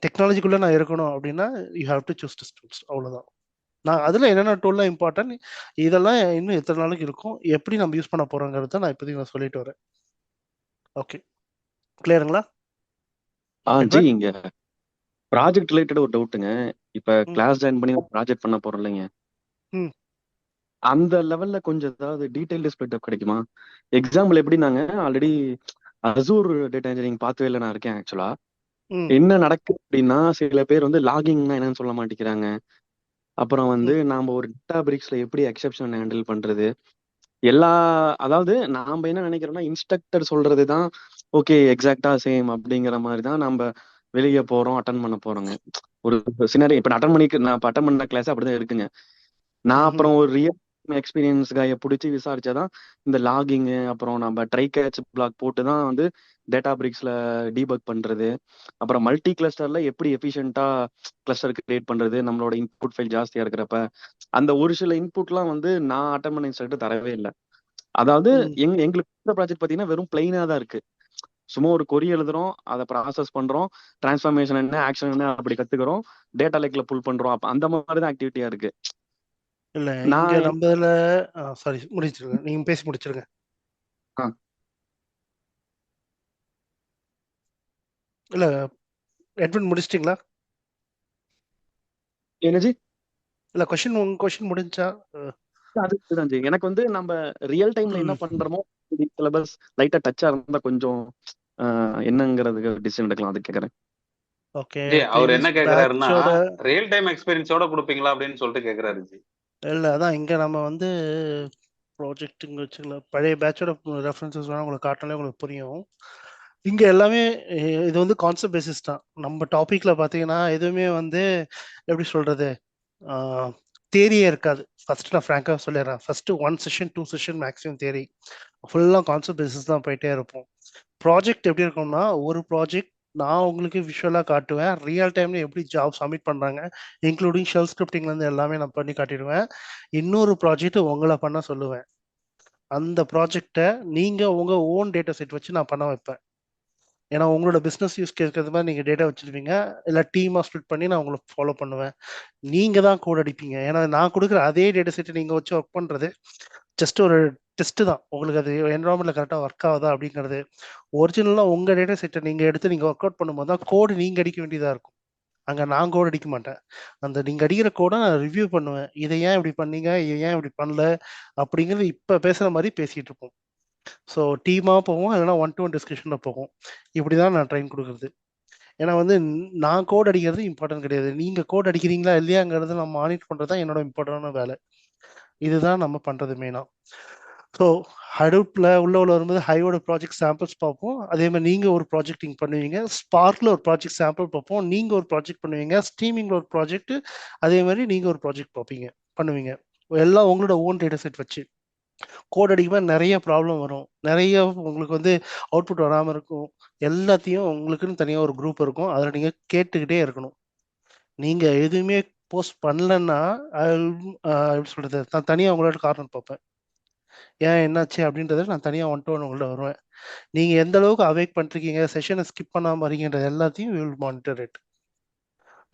டெக்னாலஜிக்குள்ளே நான் இருக்கணும் அப்படின்னா you have to choose distance, அவ்வளோதான். நான் அதில் என்னென்ன டூல்லாம் இம்பார்ட்டன்ட், இதெல்லாம் இன்னும் எத்தனை நாளைக்கு இருக்கும், எப்படி நம்ம யூஸ் பண்ண போகிறோங்கிறத நான் இப்போதைக்கு நான் சொல்லிட்டு வரேன். ஓகே, கிளியருங்களா? ஜி இங்க ப்ராஜெக்ட் ரிலேட்டட் ஒரு டவுட்டுங்க. இப்ப கிளாஸ் ஜாயின் பண்ணி ப்ராஜெக்ட் பண்ண போறோம் இல்லைங்க, அந்த லெவல்ல கொஞ்சம் ஏதாவது டீடைல் ஸ்ப்ளிட் அப் கிடைக்குமா? எக்ஸாம்பிள் எப்படி, நாங்க ஆல்ரெடி அசூர் டேட்டா இன்ஜினியரிங் பாத்வேல நான் இருக்கேன். ஆக்சுவலா என்ன நடக்குது அப்படின்னா, சில பேர் வந்து லாகிங்னா என்னன்னு சொல்ல மாட்டேங்கிறாங்க. அப்புறம் வந்து நாம ஒரு டேட்டா பிரிக்ஸ்ல எப்படி எக்ஸெப்ஷன் ஹேண்டில் பண்றது, அதாவது நாம என்ன நினைக்கிறோம்னா இன்ஸ்ட்ரக்டர் சொல்றதுதான் ஓகே எக்ஸாக்டா சேம் அப்படிங்கிற மாதிரி தான் நம்ம வெளியே போறோம், அட்டன் பண்ண போறோங்க. ஒரு சினாரி இப்ப நான் அட்டன் பண்ண கிளாஸ் அப்படிதான் இருக்குங்க. நான் அப்புறம் ஒரு ரியல் எக்ஸ்பீரியன்ஸ் கையை பிடிச்சி விசாரிச்சாதான் இந்த லாகிங், அப்புறம் நம்ம ட்ரை கேட்ச் பிளாக் போட்டு தான் வந்து டேட்டா பிரிக்ஸ்ல டீபக் பண்றது, அப்புறம் மல்டி கிளஸ்டர்ல எப்படி எஃபிஷியன்ட்டா கிளஸ்டர் கிரியேட் பண்றது, நம்மளோட இன்புட் ஃபைல் ஜாஸ்தியா இருக்கிறப்ப அந்த ஒரு சில இன்புட்லாம் வந்து நான் அட்டன் பண்ண இன்ஸ்ட்ரக்டர் தரவே இல்லை. அதாவது எங்களுக்கு ப்ராஜெக்ட் பாத்தீங்கன்னா வெறும் பிளைனா தான் இருக்கு. சும்மா ஒரு கொரி எழுதுறோம், அதை ப்ராசஸ் பண்றோம், டிரான்ஸ்ஃபார்மேஷன் என்ன, ஆக்ஷன் என்ன அப்படி கத்துக்கிறோம், டேட்டா லேக்ல புல் பண்றோம். அப்ப அந்த மாதிரி தான் ஆக்டிவிட்டியா இருக்கு. இல்ல இங்க நம்ம இதுல சாரி முடிச்சிருங்க, நீங்க பேசி முடிச்சிருங்க. இல்ல எட்வின் முடிச்சிட்டீங்களா? என்னஜி? இல்ல உங்க கொஸ்டின் முடிஞ்சா? அதுதான் ஜி, எனக்கு வந்து நம்ம ரியல் டைம்ல என்ன பண்றோமோ சிலபஸ் லைட்டா டச்சா இருந்தா கொஞ்சம் என்னங்கிறதுக்கு டிசிஷன் எடுக்கலாம், அது கேக்குறேன். ஓகே, அவர் என்ன கேக்குறாருன்னா ரியல் டைம் எக்ஸ்பீரியன்ஸோட கொடுப்பீங்களா அப்படின்னு சொல்லிட்டு கேக்குறாரு ஜி. இல்ல அதான் இங்க நம்ம வந்து ப்ராஜெக்ட்டுங்க வச்சுக்கலாம், பழைய பேட்சோட ரெஃபரன்சஸ் வேணா உங்களுக்கு காட்டினாலே உங்களுக்கு புரியும். இங்க எல்லாமே இது வந்து கான்செப்ட் பேசிஸ் தான். நம்ம டாபிக்ல பாத்தீங்கன்னா எதுவுமே வந்து எப்படி சொல்றது தேரியே இருக்காது. ஃபர்ஸ்ட் நான் ஃப்ராங்காக சொல்லிடுறேன், ஃபர்ஸ்ட் 1 செஷன் 2 செஷன் மேக்ஸிமம் தேரி, ஃபுல்லாக கான்செப்ட் பேசிஸ் தான் போயிட்டே இருப்போம். ப்ராஜெக்ட் எப்படி இருக்கும்னா, ஒரு ப்ராஜெக்ட் நான் உங்களுக்கு விஷுவலாக காட்டுவேன், ரியல் டைம்ல எப்படி ஜாப் சப்மிட் பண்ணுறாங்க இன்க்ளூடிங் ஷெல் ஸ்கிரிப்டிங்லேருந்து எல்லாமே நான் பண்ணி காட்டிடுவேன். இன்னொரு ப்ராஜெக்ட் உங்களை பண்ண சொல்லுவேன். அந்த ப்ராஜெக்டை நீங்கள் உங்கள் ஓன் டேட்டா செட் வச்சு நான் பண்ண வைப்பேன். ஏன்னா உங்களோட பிஸ்னஸ் யூஸ் கேட்கறது மாதிரி நீங்கள் டேட்டா வச்சுருப்பீங்க, இல்லை டீமாக ஸ்ப்ளிட் பண்ணி நான் உங்களுக்கு ஃபாலோ பண்ணுவேன். நீங்கள் தான் கோட் அடிப்பீங்க. ஏன்னா நான் கொடுக்குற அதே டேட்டா செட்டை நீங்கள் வச்சு ஒர்க் பண்ணுறது ஜஸ்ட் ஒரு டெஸ்ட்டு தான். உங்களுக்கு அது என்வரான்மெண்ட்டில் கரெக்டாக ஒர்க் ஆகுதா அப்படிங்கிறது. ஒரிஜினலாக உங்கள் டேட்டா செட்டை நீங்கள் எடுத்து நீங்கள் ஒர்க் அவுட் பண்ணும்போது தான் கோடு நீங்கள் அடிக்க வேண்டியதாக இருக்கும். அங்கே நான் கோட் அடிக்க மாட்டேன். அந்த நீங்கள் அடிக்கிற கோடை நான் ரிவ்யூ பண்ணுவேன். இதை ஏன் இப்படி பண்ணீங்க, இதை ஏன் இப்படி பண்ணல அப்படிங்கிறது இப்போ பேசுகிற மாதிரி பேசிகிட்டு இருப்போம். ஸோ டீமாக போவோம், இல்லைனா 1-to-1 டிஸ்கஷனில் போகும். இப்படி தான் நான் ட்ரைன் கொடுக்குறது. ஏன்னா வந்து நான் கோட் அடிக்கிறது இம்பார்ட்டன்ட் கிடையாது, நீங்கள் கோட் அடிக்கிறீங்களா இல்லையாங்கிறது நான் மானிட்டர் பண்ணுறது தான் என்னோட இம்பார்ட்டன்டான வேலை. இதுதான் நம்ம பண்ணுறது மெயினாக. ஸோ ஹடூப்பில் உள்ள வரும்போது ஹைவோட ப்ராஜெக்ட் சாம்பிள்ஸ் பார்ப்போம். அதே மாதிரி நீங்கள் ஒரு ப்ராஜெக்ட் இங்கே பண்ணுவீங்க, ஸ்பார்க்கில் ஒரு ப்ராஜெக்ட் சாம்பிள் பார்ப்போம், நீங்கள் ஒரு ப்ராஜெக்ட் பண்ணுவீங்க, ஸ்ட்ரீமிங்கில் ஒரு ப்ராஜெக்ட், அதே மாதிரி நீங்கள் ஒரு ப்ராஜெக்ட் பண்ணுவீங்க. எல்லாம் உங்களோட ஓன் டேட்டா செட் வச்சு. கோட் அடிக்கும்போது நிறைய ப்ராப்ளம் வரும், நிறைய உங்களுக்கு வந்து அவுட்புட் வராமல் இருக்கும். எல்லாத்தையும் உங்களுக்குன்னு தனியாக ஒரு குரூப் இருக்கும், அதில் நீங்கள் கேட்டுக்கிட்டே இருக்கணும். நீங்கள் எதுவுமே போஸ்ட் பண்ணலன்னா எப்படி சொல்கிறது, நான் தனியாக உங்களோட காரணம் பார்ப்பேன், ஏன் என்னாச்சு அப்படின்றத நான் தனியாக 1-to-1 உங்கள்ட்ட வருவேன். நீங்கள் எந்த அளவுக்கு அவேக் பண்ணிருக்கீங்க, செஷனை ஸ்கிப் பண்ணாமல் வரீங்கன்றது எல்லாத்தையும் வில் மானிட்டர் இட்.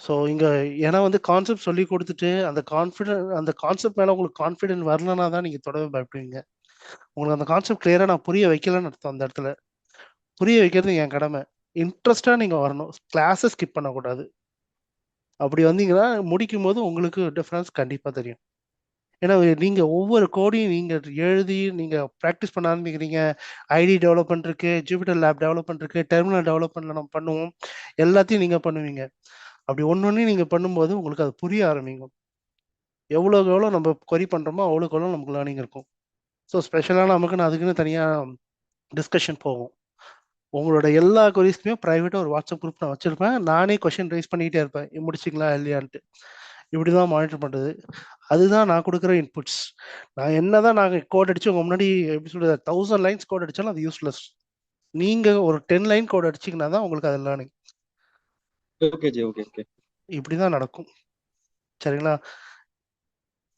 ஸோ இங்கே ஏன்னா வந்து கான்செப்ட் சொல்லி கொடுத்துட்டு அந்த கான்செப்ட் மேலே உங்களுக்கு கான்ஃபிடென்ட் வரலன்னா தான் நீங்கள் தொடவே பயப்படுவீங்க. உங்களுக்கு அந்த கான்செப்ட் கிளியராக நான் புரிய வைக்கலன்னு அர்த்தம். அந்த இடத்துல புரிய வைக்கிறது என் கடமை. இன்ட்ரெஸ்டாக நீங்கள் வரணும், கிளாஸை ஸ்கிப் பண்ணக்கூடாது. அப்படி வந்தீங்கன்னா முடிக்கும் போது உங்களுக்கு டிஃப்ரென்ஸ் கண்டிப்பாக தெரியும். ஏன்னா நீங்கள் ஒவ்வொரு கோடையும் நீங்கள் எழுதி நீங்கள் ப்ராக்டிஸ் பண்ண ஆரம்பிக்கிறீங்க. ஐடி டெவலப்மெண்ட் இருக்குது, ஜூபிட்டர் லேப் டெவலப்மெண்ட் இருக்குது, டெர்மினல் டெவலப்மெண்ட்டில் நம்ம பண்ணுவோம், எல்லாத்தையும் நீங்கள் பண்ணுவீங்க. அப்படி ஒன்று நீங்கள் பண்ணும்போது உங்களுக்கு அது புரிய ஆரம்பிக்கும். எவ்வளோக்கு எவ்வளோ நம்ம கொரி பண்ணுறோமோ அவ்வளோக்கு எவ்வளோ நமக்கு லேர்னிங் இருக்கும். ஸோ ஸ்பெஷலாக நமக்குன்னு அதுக்குன்னு தனியாக டிஸ்கஷன் போகும். உங்களோட எல்லா கொரிஸ்க்குமே ப்ரைவேட்டாக ஒரு வாட்ஸ்அப் குரூப் நான் வச்சுருப்பேன். நானே கொஷின் ரைஸ் பண்ணிக்கிட்டே இருப்பேன், முடிச்சிங்களா இல்லையான்ட்டு. இப்படி தான் மானிட்டர் பண்ணுறது. அதுதான் நான் கொடுக்குற இன்புட்ஸ். நான் என்ன தான் நாங்கள் கோட் அடித்து உங்கள் முன்னாடி எப்படி சொல்கிறது 1000 லைன்ஸ் கோட் அடித்தாலும் அது யூஸ்லெஸ். நீங்கள் ஒரு 10 லைன் கோட் அடிச்சிங்கன்னா தான் உங்களுக்கு அது learning. Okay ji, okay okay. இப்படி தான் நடக்கும். சரிங்களா?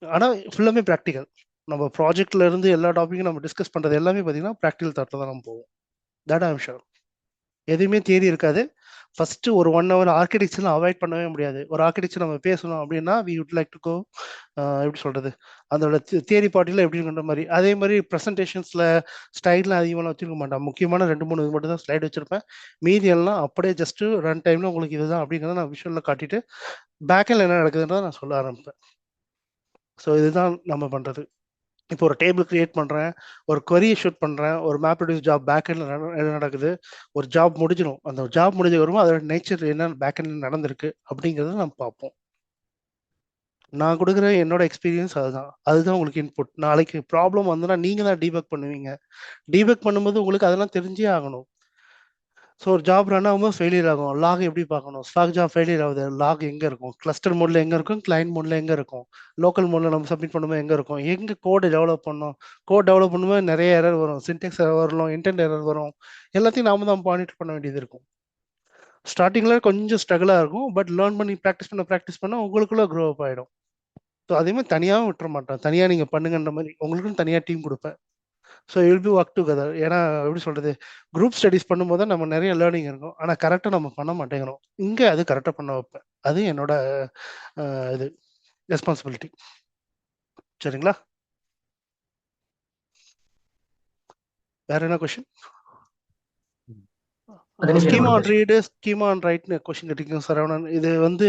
ஆனால் ஃபுல்லாமே ப்ராக்டிக்கல். நம்ம ப்ராஜெக்ட்ல இருந்து எல்லா டாப்பிக்கும் நம்ம டிஸ்கஸ் பண்ணுறது எல்லாமே பார்த்தீங்கன்னா ப்ராக்டிக்கல் தாட்டில் தான் நம்ம போவோம். That I'm sure. எதுவுமே தியரி இருக்காது. ஃபர்ஸ்ட் ஒரு 1 hour ஆர்கிடெக்சர்லாம் அவாய்ட் பண்ணவே முடியாது. ஒரு ஆர்கிடெக்சர் நம்ம பேசணும் அப்படின்னா we would like to go எப்படி சொல்றது, அதோட தியரி பார்ட்டியில் எப்படின்ற மாதிரி. அதே மாதிரி ப்ரெசன்டேஷன்ஸில் ஸ்லைட்லாம் அதிகமாக வச்சிருக்க மாட்டேன். முக்கியமான 2-3 இது மட்டும் தான் ஸ்லைட் வச்சிருப்பேன். மீதி எல்லாம் அப்படியே ஜஸ்ட் ரன் டைம்ல உங்களுக்கு இதுதான் அப்படிங்கிறத நான் விஷுவலில் காட்டிட்டு பேக்கில் என்ன நடக்குதுன்றதை நான் சொல்ல ஆரம்பிப்பேன். ஸோ இதுதான் நம்ம பண்ணுறது. இப்போ ஒரு டேபிள் கிரியேட் பண்ணுறேன், ஒரு கொரியை ஷூட் பண்ணுறேன், ஒரு மேப் ரெடியூஸ் ஜாப் பேக்கெண்டில் என்ன நடக்குது, ஒரு ஜாப் முடிஞ்சிடும். அந்த ஜாப் முடிஞ்ச வரும்போது அதோட நேச்சர் என்ன பேக்கெண்டில் நடந்திருக்கு அப்படிங்கிறத நம்ம பார்ப்போம். நான் கொடுக்குற என்னோட எக்ஸ்பீரியன்ஸ் அதுதான் உங்களுக்கு இன்புட். நாளைக்கு ப்ராப்ளம் வந்துன்னா நீங்கள் தான் டீபக் பண்ணுவீங்க. டீபக் பண்ணும்போது உங்களுக்கு அதெல்லாம் தெரிஞ்சே ஆகணும். ஸோ ஒரு ஜாப் ரன் ஆகும்போது ஃபெயிலியர் ஆகும். லாக் எப்படி பார்க்கணும், ஸ்டாக் ஜாப் ஃபெயிலியர் ஆகுது, லாக் எங்கே இருக்கும், கிளஸ்டர் மோடில் எங்கே இருக்கும், கிளைண்ட் மோடில் எங்கே இருக்கும், லோக்கல் மோடில் நம்ம சப்மிட் பண்ணும்போது எங்கே இருக்கும், எங்கே கோடு டெவலப் பண்ணணும். கோட் டெவலப் பண்ணும்போது நிறைய எரர் வரும், சின்டெக்ஸ் எரர் வரும், இன்டென்ட் எரர் வரும். எல்லாத்தையும் நாம தான் மானிட்டர் பண்ண வேண்டியது இருக்கும். ஸ்டார்டிங்கில் கொஞ்சம் ஸ்ட்ரகிளாக இருக்கும். பட் லேர்ன் பண்ணி ப்ராக்டிஸ் பண்ண உங்களுக்குள்ள க்ரோ அப் ஆகிடும். ஸோ அதே மாதிரி தனியாகவும் விட்டுற மாட்டேன். தனியாக நீங்கள் பண்ணுங்கன்ற மாதிரி உங்களுக்குன்னு தனியாக டீம் கொடுப்பேன். So will be work together. ஏன்னா எப்படி சொல்கிறது, குரூப் ஸ்டடீஸ் பண்ணும்போது தான் நம்ம நிறைய லேர்னிங் இருக்கும். ஆனால் கரெக்டாக நம்ம பண்ண மாட்டேங்கிறோம். இங்கே அது கரெக்டாக பண்ண வைப்பேன். அது என்னோட இது ரெஸ்பான்சிபிலிட்டி. சரிங்களா? வேற என்ன question? Schema on read, schema on ரைட்னு கொஸ்டின் கேட்டிருக்கீங்க சரவணன். இது வந்து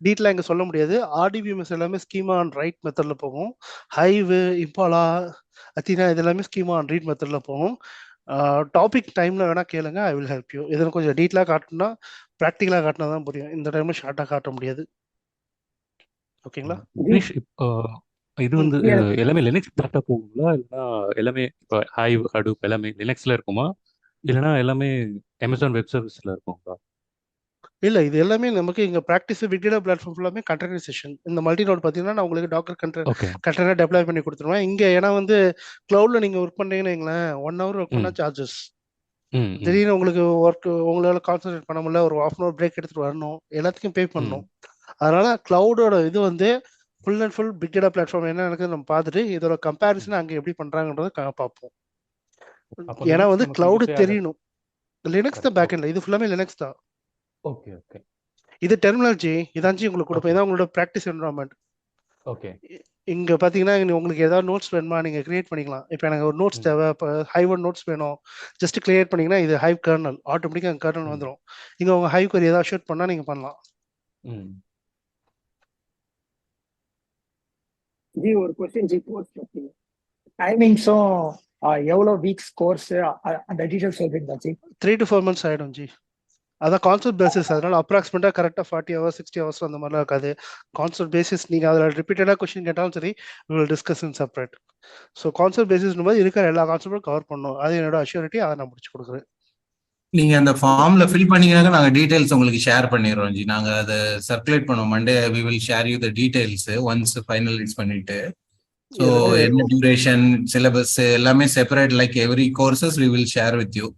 டீட்டெயிலாக இங்கே சொல்ல முடியாது. ஆர்டிபிஎம்எஸ் எல்லாமே ஸ்கீமா ஆன் ரைட் மெத்தடில் போகும். ஹைவு, இம்பாலா, அத்தினா இது எல்லாமே ஸ்கீமா ஆன் ரீட் மெத்தடில் போகும். டாபிக் டைமில் வேணால் கேளுங்க, ஐ வில் ஹெல்ப் யூ. இதில் கொஞ்சம் டீட்டெயிலாக காட்டணும்னா ப்ராக்டிக்கலாக காட்டினா தான் புரியும். இந்த டைமில் ஷார்ட்டாக காட்ட முடியாது. ஓகேங்களா? இது வந்து எல்லாமே லினக்ஸ் டேட்டா போகுங்களா, இல்லைன்னா எல்லாமே இப்போ ஹைவ், ஹடூப் எல்லாமே லினக்ஸில் இருக்குமா, இல்லைன்னா எல்லாமே அமேசான் வெப் சர்வீஸில் இருக்குங்களா? இல்லை, இது எல்லாமே நமக்கு இங்கே ப்ராக்டிஸ் பிக் டேட்டா பிளாட்ஃபார்ம் ஃபுல்லாமே கண்டெய்னரைசேஷன். இந்த மல்டி நோட் பார்த்தீங்கன்னா நான் உங்களுக்கு டாக்கர் கண்டெய்னர் டெப்ளாய் பண்ணி கொடுத்துருவேன். இங்கே ஏன்னா வந்து க்ளவுடில் நீங்கள் ஒர்க் பண்ணுறீங்கன்னு வைங்களேன், 1 hour ஒர்க் பண்ணால் சார்ஜஸ். திடீர்னு உங்களுக்கு ஒர்க் உங்களால் கான்சன்ட்ரேட் பண்ண முடியல, ஒரு 1/2 hour பிரேக் எடுத்துகிட்டு வரணும், எல்லாத்துக்கும் பே பண்ணணும். அதனால க்ளவுடோட இது வந்து full and full big data platform என்ன நடக்குது நம்ம பார்த்துட்டு இதோட கம்பேரிசன் அங்கே எப்படி பண்ணுறாங்கன்றதை பார்ப்போம். ஏன்னா வந்து க்ளவுடு தெரியணும். லினக்ஸ் தான் பேக்கெண்ட்ல, இது ஃபுல்லாமே லினக்ஸ் தான். Okay okay. இது டெர்மினாலஜி, இதாச்சும் உங்களுக்கு கொடுப்பேன். இதான் உங்களோட ப்ராக்டிஸ் என்வரான்மெண்ட். ஓகே. இங்கே பார்த்தீங்கன்னா உங்களுக்கு ஏதாவது நோட்ஸ் வேணுமா நீங்கள் கிரியேட் பண்ணிக்கலாம். இப்போ எனக்கு ஒரு நோட்ஸ் தேவை, இப்போ ஹைவ் நோட்ஸ் வேணும், ஜஸ்ட் கிரியேட் பண்ணிங்கன்னா இது ஹைவ் கர்னல் ஆட்டோமேட்டிக்காக அங்கே கர்னல் வந்துடும். இங்கே உங்கள் ஹைவ் கொரி ஏதாவது ஷூட் பண்ணால் நீங்கள் பண்ணலாம். ஜி ஒரு கொஸ்டின் ஜி, கோர்ஸ் டைமிங்ஸும் எவ்வளோ வீக்ஸ் கோர்ஸ் அந்த டீடைல்ஸ் சொல்றீங்களா ஜி? 3 to 4 months ஆகிடும் ஜி. அதான் கான்செப்ட் பேசிஸ். அதனால அப்ராக்சிமேட்டாக கரெக்டாக 40 hours 60 hours அந்த மாதிரிலாம் இருக்காது. கான்செப்ட் பேசிஸ் நீங்கள் அதில் ரிப்பீட்டடாக கொஸ்டின் கேட்டாலும் சரி, will discuss in separate. So concept பேசிஸ்னும் போது இருக்கிற எல்லா கான்செப்டும் கவர் பண்ணணும். அது என்னோட அஷ்யூரிட்டி, அதை நான் முடிச்சு கொடுக்குறேன். நீங்க அந்த ஃபார்ம்ல ஃபில் பண்ணீங்கன்னா நாங்க டீடைல்ஸ் உங்களுக்கு ஷேர் பண்ணிடுறோம் ஜி. நாங்க அதை சர்க்குலேட் பண்ணுவோம். Monday we will share you the details once finalize பண்ணிட்டு. ஸோ என்ன டியூரேஷன், சிலபஸ் எல்லாமே separate like every courses we will share with you.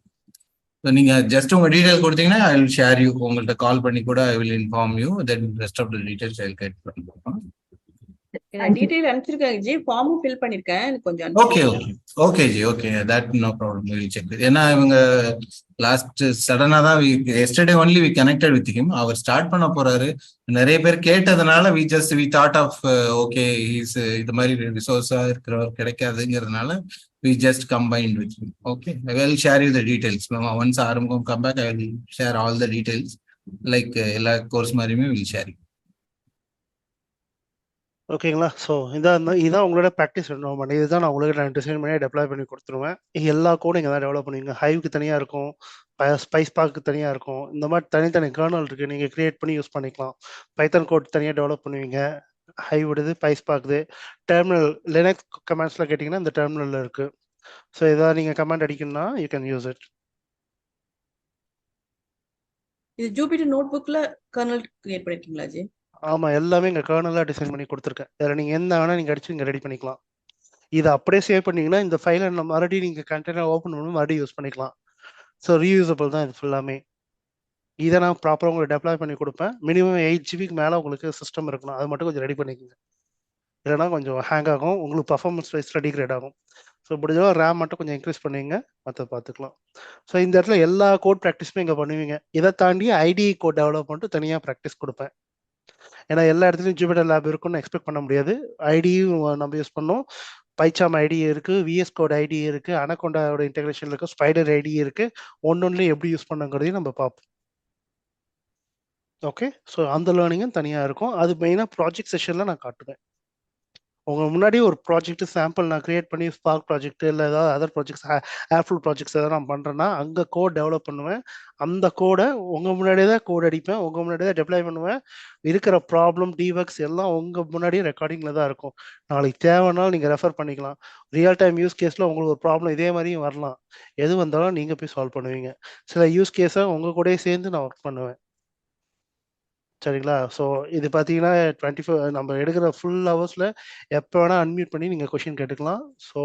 So நீங்க ஜஸ்ட் உங்க டீடைல் கொடுத்தீங்கன்னா ஐ வில் ஷேர் யூ. உங்கள்கிட்ட கால் பண்ணி கூட I will inform you. Then rest of the details I will get பண்ணுவோம். நான் detail அனுப்பிச்சிருக்கேன் ஜி, ஃபார்மும் ஃபில் பண்ணிருக்கேன் கொஞ்சம். Okay okay okay ji, okay, that no problem, we will check. ஏன்னா இவங்க லாஸ்ட் சடனா தான் yesterday only we connected with him. அவர் ஸ்டார்ட் பண்ண போறாரு. நிறைய பேர் கேட்டதுனால we thought of okay he's இது மாதிரி ரிசோர்ஸா இருக்கிறவர் கிடைக்காதுங்கிறதுனால we just combined with him. Okay, I will share you the details. Once Arumugam come back, I will share all the details. Like எல்லா கோர்ஸ் மாதிரியுமே will share you. ஓகேங்களா? So இதான் உங்களோட practice environment. இதுதான் நான் உங்களுக்கு நான் டிசைன் பண்ணி deploy பண்ணி கொடுத்துருவேன். எல்லா கோடும் இங்கே தான் டெவலப் பண்ணுவீங்க. ஹைவுக்கு தனியாக இருக்கும், ஸ்பைஸ் பார்க்கு தனியாக இருக்கும். இந்த மாதிரி தனித்தனி கர்னல் இருக்குது, நீங்கள் கிரியேட் பண்ணி யூஸ் பண்ணிக்கலாம். பைத்தன் கோட் தனியாக டெவலப் பண்ணுவீங்க. ஹைவ் விடுது, பைஸ் பார்க்குது. டெர்மினல் லினக்ஸ் கமாண்ட்ஸில் கேட்டிங்கன்னா இந்த டெர்மினலில் இருக்குது. ஸோ இதாக நீங்கள் கமாண்ட் அடிக்கணும்னா யூ கேன் யூஸ் இட். இது ஜூபிட்டர் நோட்புக்கில் கர்னல் கிரியேட் பண்ணிருக்கீங்களா ஜி? ஆமாம், எல்லாமே இங்கே கர்னலாக டிசைன் பண்ணி கொடுத்துருக்கேன். இதில் நீங்கள் என்ன வேணால் நீங்கள் அடிச்சு இங்கே ரெடி பண்ணிக்கலாம். இதை அப்படியே சேவ் பண்ணிங்கன்னா இந்த ஃபைலை நம்ம மறுபடியும் நீங்கள் கண்டெய்னர் ஓப்பன் பண்ணி மறுபடியும் யூஸ் பண்ணிக்கலாம். ஸோ ரீயூசபிள் தான் இது ஃபுல்லாமே. இதை நான் ப்ராப்பராக உங்களுக்கு டெப்ளாய் பண்ணி கொடுப்பேன். மினிமம் 8 ஜிபிக்கு மேலே உங்களுக்கு சிஸ்டம் இருக்கணும். அது மட்டும் கொஞ்சம் ரெடி பண்ணிக்கோங்க, இல்லைனா கொஞ்சம் ஹேங் ஆகும், உங்களுக்கு பர்ஃபார்மன்ஸ் வைஸில் டிகிரேட் ஆகும். ஸோ முடிஞ்சவரை ரேம் மட்டும் கொஞ்சம் இன்க்ரீஸ் பண்ணுவீங்க, மற்ற பார்த்துக்கலாம். ஸோ இந்த இடத்துல எல்லா கோட் ப்ராக்டிஸுமே இங்கே பண்ணுவீங்க. இதை தாண்டி ஐடிஇ கோட் டெவலப்மெண்ட்டும் தனியாக ப்ராக்டிஸ் கொடுப்பேன். ஏன்னா எல்லா இடத்துலையும் ஜூபிட்டர் லேப் இருக்குன்னு எக்ஸ்பெக்ட் பண்ண முடியாது. ஐடியும் நம்ம யூஸ் பண்ணோம். பைச்சாம் ஐடி இருக்கு, விஎஸ் கோட் ஐடி இருக்கு, அனகொண்டாவோட இன்டெகிரேஷன் இருக்கு, ஸ்பைடர் ஐடி இருக்கு. ஒன்னொன்னுலையும் எப்படி யூஸ் பண்ணுங்கிறதையும் நம்ம பார்ப்போம். ஓகே, ஸோ அந்த லேர்னிங்கும் தனியாக இருக்கும். அது மெயினாக ப்ராஜெக்ட் செஷனில் நான் காட்டுவேன். உங்கள் முன்னாடி ஒரு ப்ராஜெக்ட் சாம்பிள் நான் கிரியேட் பண்ணி ஸ்பார்க் ப்ராஜெக்ட் இல்லை ஏதாவது அதர் ப்ராஜெக்ட்ஸ் ஏர்ஃபுல் ப்ராஜெக்ட்ஸ் எதாவது நான் பண்ணுறேன்னா அங்கே கோட் டெவலப் பண்ணுவேன். அந்த கோடை உங்கள் முன்னாடியே தான் கோட் அடிப்பேன், உங்கள் முன்னாடியே தான் டெப்ளாய் பண்ணுவேன். இருக்கிற ப்ராப்ளம் டிவர்க்ஸ் எல்லாம் உங்கள் முன்னாடியே ரெக்கார்டிங்கில் தான் இருக்கும். நாளைக்கு தேவைன்னாலும் நீங்கள் ரெஃபர் பண்ணிக்கலாம். ரியல் டைம் யூஸ் கேஸில் உங்களுக்கு ஒரு ப்ராப்ளம் இதே மாதிரியும் வரலாம். எது வந்தாலும் நீங்கள் போய் சால்வ் பண்ணுவீங்க. சில யூஸ் கேஸை உங்கள் கூடயே சேர்ந்து நான் ஒர்க் பண்ணுவேன். சரிங்களா? ஸோ இது பார்த்தீங்கன்னா 24 நம்ம எடுக்கிற ஃபுல் ஹவர்ஸில் எப்போ வேணால் அன்மியூட் பண்ணி நீங்கள் கொஷின் கேட்டுக்கலாம். ஸோ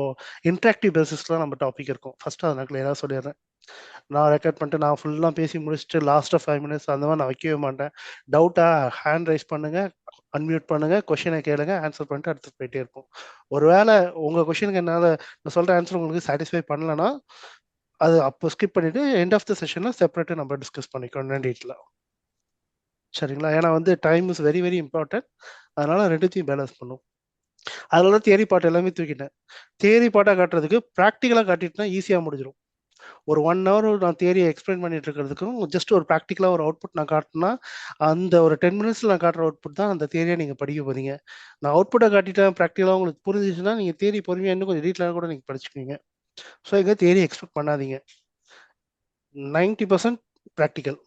இன்ட்ராக்டிவ் பேசிஸ்லாம் நம்ம டாபிக் இருக்கும். ஃபஸ்ட்டு அதை நான் கிளியராக சொல்லிடுறேன். நான் ரெக்கார்ட் பண்ணிட்டு நான் ஃபுல்லாக பேசி முடிச்சுட்டு லாஸ்ட்டாக 5 மினிட்ஸ் அந்த மாதிரி நான் வைக்கவே மாட்டேன். டவுட்டாக ஹேண்ட் ரைஸ் பண்ணுங்கள், அன்மியூட் பண்ணுங்கள், கொஷினை கேளுங்க, ஆன்சர் பண்ணிட்டு அடுத்து போயிட்டே இருக்கும். ஒருவேளை உங்கள் கொஷினுக்கு என்னால் நான் சொல்கிற ஆன்சர் உங்களுக்கு சாட்டிஸ்ஃபை பண்ணலன்னா அது அப்போ ஸ்கிப் பண்ணிவிட்டு எண்ட் ஆஃப் த செஷனில் செப்பரேட்டாக நம்ம டிஸ்கஸ் பண்ணிக்கணும் டீட்டெயிலாக. சரிங்களா? ஏன்னா வந்து time is very very important. அதனால ரெண்டுத்தையும் பேலன்ஸ் பண்ணும். அதனால தான் தியரி பாட்டு எல்லாமே தூக்கிட்டேன். தியரி பாட்டாக காட்டுறதுக்கு ப்ராக்டிக்கலாக காட்டிட்டுனா ஈஸியாக முடிஞ்சிடும். ஒரு 1 ஹவர் நான் தியரியை எக்ஸ்பிளைன் பண்ணிட்டு இருக்கிறதுக்கும் ஜஸ்ட் ஒரு ப்ராக்டிக்கலாக ஒரு அவுட்புட் நான் காட்டினா அந்த ஒரு 10 மினிட்ஸில் நான் காட்டுற அவுட்புட் தான் அந்த தியரியை நீங்கள் படிக்க போறீங்க. நான் அவுட்புட்டை காட்டிட்டேன், ப்ராக்டிக்கலாக உங்களுக்கு புரிஞ்சிச்சுன்னா நீங்கள் தியரி பொறுமையாக இன்னும் கொஞ்சம் டீட்டெயிலாக கூட நீங்கள் படிச்சுக்குவீங்க. ஸோ இங்கே தியரி எக்ஸ்பெக்ட் பண்ணாதீங்க. 90% ப்ராக்டிக்கல்,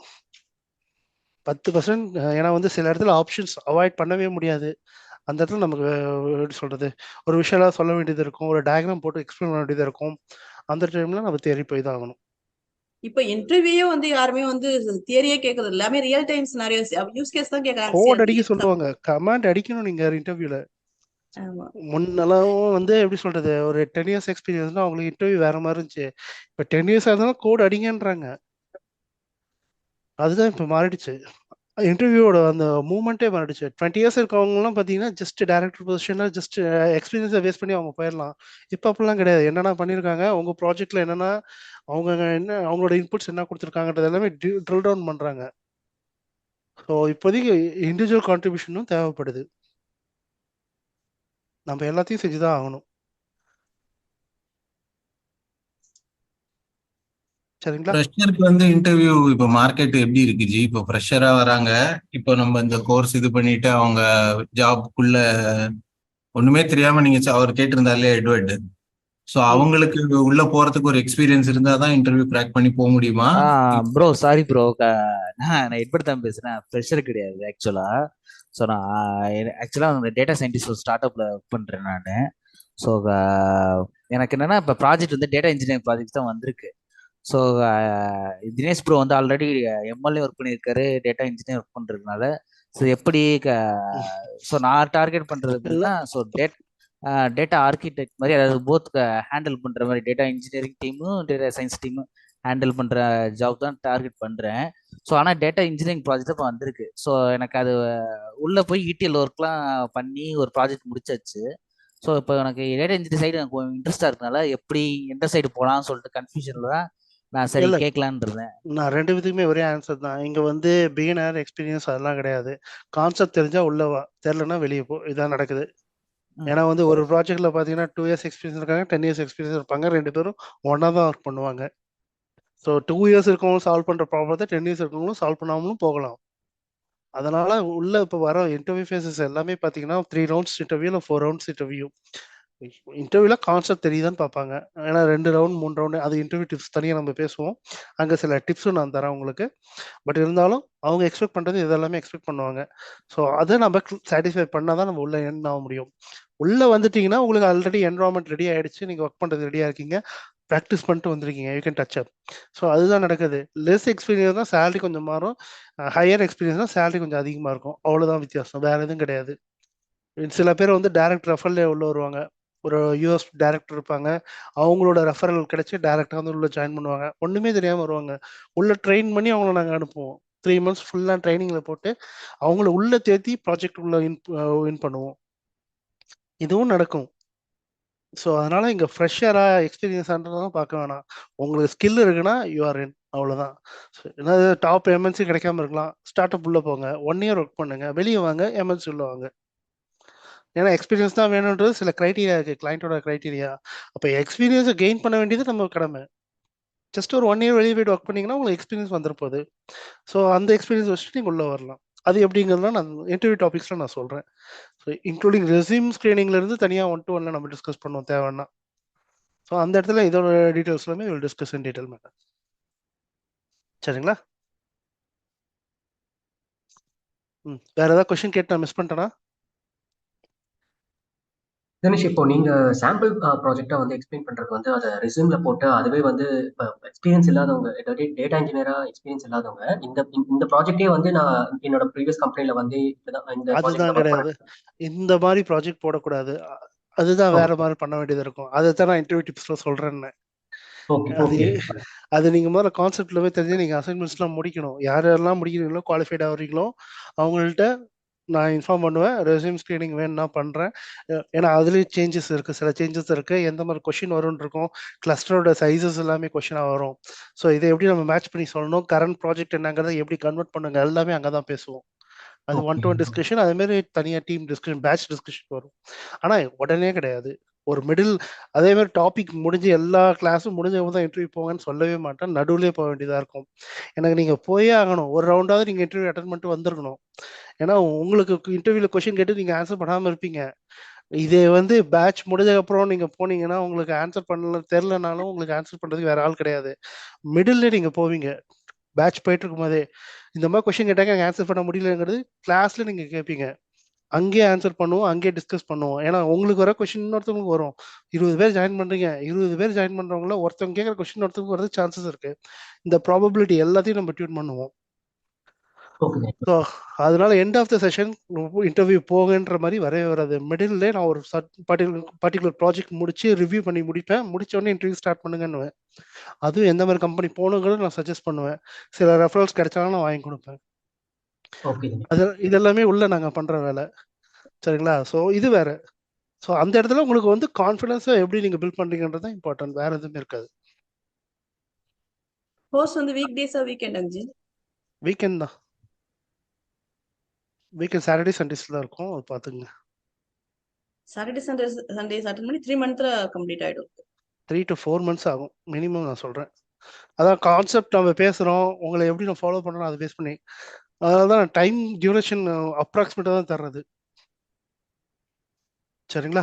10% ஏன்னா வந்து சில இடத்துல ஆப்ஷன்ஸ் அவாய்ட் பண்ணவே முடியாது. அந்த இடத்துல நமக்கு எப்படி சொல்கிறது, ஒரு விஷயம் சொல்ல வேண்டியது இருக்கும், ஒரு டயக்ராம் போட்டு எக்ஸ்பிளைன் பண்ண வேண்டியது இருக்கும். அந்த டைமில் நம்ம தேறி போய் தான் ஆகணும். இப்போ இன்டர்வியூ வந்து யாருமே வந்து தியரியே கேட்கறது எல்லாமே real time scenarios use case தான் கேக்குறாங்க. கோட் அடிக்க சொல்லுவாங்க, கமாண்ட் அடிக்கணும் நீங்க இன்டர்வியூல. முன்னெல்லாம் வந்து எப்படி சொல்றது, ஒரு 10 இயர்ஸ் எக்ஸ்பீரியன்ஸ்னா அவங்களுக்கு இன்டர்வியூ வேற மாதிரி இருந்துச்சு. இப்போ 10 இயர்ஸ் இருந்தாலும் கோட் அடிங்கன்றாங்க. அதுதான் இப்போ மாறிடுச்சு. இன்டர்வியூவோட அந்த மூவ்மெண்ட்டே மாறிடுச்சு. 20 இயர்ஸ் இருக்கவங்கலாம் பார்த்தீங்கன்னா ஜஸ்ட் டேரக்டர் பொசிஷனில் ஜஸ்ட் எக்ஸ்பீரியன்ஸை வேஸ்ட் பண்ணி அவங்க போயிடலாம். இப்போ அப்படிலாம் கிடையாது. என்னென்ன பண்ணியிருக்காங்க, உங்கள் ப்ராஜெக்டில் என்னென்னா அவங்க என்ன அவங்களோட இன்புட்ஸ் என்ன கொடுத்துருக்காங்கன்றது எல்லாமே ட்ரில் டவுன் பண்ணுறாங்க. ஸோ இப்போதைக்கு இண்டிவிஜுவல் கான்ட்ரிபியூஷனும் தேவைப்படுது. நம்ம எல்லாத்தையும் செஞ்சு தான் ஆகணும். சரிங்களா? ஃப்ரெஷருக்கு வந்து இன்டர்வியூ இப்போ மார்க்கெட் எப்படி இருக்கு ஜி? இப்போ ஃப்ரெஷரா வராங்க, இப்போ நம்ம இந்த கோர்ஸ் இது பண்ணிட்டு அவங்க ஜாப்க்குள்ள ஒண்ணுமே தெரியாம நீங்க அவர் கேட்டிருந்தாலே எட்வர்ட், ஸோ அவங்களுக்கு உள்ள போறதுக்கு ஒரு எக்ஸ்பீரியன்ஸ் இருந்தா தான் இன்டர்வியூ கிராக் பண்ணி போக முடியுமா? ப்ரோ சாரி ப்ரோ, நான் எட்வர்ட் தான் பேசுறேன், ஃப்ரெஷர் கிடையாது ஆக்சுவலா. ஸோ நான் ஆக்சுவலாக டேட்டா சயின்டிஸ்ட் ஒரு ஸ்டார்ட் அப்ல ஒர்க் பண்றேன் நான். ஸோ எனக்கு என்னன்னா இப்போ ப்ராஜெக்ட் வந்து டேட்டா இன்ஜினியரிங் ப்ராஜெக்ட் தான் வந்திருக்கு. ஸோ தினேஷ் ப்ரோ வந்து ஆல்ரெடி எம்எல்ஏ ஒர்க் பண்ணியிருக்காரு, டேட்டா இன்ஜினியர் ஒர்க் பண்ணுறதுனால. ஸோ எப்படி ஸோ நான் டார்கெட் பண்ணுறது அப்படின்னா, ஸோ டேட்டா ஆர்கிடெக்ட் மாதிரி, அதாவது போத் ஹேண்டில் பண்ணுற மாதிரி டேட்டா இன்ஜினியரிங் டீமும் டேட்டா சயின்ஸ் டீமும் ஹேண்டில் பண்ணுற ஜாப் தான் டார்கெட் பண்ணுறேன். ஸோ ஆனால் டேட்டா இன்ஜினியரிங் ப்ராஜெக்ட் இப்போ வந்திருக்கு. ஸோ எனக்கு அது உள்ளே போய் இடிஎல் ஒர்க்லாம் பண்ணி ஒரு ப்ராஜெக்ட் முடிச்சாச்சு. ஸோ இப்போ எனக்கு டேட்டா இன்ஜினியரிங் சைடு எனக்கு இன்ட்ரெஸ்டாக இருக்கனால எப்படி எந்த சைடு போகலாம்னு சொல்லிட்டு கன்ஃபியூஷனில் தான் நான் சரி கேட்கலான்னு இருந்தேன். நான் ரெண்டு விதத்துக்குமே ஒரே ஆன்சர் தான். இங்க வந்து பிகினர் எக்ஸ்பீரியன்ஸ் அதெல்லாம் கிடையாது. கான்செப்ட் தெரிஞ்சா உள்ளவா, தெரியலன்னா வெளியே போ, இதான் நடக்குது. ஏன்னா வந்து ஒரு ப்ராஜெக்ட்ல பாத்தீங்கன்னா 2 இயர்ஸ் எக்ஸ்பீரியன்ஸ் இருக்காங்க, 10 இயர்ஸ் எக்ஸ்பீரியன்ஸ் இருப்பாங்க. 2 பேரும் ஒன்னா தான் ஒர்க் பண்ணுவாங்க. ஸோ 2 இயர்ஸ் இருக்கவங்களும் சால்வ் பண்ற ப்ராப்ளத்தை 10 இயர்ஸ் இருக்கவங்களும் சால்வ் பண்ணாமலும் போகலாம். அதனால உள்ள இப்போ வர இன்டர்வியூ ஃபேஸஸ் எல்லாமே பாத்தீங்கன்னா 3 ரவுண்ட்ஸ் இன்டர்வியூ இல்லை 4 ரவுண்ட்ஸ் இன்டர்வியூ. இன்டர்வியூல கான்செப்ட் தெரியுதான்னு பார்ப்பாங்க. ஏன்னா 2 ரவுண்ட் 3 ரவுண்டு அது இன்டர்வியூ டிப்ஸ் தனியாக நம்ம பேசுவோம். அங்கே சில டிப்ஸும் நான் தரேன் உங்களுக்கு. பட் இருந்தாலும் அவங்க எக்ஸ்பெக்ட் பண்ணுறது இதெல்லாமே எக்ஸ்பெக்ட் பண்ணுவாங்க. ஸோ அதை நம்ம சாட்டிஸ்ஃபை பண்ணால் தான் நம்ம உள்ள என் ஆக முடியும். உள்ளே வந்துட்டீங்கன்னா உங்களுக்கு ஆல்ரெடி என்வரான்மெண்ட் ரெடி ஆகிடுச்சு, நீங்கள் ஒர்க் பண்ணுறது ரெடியாக இருக்கீங்க, ப்ராக்டிஸ் பண்ணிட்டு வந்திருக்கீங்க, you can touch up. So அதுதான் நடக்குது. லெஸ் எக்ஸ்பீரியன்ஸ் தான் சேலரி கொஞ்சம் மாறும், ஹையர் எக்ஸ்பீரியன்ஸ் தான் சேலரி கொஞ்சம் அதிகமாக இருக்கும். அவ்வளோதான் வித்தியாசம், வேறு எதுவும் கிடையாது. சில பேர் வந்து டைரக்ட் ரெஃபரல்லே உள்ள வருவாங்க. ஒரு யூஎஸ் டைரக்டர் இருப்பாங்க, அவங்களோட ரெஃபரல் கிடைச்சி டைரக்டாக வந்து உள்ள ஜாயின் பண்ணுவாங்க. ஒன்றுமே தெரியாமல் வருவாங்க. உள்ள ட்ரெயின் பண்ணி அவங்கள நாங்கள் அனுப்புவோம். 3 months ஃபுல்லாக ட்ரைனிங்கில் போட்டு அவங்கள உள்ள தேத்தி ப்ராஜெக்ட் உள்ள வின் பண்ணுவோம். இதுவும் நடக்கும். ஸோ அதனால இங்கே ஃப்ரெஷராக எக்ஸ்பீரியன்ஸான்றதான் பார்க்க வேணாம். உங்களுக்கு ஸ்கில் இருக்குன்னா யூஆர் இன், அவ்வளோதான். ஸோ என்னது டாப் எம்என்சி கிடைக்காம இருக்கலாம், ஸ்டார்ட் அப் உள்ள போங்க, 1 year ஒர்க் பண்ணுங்க, வெளியே வாங்க, எம்என்சி உள்ள வாங்க. ஏன்னா எக்ஸ்பீரியன்ஸ் தான் வேணுன்றது சில க்ரைட்டீரியா இருக்குது, கிளைண்ட்டோட க்ரைட்டீரியா. அப்போ எக்ஸ்பீரியன்ஸை கெயின் பண்ண வேண்டியது நம்ம கடமை. ஜஸ்ட் ஒரு 1 year வெளியே போய்ட்டு ஒர்க் பண்ணிங்கன்னா உங்களுக்கு எக்ஸ்பீரியன்ஸ் வந்துருப்போகுது. ஸோ அந்த எக்ஸ்பீரியன்ஸ் வச்சுட்டு நீங்கள் உள்ளே வரலாம். அது எப்படிங்கிறதுலாம் நான் இன்டர்வியூ டாபிக்ஸில் நான் சொல்கிறேன். ஸோ இன்க்ளூடிங் ரெஸ்யூம் ஸ்க்ரீனிங்லேருந்து தனியாக 1-to-1 நம்ம டிஸ்கஸ் பண்ணுவோம் தேவைன்னா. ஸோ அந்த இடத்துல இதோட டீட்டெயில்ஸ் எல்லாமே will discuss in detail madam. சரிங்களா? வேறு ஏதாவது கொஸ்டின் கேட்டு நான் மிஸ் பண்ணிட்டேனா? தினேஷ், இப்போ நீங்க சாம்பிள் ப்ராஜெக்டா வந்து எக்ஸ்பிளைன் பண்றது வந்து அதை ரெஸ்யூம்ல போட்டு அதுவே வந்து எக்ஸ்பீரியன்ஸ் இல்லாதவங்க, டேட்டா இன்ஜினியரா எக்ஸ்பீரியன்ஸ் இல்லாதவங்க இந்த ப்ராஜெக்டே வந்து நான் என்னோட ப்ரீவியஸ் கம்பெனில வந்து இந்த அதுதான் கிடையாது. இந்த மாதிரி ப்ராஜெக்ட் போடக்கூடாது. அதுதான் வேற மாதிரி பண்ண வேண்டியது இருக்கும். அதை தான் நான் இன்டர்வியூ டிப்ஸ்ல சொல்றேன்னு. அது நீங்க முதல்ல கான்செப்ட்ல போய் தெரிஞ்சு நீங்க அசைன்மெண்ட்ஸ்லாம் முடிக்கணும். யாரெல்லாம் முடிக்கிறீங்களோ, குவாலிஃபைட் ஆகிறீங்களோ அவங்கள்ட்ட நான் இன்ஃபார்ம் பண்ணுவேன். ரெஸ்யூம் ஸ்க்ரீனிங் வேணும்னா பண்ணுறேன். ஏன்னா அதுலேயும் சேஞ்சஸ் இருக்குது, சில சேஞ்சஸ் இருக்குது. எந்த மாதிரி கொஷின் வரும்னு இருக்கும், கிளஸ்டரோட சைஸஸ் எல்லாமே கொஷினாக வரும். ஸோ இதை எப்படி நம்ம மேட்ச் பண்ணி சொல்லணும், கரண்ட் ப்ராஜெக்ட் என்னங்கிறத எப்படி கன்வெர்ட் பண்ணுங்க, எல்லாமே அங்கே தான் பேசுவோம். அது 1-to-1 டிஸ்கஷன். அதேமாரி தனியாக டீம் டிஸ்கஷன், பேட்ச் டிஸ்கஷன் வரும். ஆனால் உடனே கிடையாது, ஒரு மிடில். அதே மாதிரி டாபிக் முடிஞ்சு எல்லா கிளாஸும் முடிஞ்சவங்க தான் இன்டர்வியூ போங்கன்னு சொல்லவே மாட்டேன். நடுவுலேயே போக வேண்டியதாக இருக்கும். எனக்கு நீங்கள் போயே ஆகணும், ஒரு ரவுண்டாவது நீங்கள் இன்டர்வியூ அட்டன் பண்ணிட்டு வந்துருக்கணும். ஏன்னா உங்களுக்கு இன்டர்வியூல கொஸ்டின் கேட்டு நீங்கள் ஆன்சர் பண்ணாமல் இருப்பீங்க. இதே வந்து பேட்ச் முடிஞ்சதுக்கப்புறம் நீங்கள் போனீங்கன்னா உங்களுக்கு ஆன்சர் பண்ணல தெரிலனாலும் உங்களுக்கு ஆன்சர் பண்ணுறதுக்கு வேற ஆள் கிடையாது. மிடில்ல நீங்கள் போவீங்க. பேட்ச் போயிட்டு இருக்கும் போதே இந்த மாதிரி கொஸ்டின் கேட்டாங்க, அங்கே ஆன்சர் பண்ண முடியலங்கிறது கிளாஸ்ல நீங்கள் கேட்பீங்க. அங்கேயே ஆன்சர் பண்ணுவோம், அங்கேயே டிஸ்கஸ் பண்ணுவோம். ஏன்னா உங்களுக்கு வர கொஸ்டின் இன்னொருத்தவங்களுக்கு வரும். 20 பேர் ஜாயின் பண்றீங்க, 20 பேர் ஜாயின் பண்றவங்கள ஒருத்தவங்க கேட்குற கொஸ்டின் ஒருத்தவங்க வரது சான்சஸ் இருக்கு. இந்த ப்ராபபிலிட்டி எல்லாத்தையும் நம்ம டியூன் பண்ணுவோம். ஸோ அதனால end of the session interview போகன்ற மாதிரி வரவே வராது. மிடில்ல நான் ஒரு பர்டிகுலர் ப்ராஜெக்ட் முடிச்சு ரிவ்யூ பண்ணி முடிப்பேன். முடிச்ச உடனே இன்டர்வியூ ஸ்டார்ட் பண்ணுங்கன்னுவேன். அதுவும் எந்த மாதிரி கம்பெனி போகணுங்கிறத நான் சஜஸ்ட் பண்ணுவேன். சில ரெஃபரல்ஸ் கிடைச்சாலும் நான் வாங்கி கொடுப்பேன். அது இதெல்லாமே உள்ள நாங்கள் பண்ற வேலை. சரிங்களா? ஸோ இது வேற. ஸோ அந்த இடத்துல உங்களுக்கு வந்து கான்ஃபிடன்ஸை எப்படி நீங்க பில்ட் பண்றீங்கன்றது இம்பார்ட்டன்ட். வேற எதுவுமே இருக்காது. கோர்ஸ் வந்து வீக் டேஸா வீக்கெண்ட் அஞ்சு? வீக்கெண்ட் தான். வீக்கெண்ட் சாட்டர்டே சண்டேஸ்ல தான் இருக்கும். அது பாத்துங்க. சாட்டர்டே சண்டேஸ் அட்டெண்ட் பண்ணி 3 monthsல கம்ப்ளீட் ஆயிடும். 3 to 4 months ஆகும் மினிமம். நான் சொல்றேன், அதான் கான்செப்ட் நம்ம பேசுறோம், உங்களை எப்படி நான் ஃபாலோ பண்றோம் அதை பேஸ் பண்ணி. அதனால தான் டைம் டியூரேஷன் அப்ராக்சிமேட்டா தான் தர்றது. சரிங்களா?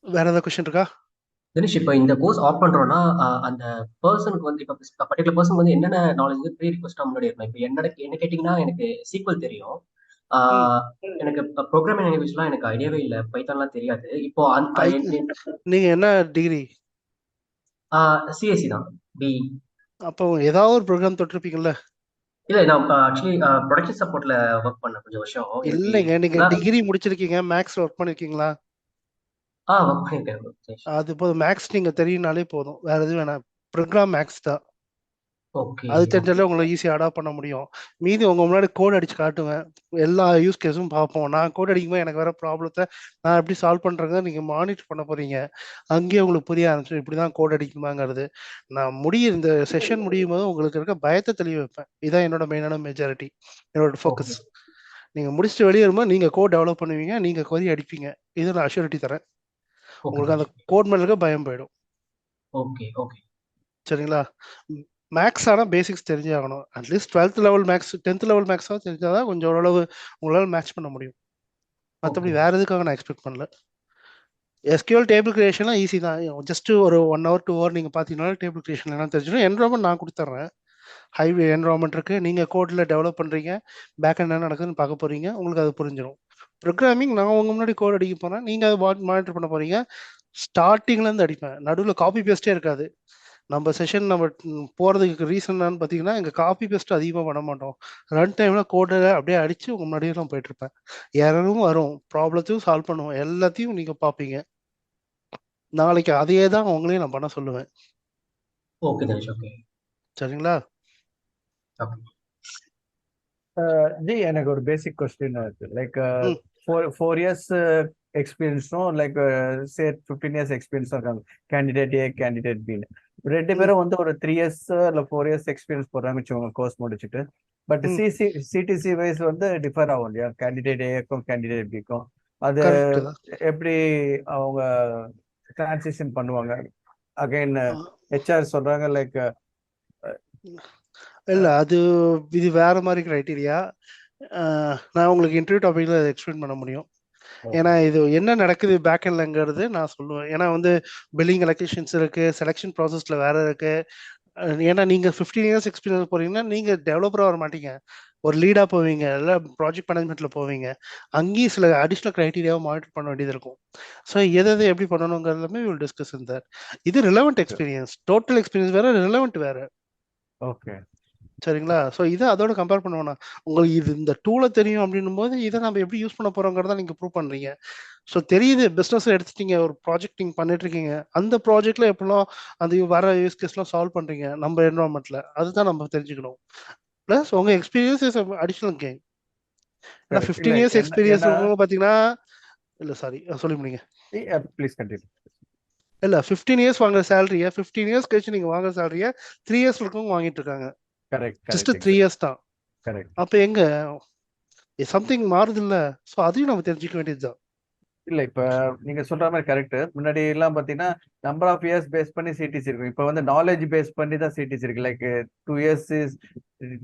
வேற ஏதாவது கொஸ்டின் இருக்கா? தினேஷ், இப்போ இந்த கோர்ஸ் ஆஃப் பண்றோம்னா அந்த பர்சனுக்கு வந்து இப்போ பர்டிகுலர் பர்சன் வந்து என்னென்ன நாலேஜ் வந்து ப்ரீ ரிக்வஸ்டா முன்னாடி இருக்கும். இப்போ என்ன கேட்டீங்கன்னா எனக்கு சீக்வல் தெரியும், எனக்கு ப்ரோக்ராமிங் லாங்குவேஜ்லாம் எனக்கு ஐடியாவே இல்லை, பைத்தான்லாம் தெரியாது. இப்போ நீங்க என்ன டிகிரி? சிஎஸ்சி தான், பி. அப்போ ஏதாவது ஒரு ப்ரோக்ராம் தொட்டிருப்பீங்கல்ல? இல்ல, நான் ஆக்சுவலி ப்ரொடக்ஷன் சப்போர்ட்ல ஒர்க் பண்ண கொஞ்சம் வருஷம். இல்லைங்க, நீங்க டிகிரி முடிச்சிருக்கீங்க, மேக்ஸ்ல ஒர்க் பண்ணிருக்கீங்களா? ஒர்க் பண்ணிருக்கேன். அது போதும், மேக்ஸ் நீங்க தெரியும்னாலே போதும், வேற எதுவும் வேணாம். ப்ரோக்ராம் மேக்ஸ் தான். அது தெரிஞ்சாலே உங்களை ஈஸியாக அடாப்ட் பண்ண முடியும். மீதி உங்க முன்னாடி கோட் அடிச்சு காட்டுவேன், எல்லா யூஸ் கேஸும் பார்ப்போம். நான் கோட் அடிக்கும்போது எனக்கு வர ப்ராப்ளத்தை நான் எப்படி சால்வ் பண்றேங்க நீங்க மானிட்டர் பண்ண போறீங்க. அங்கேயே உங்களுக்கு புரிய ஆரம்பிச்சு இப்படிதான் கோட் அடிக்குமாங்கிறது. நான் இந்த செஷன் முடியும் போது உங்களுக்கு இருக்க பயத்தை தெளிவு வைப்பேன். இதான் என்னோட மெயினான மெஜாரிட்டி, என்னோட ஃபோக்கஸ். நீங்க முடிச்சுட்டு வெளியே வரும்போது நீங்க கோட் டெவலப் பண்ணுவீங்க, நீங்க கொரி அடிப்பீங்க. இதை நான் அஷ்யூரிட்டி தரேன். உங்களுக்கு அந்த கோட் மேல இருக்க பயம் போயிடும். சரிங்களா? மேக்ஸ் ஆனால் பேசிக்ஸ் தெரிஞ்சே ஆகணும். At least 12th level maths, 10th level மேக்ஸாக தெரிஞ்சாதான் கொஞ்சம் ஓரளவு உங்களால் மேட்ச் பண்ண முடியும். மற்றபடி வேற எதுக்காக நான் எக்ஸ்பெக்ட் பண்ணல. எஸ்கியூஎல் டேபிள் கிரியேஷன்லாம் ஈஸி தான். ஜஸ்ட் ஒரு 1 hour 2 hour நீங்கள் பார்த்தீங்கன்னா டேபிள் கிரியேஷன் என்ன தெரிஞ்சிடும். என்வரான்மெண்ட் நான் கொடுத்துட்றேன், ஹைவே என்வரான்மெண்ட் இருக்குது. நீங்கள் கோடில் டெவலப் பண்ணுறீங்க, பேக் என்ன நடக்குதுன்னு பார்க்க போகிறீங்க, உங்களுக்கு அது புரிஞ்சிடும். ப்ரோக்ராமிங் நான் உங்க முன்னாடி கோட் அடிக்க போகிறேன், நீங்கள் அதை மானிட்டர் பண்ண போகிறீங்க. ஸ்டார்டிங்லேருந்து அடிப்பேன், நடுவில் காப்பி பேஸ்டே இருக்காது. நம்ம செஷன் நம்ம போகிறதுக்கு ரீசன் என்னன்னு பார்த்தீங்கன்னா, இங்கே காப்பி பேஸ்ட் அதிகமாக பண்ண மாட்டோம். ரன் டைமில் கோடை அப்படியே அடித்து உங்கள் முன்னாடியே நான் போயிட்டுருப்பேன். எரரும் வரும், ப்ராப்ளத்தையும் சால்வ் பண்ணுவோம், எல்லாத்தையும் நீங்கள் பார்ப்பீங்க. நாளைக்கு அதையே தான் உங்களையும் நான் பண்ண சொல்லுவேன். ஓகே தனுஷ், ஓகே சரிங்களா? ஜி எனக்கு ஒரு பேசிக் கொஸ்டின் இருக்கு. லைக் 4 இயர்ஸ் எக்ஸ்பீரியன்ஸும் லைக் சே 15 இயர்ஸ் எக்ஸ்பீரியன்ஸும் இருக்காங்க, கேண்டிடேட் ஏ கேண்டிடேட் பின்னு. 2 பேரும் வந்து ஒரு 3 இயர்ஸ் இல்லை 4 இயர்ஸ் எக்ஸ்பீரியன்ஸ் போடுறாங்க வச்சுக்கோங்க கோர்ஸ் முடிச்சுட்டு. பட் சிடிசி வைஸ் வந்து டிஃபர் ஆகும் இல்லையா, கேண்டிடேட் ஏக்கும் கேண்டிடேட் பிக்கும். அது எப்படி அவங்க டிரான்சிஷன் பண்ணுவாங்க? அகைன் ஹெச்ஆர் சொல்றாங்க லைக் இல்லை, அது இது வேற மாதிரி கிரைட்டீரியா. நான் உங்களுக்கு இன்டர்வியூ டாபிக்ல எக்ஸ்பிளைன் பண்ண முடியும். ஏன்னா இது என்ன நடக்குது பேக் எண்ட்லங்கிறது நான் சொல்லுவேன். ஏன்னா வந்து பில்லிங் எலக்ட்ரிஷியன்ஸ் இருக்கு, செலெக்ஷன் ப்ராசஸ்ல வேற இருக்கு. ஏன்னா நீங்க 15 இயர்ஸ் எக்ஸ்பீரியன்ஸ் போறீங்கன்னா நீங்க டெவலப்பரா வர மாட்டீங்க, ஒரு லீடா போவீங்க, இல்லை ப்ராஜெக்ட் மேனேஜ்மெண்ட்ல போவீங்க. அங்கேயும் சில அடிஷ்னல் கிரைட்டீரியாவை மானிட்டர் பண்ண வேண்டியது இருக்கும். ஸோ எதை எப்படி பண்ணணுங்கிறதுமே வில் டிஸ்கஸ் இன் தட். இது ரிலவெண்ட் எக்ஸ்பீரியன்ஸ், டோட்டல் எக்ஸ்பீரியன்ஸ் வேற, ரிலவெண்ட் வேற. ஓகே, சரிங்களா? ஸோ இதை அதோட கம்பேர் பண்ணுவோம்னா, உங்களுக்கு இது இந்த டூலை தெரியும் அப்படின்னும் போது இதை நம்ம எப்படி யூஸ் பண்ண போறோங்கிறத நீங்க ப்ரூவ் பண்றீங்க. ஸோ தெரியுது, பிஸ்னஸ் எடுத்துட்டீங்க, ஒரு ப்ராஜெக்ட் நீங்க பண்ணிட்டு இருக்கீங்க, அந்த ப்ராஜெக்ட்ல எப்படிலாம் அந்த வர யூஸ் கேஸ்லாம் சால்வ் பண்றீங்க நம்ம என்வரான்மெண்ட்ல, அதுதான் நம்ம தெரிஞ்சுக்கணும். பிளஸ் உங்க எக்ஸ்பீரியன்ஸ் இஸ் அடிஷனல் கெயின். ஏன்னா 15 இயர்ஸ் எக்ஸ்பீரியன்ஸ் பாத்தீங்கன்னா, இல்ல சாரி சொல்லி முடியுங்க ப்ளீஸ் கண்டினியூ. இல்ல 15 இயர்ஸ் வாங்குற சேலரியை 15 இயர்ஸ் கழிச்சு நீங்க வாங்குற சேலரியை 3 இயர்ஸ் இருக்கவங்க வாங்கிட்டு இருக்காங்க. ஜஸ்ட் 3 இயர்ஸ் தான். அப்ப எங்க சம்திங் மாறுது இல்ல? சோ அதையும் நம்ம தெரிஞ்சுக்க வேண்டியதுதான். இல்ல இப்ப நீங்க சொல்ற மாதிரி கரெக்ட். முன்னாடி எல்லாம் பாத்தீங்கன்னா நம்பர் ஆஃப் இயர்ஸ் பேஸ் பண்ணி சிடிசி இருக்கும். இப்ப வந்து நாலேஜ் பேஸ் பண்ணி தான் சிடிசி இருக்கு. லைக் 2 இயர்ஸ்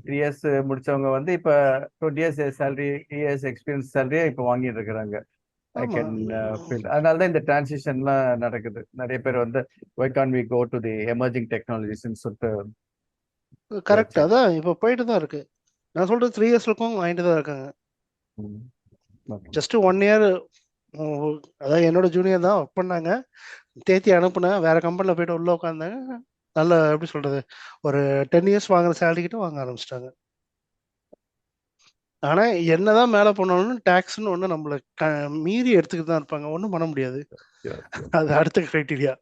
3 இயர்ஸ் முடிச்சவங்க வந்து இப்ப 20 இயர்ஸ் சேலரி, 3 இயர்ஸ் எக்ஸ்பீரியன்ஸ் சேலரியா இப்ப வாங்கிட்டு இருக்கிறாங்க. I can feel. அதனாலதான் இந்த டிரான்சிஷன்லாம் நடக்குது. நிறைய பேர் வந்து why can't we go to the emerging technologies ன்னு சொல்லிட்டு. கரெக்ட், அதான் இப்ப போயிட்டு தான் இருக்கு. நான் சொல்றது 3 இயர்ஸ் இருக்கும் வாங்கிட்டு தான் இருக்காங்க. ஜஸ்ட் 1 இயர், அதான் என்னோட ஜூனியர் தான் ஒர்க் பண்ணாங்க, தேத்தி அனுப்புனேன், வேற கம்பெனில போயிட்டு உள்ள உட்காந்தாங்க. நல்ல எப்படி சொல்றது, ஒரு 10 இயர்ஸ் வாங்குற சேலரி கிட்ட வாங்க ஆரம்பிச்சிட்டாங்க. ஆனா என்னதான் மேல போனாலும் டாக்ஸ்ன்னு ஒண்ணு நம்மள மீறி எடுத்துக்கிட்டு தான் இருப்பாங்க, ஒன்றும் பண்ண முடியாது. அது அடுத்த கிரைட்டீரியா.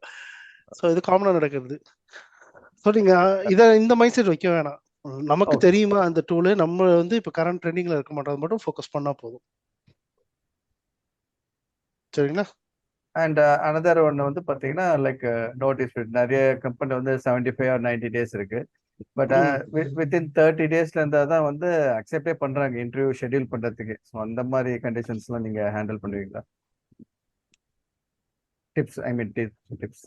ஸோ இது காமனா நடக்கிறது. ஸோ நீங்க இந்த மைண்ட் செட் வைக்க வேணாம். நமக்கு தெரியுமா அந்த டூலு, நம்ம வந்து இப்ப கரண்ட் ட்ரெண்டிங்ல இருக்க மாட்டோம், மட்டும் ஃபோக்கஸ் பண்ணா போதும். சரிங்களா? அண்ட் அனதர் ஒன்று வந்து பார்த்தீங்கன்னா லைக் நோட்டீஸ் பீரியட். நிறைய கம்பெனி வந்து 75 or 90 days இருக்கு. பட் வித்தின் 30 daysல இருந்தா தான் வந்து அக்செப்டே பண்றாங்க இன்டர்வியூ ஷெட்யூல் பண்றதுக்கு. ஸோ அந்த மாதிரி கண்டிஷன்ஸ்லாம் நீங்க ஹேண்டில் பண்ணுவீங்களா? டிப்ஸ், ஐ மீன் டிப்ஸ்.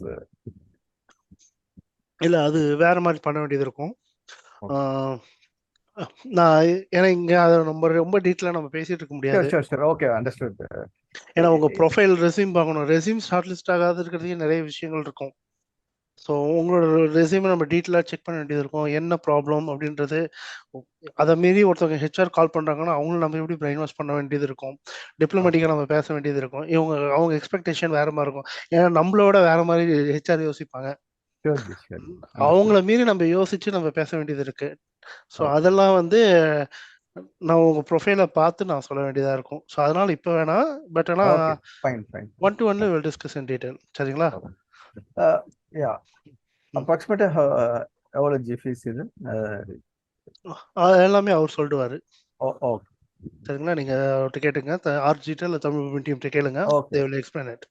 இல்ல அது வேற மாதிரி பண்ண வேண்டியது இருக்கும். நான் ஏன்னா இங்க அதை ரொம்ப டீட்டெயிலாக நம்ம பேசிட்டு இருக்க முடியாது. Okay, understood. ஏன்னா உங்க ப்ரொஃபைல் ரெஸ்யூம் பார்க்கணும், ரெஸ்யூம் ஷார்ட் லிஸ்ட் ஆகாது இருக்கிறதுக்கு நிறைய விஷயங்கள் இருக்கும். ஸோ உங்களோட ரெஸ்யூமை நம்ம டீட்டெயிலாக செக் பண்ண வேண்டியது இருக்கும், என்ன ப்ராப்ளம் அப்படின்றது. அதை மீறி ஒருத்தவங்க ஹெச்ஆர் கால் பண்ணுறாங்கன்னா அவங்களும் நம்ம எப்படி பிரெயின் வாஷ் பண்ண வேண்டியது இருக்கும், டிப்ளமேட்டிக்காக நம்ம பேச வேண்டியது இருக்கும். அவங்க எக்ஸ்பெக்டேஷன் வேற மாதிரி இருக்கும், ஏன்னா நம்மளோட வேற மாதிரி ஹெச்ஆர் யோசிப்பாங்க. அவங்கள மீறி நம்ம யோசிச்சு நம்ம பேச வேண்டியது இருக்கு. ஸோ அதெல்லாம் வந்து நான் உங்க ப்ரொஃபைலை பார்த்து நான் சொல்ல வேண்டியதா இருக்கும். ஸோ அதனால இப்போ வேணாம், பட் ஆனால் 1-to-1 will discuss in detail. சரிங்களா? அப்ராக்சிமேட்டா எவ்வளோ ஜி ஃபீஸ் இது? எல்லாமே அவர் சொல்லிடுவாரு. சரிங்களா? நீங்க அவர்கிட்ட கேட்டுங்க, ஆர்ஜிட்ட இல்லை தமிழ் டீம் கேளுங்க, they will explain it.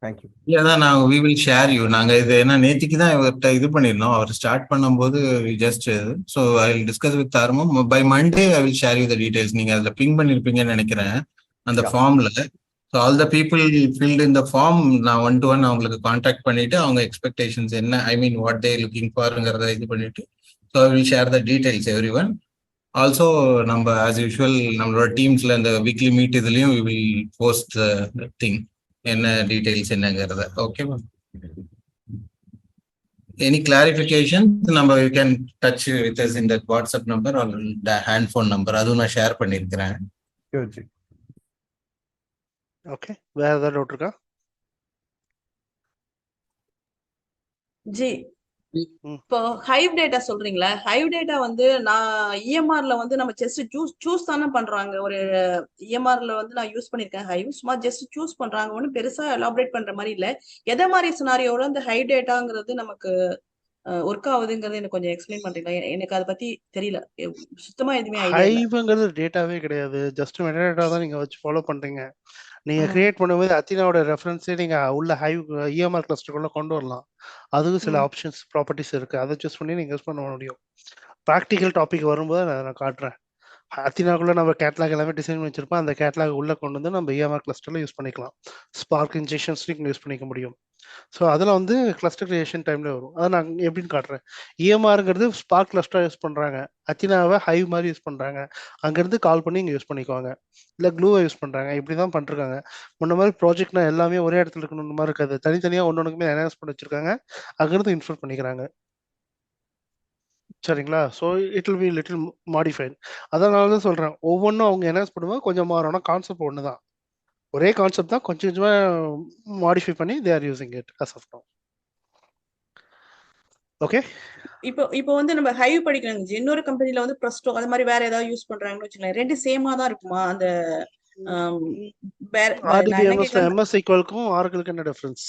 Thank you. இல்லதான் நாங்க we will share you. நாங்க இது என்ன நேத்திக்கு தான் இவர்கிட்ட இது பண்ணிருந்தோம், அவர் ஸ்டார்ட் பண்ணும்போது just so I will discuss with ஆர்மம் by Monday. I will share you the details. நீங்க அதில் பிங் பண்ணிருப்பீங்கன்னு நினைக்கிறேன் அந்த ஃபார்ம்ல. So all the people filled இந்த ஃபார்ம் நான் 1-to-1 அவங்களுக்கு கான்டாக்ட் பண்ணிட்டு அவங்க எக்ஸ்பெக்டேஷன்ஸ் என்ன, ஐ மீன் வாட் தே லுக்கிங் ஃபார்ங்கிறத இது பண்ணிட்டு so I will share the details every one. Also நம்ம ஆஸ் யூஷுவல் நம்மளோட டீம்ஸ்ல இந்த வீக்லி மீட் இதுலயும் வி வில் போஸ்ட் திங் என்ன டீடைல்ஸ் என்னங்கிறத. Okay ma'am. எனி கிளாரிஃபிகேஷன் நம்ம you can touch with us in that WhatsApp number or hand phone number, அதுவும் நான் ஷேர் பண்ணியிருக்கிறேன். ஓகே, வேற ஏதாவது டவுட் இருக்கா? ஜி இப்போ ஹைவ் டேட்டா சொல்றீங்களா? ஹைவ் டேட்டா வந்து நான் இஎம்ஆர்ல வந்து நம்ம ஜஸ்ட் சூஸ் தானே பண்றாங்க. ஒரு இஎம்ஆர்ல வந்து நான் யூஸ் பண்ணிருக்கேன் ஹைவ். சும்மா ஜஸ்ட் சூஸ் பண்றாங்க, ஒன்றும் பெருசா எலாபரேட் பண்ற மாதிரி இல்ல. எதை மாதிரி சினாரியோட இந்த ஹைவ் டேட்டாங்கிறது நமக்கு ஒர்க் ஆகுதுங்கிறது எனக்கு கொஞ்சம் எக்ஸ்பிளைன் பண்றீங்களா? எனக்கு அதை பத்தி தெரியல, சுத்தமா எதுவுமே ஐடியா இல்ல. ஹைவ்ங்கிறது டேட்டாவே கிடையாது, ஜஸ்ட் மெட்டாடேட்டா தான் நீங்க வச்சு ஃபாலோ பண்றீங்க. நீங்க கிரியேட் பண்ணும்போது அத்தினாவோட ரெஃபரன்ஸே நீங்க உள்ள ஹைவ் இஎம்ஆர் கிளஸ்டருக்குள்ள கொண்டு வரலாம். அதுவும் சில ஆப்ஷன்ஸ் ப்ராப்பர்ட்டிஸ் இருக்கு, அதை சூஸ் பண்ணி நீங்க யூஸ் பண்ண முடியும். ப்ராக்டிக்கல் டாபிக் வரும்போது நான் காட்டுறேன். அத்தினாக்குள்ள நம்ம கேட்லாக் எல்லாமே டிசைன் வச்சிருப்போம், அந்த கேட்லாக் உள்ள கொண்டு வந்து நம்ம இஎம்ஆர் கிளஸ்டர்ல யூஸ் பண்ணிக்கலாம். ஸ்பார்க் இன்ஜெக்ஷன்ஸ் யூஸ் பண்ணிக்க முடியும். ஸோ அதில் வந்து கிளஸ்டர் கிரியேஷன் டைம்ல வரும். அதை நான் எப்படின்னு காட்டுறேன். இஎம்ஆருங்கிறது ஸ்பார்க் கிளஸ்டர் யூஸ் பண்றாங்க, அத்தினாவை ஹைவ் மாதிரி யூஸ் பண்றாங்க. அங்கிருந்து கால் பண்ணி இங்கே யூஸ் பண்ணிக்குவாங்க, இல்லை க்ளூவை யூஸ் பண்றாங்க. இப்படி தான் பண்ணிருக்காங்க. முன்ன மாதிரி ப்ராஜெக்ட்னா எல்லாமே ஒரே இடத்துல இருக்கணும் மாதிரி இருக்காது, தனித்தனியாக ஒன்னொன்றுக்குமே அனௌன்ஸ் பண்ணி வச்சிருக்காங்க, அங்கிருந்து இன்ஃபர் பண்ணிக்கிறாங்க. சரிங்களா? So it will be little modified. அதனால தான் சொல்றேன், ஒவ்வொன்றும் அவங்க அனௌன்ஸ் பண்ணும்போது கொஞ்சம் மாறணும். கான்செப்ட் ஒன்று தான், ஒரே கான்செப்ட் தான், கொஞ்சம் கொஞ்சமாக மாடிஃபை பண்ணி they are using it as of now. Okay, இப்போ வந்து நம்ம ஹைவ் படிக்கிறாங்க, இன்னொரு கம்பெனில வந்து ப்ரஸ்டோ அது மாதிரி வேற ஏதாவது யூஸ் பண்றாங்கன்னு வச்சுக்கலாம், ரெண்டு சேமா தான் இருக்குமா? அந்த எம்எஸ் ஈக்குவலுக்கும் ஆரக்கிளுக்கு என்ன டிஃபரன்ஸ்?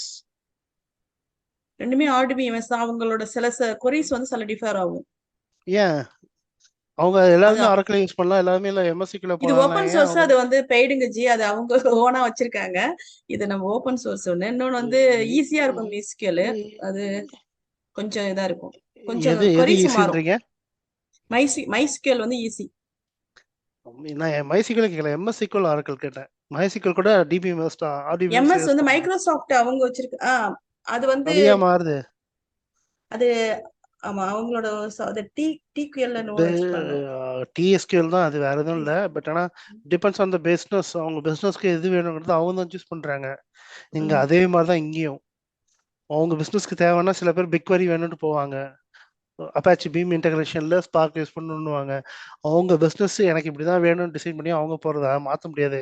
ரெண்டுமே ஆர்டிபிஎம்எஸ் தான். அவங்களோட சில கொரிஸ் வந்து சில டிஃபர் ஆகும். ஏன் அவங்க எல்லாருமே ஆரக்கிள் யூஸ் பண்ணலாம், எல்லாருமே இல்ல எம்எஸ் ஈக்குவல இது ஓபன் சோர்ஸ், அது வந்து பெய்டுங்க ஜி, அது அவங்க ஓனா வச்சிருக்காங்க. இது நம்ம ஓபன் சோர்ஸ் ஒண்ணு, இன்னொன்னு வந்து ஈஸியா இருக்கும் மிஸ்கியூல், அது கொஞ்சம் இதா இருக்கும், கொஞ்சம் கொரிஸ் மாறும். மைஸ்கியூல் வந்து ஈஸி. நான் மைஸ்கியூல் கேட்கல, எம்எஸ் ஈக்குவல் ஆரக்கிள் கேட்டேன். மைஸ்கியூல் கூட டிபிஎம்எஸ் தான். எம்எஸ் வந்து மைக்ரோசாஃப்ட் அவங்க வச்சிருக்கு. அது வந்து மாறுது. அது ஆமா, அவங்களோட டிஎஸ்கியூஎல் தான், அது வேற எதுவும் இல்லை. பட் ஆனால் டிபெண்ட்ஸ் ஆன் த பிஸ்னஸ், அவங்க பிஸ்னஸ்க்கு எது வேணுங்கிறது அவங்க தான் சூஸ் பண்றாங்க. இங்க அதே மாதிரி தான் இங்கேயும், அவங்க பிஸ்னஸ்க்கு தேவைன்னா சில பேர் பிக்வரி வேணும்னு போவாங்க, அப்பாச்சி பீம் இன்டகிரேஷன்ல ஸ்பார்க் யூஸ் பண்ணுவாங்க. அவங்க பிசினஸ் எனக்கு இப்படிதான் வேணும்னு டிசைட் பண்ணி அவங்க போறதா மாத்த முடியாது.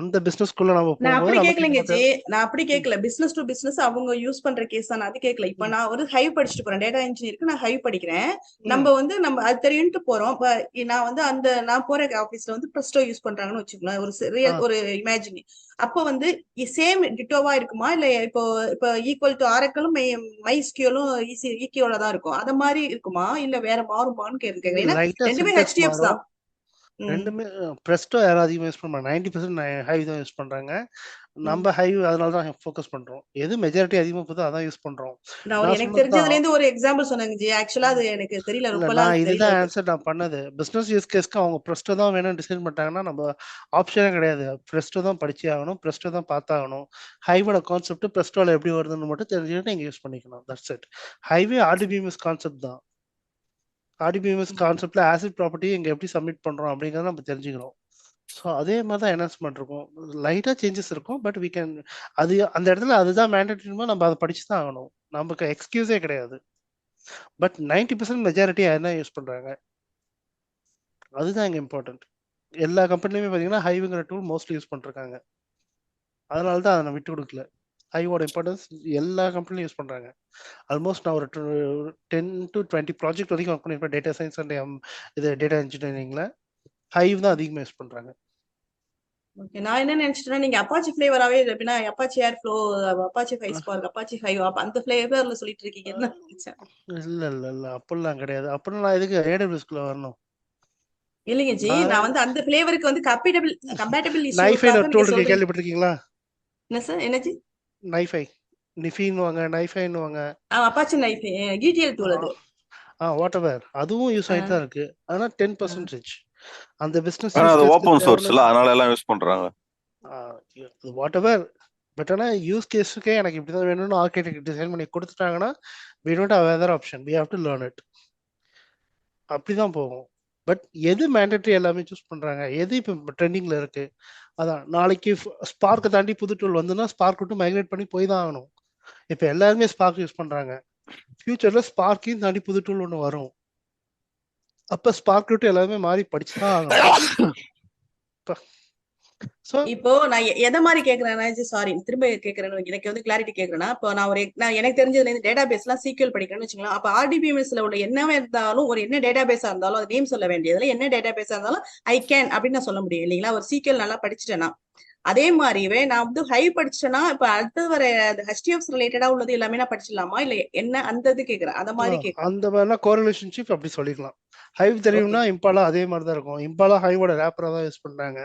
அந்த பிசினஸ்க்குள்ள நம்ம நான் அப்படி கேட்கலங்க ஜி, நான் அப்படி கேட்கல. பிசினஸ் டு பிசினஸ் அவங்க யூஸ் பண்ற கேஸ் தான், அது கேட்கல. இப்ப நான் ஒரு ஹைவ் படிச்சுட்டு போறேன், டேட்டா இன்ஜினியருக்கு நான் ஹைவ் படிக்கிறேன். நம்ம வந்து நம்ம அது தெரியும்ட்டு போறோம். நான் வந்து அந்த நான் போற ஆபீஸ்ல வந்து ப்ரெஸ்டோ யூஸ் பண்றாங்கன்னு வச்சுக்கலாம், ஒரு இமேஜின். அப்போ வந்து சேம் டிட்டோவா இருக்குமா, இல்ல இப்போ இப்போ ஈக்குவல் டு ஆரக்கிளும் மைஸ்கியூலும் ஈக்குவலா தான் இருக்கும், அத மாதிரி இருக்குமா, இல்ல வேற மாறுமான்னு கேக்குறேன். ஏன்னா ரெண்டுமே HDFs தான். ரெண்டுமே ப்ரெஸ்டோ யாரும் அதிகமாக யூஸ் பண்ண 90% ஹைவ் தான் யூஸ் பண்றாங்க. நம்ம ஹைவ் அதனால தான் ஃபோக்கஸ் பண்றோம். எது மெஜாரிட்டி அதிகமாக போதோ அதான் யூஸ் பண்றோம். எனக்கு தெரிஞ்சதுல இருந்து ஒரு எக்ஸாம்பிள் சொன்னாங்க ஜி, ஆக்சுவலா அது எனக்கு தெரியல, ரொம்ப நான் இதுதான் ஆன்சர் நான் பண்ணது. பிசினஸ் யூஸ் கேஸ்க்கு அவங்க ப்ரெஸ்டோ தான் வேணும்னு டிசைட் பண்ணிட்டாங்கன்னா நம்ம ஆப்ஷனே கிடையாது, ப்ரெஸ்டோ தான் படிச்சே ஆகணும், ப்ரெஸ்டோ தான் பார்த்தாகணும். ஹைவோட கான்செப்ட் ப்ரெஸ்டோல எப்படி வருதுன்னு மட்டும் தெரிஞ்சுக்கிட்டு நீங்க யூஸ் பண்ணிக்கணும். That's it. Highway RDBMS concept தான். ஆர்டிபிஎம்எஸ் கான்செப்ட்ல ஆசிட் ப்ராப்பர்ட்டி இங்க எப்படி சப்மிட் பண்றோம் அப்படிங்கறத நம்ம தெரிஞ்சுக்கிறோம். ஸோ அதே மாதிரி தான் என்ஹான்ஸ்மெண்ட் இருக்கும், லைட்டா சேஞ்சஸ் இருக்கும். பட் வி கேன், அது அந்த இடத்துல அதுதான் மேண்டேட்டரிமா, நம்ம அதை படிச்சு தான் ஆகணும், நமக்கு எக்ஸ்கியூஸே கிடையாது. பட் 90% மெஜாரிட்டி என்ன யூஸ் பண்றாங்க அதுதான் இங்க இம்பார்ட்டன்ட். எல்லா கம்பெனிலுமே பாத்தீங்கன்னா ஹைவுங்கிற டூல் மோஸ்ட்லி யூஸ் பண்ணிருக்காங்க. அதனால தான் அதை நான் விட்டு கொடுக்கல. ஹைவோட இம்பார்ட்டன்ஸ் எல்லா கம்பெனிலும் யூஸ் பண்றாங்க. ஆல்மோஸ்ட் நான் ஒரு 10 to 20 ப்ராஜெக்ட் வரைக்கும் ஒர்க் பண்ணிருப்பேன் டேட்டா சயின்ஸ் அண்ட் இது டேட்டா இன்ஜினியரிங்ல. ஹைவ் தான் அதிகமாக யூஸ் பண்றாங்க. ஓகே, நான் என்ன நினைச்சிட்டேன்னா நீங்க அப்பாச்சி ஃபிளேவராவே அப்படின்னா அப்பாச்சி ஏர் flow, Apache five spark, Apache five அந்த ஃபிளேவர்ல சொல்லிட்டு இருக்கீங்கன்னு நினைச்சேன். இல்ல அப்படிலாம் கிடையாது. அப்படின்னா நான் எதுக்கு ஏடபிள்யூஸ்க்குள்ள வரணும்? இல்லைங்க ஜி, நான் வந்து அந்த ஃபிளேவருக்கு வந்து கம்பேட்டபிள் நைஃபை டூல் இருக்கு, கேள்விப்பட்டிருக்கீங்களா? என்ன சார், என்ன ஜி? நைஃபை, நிஃபின்னுவாங்க, நைஃபைன்னுவாங்க. அப்பாச்சி நைஃபை GTL டூல் அது. வாட் எவர், அதுவும் யூஸ் ஆயிட்டு தான் இருக்கு. ஆனா 10% அந்த பிசினஸ் அது ஓபன் சோர்ஸ்ல, அதனால எல்லாம் யூஸ் பண்றாங்க. What ever. பட் ஆனா யூஸ் கேஸுக்கே எனக்கு இப்படிதான் வேணும்னு ஆர்கிடெக்ட் டிசைன் பண்ணி கொடுத்துட்டாங்கன்னா we don't have other option, we have to learn it. அப்படிதான் போகும். பட் எது மேண்டேட்டரி எல்லாமே சூஸ் பண்றாங்க, எது இப்போ ட்ரெண்டிங்ல இருக்கு. அதான் நாளைக்கு ஸ்பார்க்கை தாண்டி புது டூல் வந்துன்னா ஸ்பார்க் விட்டு மைக்ரேட் பண்ணி போய் தான் ஆகணும். இப்போ எல்லாருமே ஸ்பார்க் யூஸ் பண்றாங்க, ஃபியூச்சர்ல ஸ்பார்க்கையும் தாண்டி புது டூல் ஒன்று வரும். அப்ப ஸ்பார்க் விட்டு எல்லாருமே மாறி படிச்சுதான் ஆகணும். ஸோ இப்போ நான் எதை மாதிரி கேட்கறேன்னா, சாரி திரும்ப கேட்கறேன்னு, எனக்கு வந்து கிளாரிட்டி கேட்கறேன்னா, இப்போ நான் எனக்கு தெரிஞ்சதுல இருந்து டேட்டா பேஸ்லாம் சீக்வல் படிக்கிறேன்னு வச்சுக்கலாம். அப்ப RDBMSல உள்ள என்னவே இருந்தாலும், ஒரு என்ன டேட்டா பேஸா இருந்தாலும் அது நேம் சொல்ல வேண்டியதுல, என்ன டேட்டா பேஸா இருந்தாலும் ஐ கேன் அப்படின்னு நான் சொல்ல முடியும் இல்லைங்களா? ஒரு சீக்வல் நல்லா படிச்சுட்டேன்னா. அதே மாதிரியே நான் வந்து ஹைவ் படிச்சுட்டேன்னா, இப்ப அடுத்தது வர HDFs ரிலேட்டடா உள்ளது எல்லாமே நான் படிச்சிடலாமா, இல்ல என்ன அந்த இது கேட்கறேன், அந்த மாதிரி கேட்கறேன். அந்த மாதிரினா கோரிலேஷன்ஷிப் அப்படி சொல்லிக்கலாம். ஹைவ் தெரியும்னா இம்பாலா அதே மாதிரி தான் இருக்கும். இம்பாலா ஹைவோட ரேப்பரா தான் யூஸ் பண்றாங்க.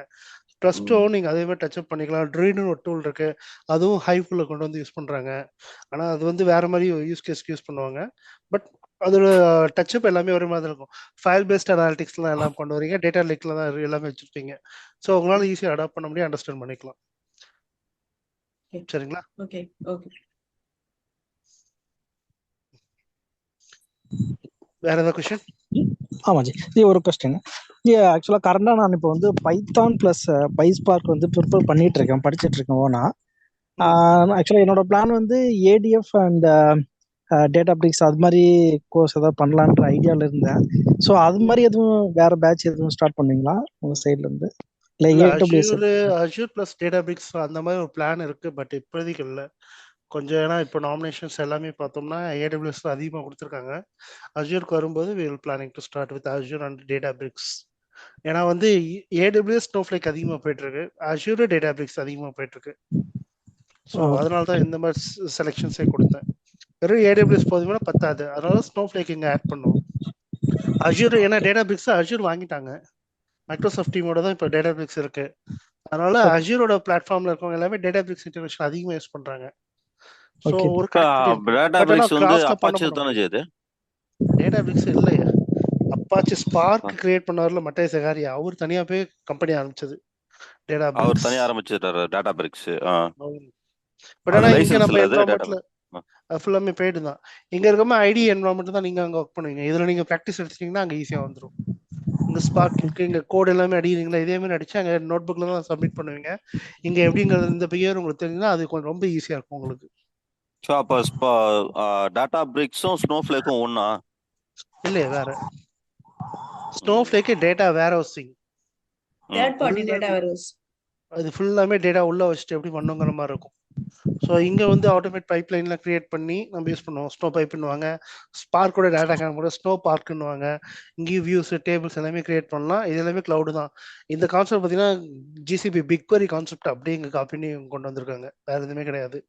ட்ரஸ்டோ நீங்க அதே மாதிரி டச் அப் பண்ணிக்கலாம். ட்ரீடுன்னு ஒரு டூல் இருக்கு, அதுவும் ஹைவ்க்குள்ள கொண்டு வந்து யூஸ் பண்றாங்க. ஆனா அது வந்து வேற மாதிரி யூஸ் கேஸ்க்கு யூஸ் பண்ணுவாங்க. பட் அதோட டச் அப் எல்லாமே ஒரே மாதிரி இருக்கும். ஃபைல் பேஸ்ட் அனாலிட்டிக்ஸ்லாம் எல்லாம் கொண்டு வரீங்க, டேட்டா லேக்ல தான் எல்லாமே வச்சிருப்பீங்க. ஸோ உங்களால ஈஸியாக அடாப்ட் பண்ண முடியும், அண்டர்ஸ்டாண்ட் பண்ணிக்கலாம். சரிங்களா? Okay okay. வேற ஏதாவது கொஸ்டின்? ஆமாஜி, இது ஒரு கொஸ்டின். ஆக்சுவலாக கரண்டாக நான் இப்போ வந்து பைத்தான் ப்ளஸ் பைஸ்பார்க் வந்து ப்ரிப்பேர் பண்ணிட்டு இருக்கேன், படிச்சுட்டு இருக்கேன் ஓனா. ஆக்சுவலாக என்னோட பிளான் வந்து ஏடிஎஃப் அண்ட் டேட்டா பிரிக்ஸ் அது மாதிரி கோர்ஸ் ஏதாவது பண்ணலான்ற ஐடியாவில் இருந்தேன். ஸோ அது மாதிரி எதுவும் வேற பேட்ச் எதுவும் ஸ்டார்ட் பண்ணுவீங்களா உங்க சைட்ல இருந்து? அஷ்யூர் பிளஸ் டேட்டா பிரிக்ஸ் அந்த மாதிரி ஒரு பிளான் இருக்கு, பட் இப்போதைக்கு இல்லை. கொஞ்சம் ஏன்னா இப்போ நாமினேஷன்ஸ் எல்லாமே பார்த்தோம்னா AWS அதிகமாக கொடுத்துருக்காங்க. அஷ்யூருக்கு வரும்போது we will planning to start with Azure and Databricks. ஏன்னா வந்து AWS Snowflake அதிகமாக போயிட்டு இருக்கு, Azure Databricks அதிகமாக போயிட்டு இருக்கு. ஸோ அதனால தான் இந்த மாதிரி செலெக்ஷன்ஸே கொடுத்தேன். வெறும் AWS போதுமான பத்தாது, அதனால Snowflake இங்கே ஆட் பண்ணுவோம். Azure ஏன்னா Databricks Azure வாங்கிட்டாங்க, மைக்ரோசாஃப்ட் டீமோட தான் இப்போ Databricks இருக்கு. அதனால Azureோட பிளாட்ஃபார்ம்ல இருக்கவங்க எல்லாமே Databricks இன்டெகிரேஷன் அதிகமாக யூஸ் பண்றாங்க. ஸோ ஒரு டேட்டாபிரிக்ஸ் வந்து அப்பாச்சி தானே செய்யுது. டேட்டாபிரிக்ஸ் இல்லையா, அப்பாச்சி ஸ்பார்க் கிரியேட் பண்ணவர்ல மட்டை சகாரியா, அவர் தனியா போய் கம்பெனி ஆரம்பிச்சது டேட்டாபிரிக்ஸ். அவர் தனியா ஆரம்பிச்சிட்டாரு டேட்டாபிரிக்ஸ். பட் ஆனா இங்க நம்ம என்வரான்மெண்ட்ல ஃபுல்லாமே போயிட்டு தான். இங்க இருக்கமா ஐடி என்வரான்மெண்ட் தான் நீங்க அங்க ஒர்க் பண்ணுவீங்க. இதுல நீங்க பிராக்டிஸ் எடுத்தீங்கன்னா அங்க ஈஸியா வந்துடும். இங்க ஸ்பார்க் இருக்கு, இங்க கோட் எல்லாமே அடிக்கிறீங்களா, இதே மாதிரி அடிச்சு அங்க நோட் புக்ல தான் சப்மிட் பண்ணுவீங்க. இங்க எப்படிங்கிறது இந்த பிஹேவியர் உங்களுக்கு தெரிஞ்சுன்னா அது கொஞ்சம் ரொம்ப ஈஸியா இருக்கும் உங்களுக்கு. ஸோ அப்போ டேட்டாபிரிக்ஸும் ஸ்னோஃப்ளேக்கும் ஒண்ணா? இல்லையே, வேற. Snowflake data warehousing, third party data warehouse. அது ஃபுல்லாமே டேட்டா உள்ள வச்சுட்டு எப்படி பண்ணுங்கிற மாதிரி இருக்கும். ஸோ இங்கே வந்து ஆட்டோமேட் பைப்லைன்லாம் கிரியேட் பண்ணி நம்ம யூஸ் பண்ணுவோம். ஸ்னோ பைப்புன்னுவாங்க, ஸ்பார்க்கோட டேட்டா கேன் கூட ஸ்னோ பார்க்குன்னுவாங்க. இங்கேயும் வியூஸ் டேபிள்ஸ் எல்லாமே கிரியேட் பண்ணலாம். இது எல்லாமே க்ளவுடு தான். இந்த கான்செப்ட் பார்த்தீங்கன்னா GCP பிக்வரி கான்செப்ட் அப்படியே இங்கே காப்பி பண்ணி கொண்டு வந்திருக்காங்க, வேற எதுவுமே கிடையாது.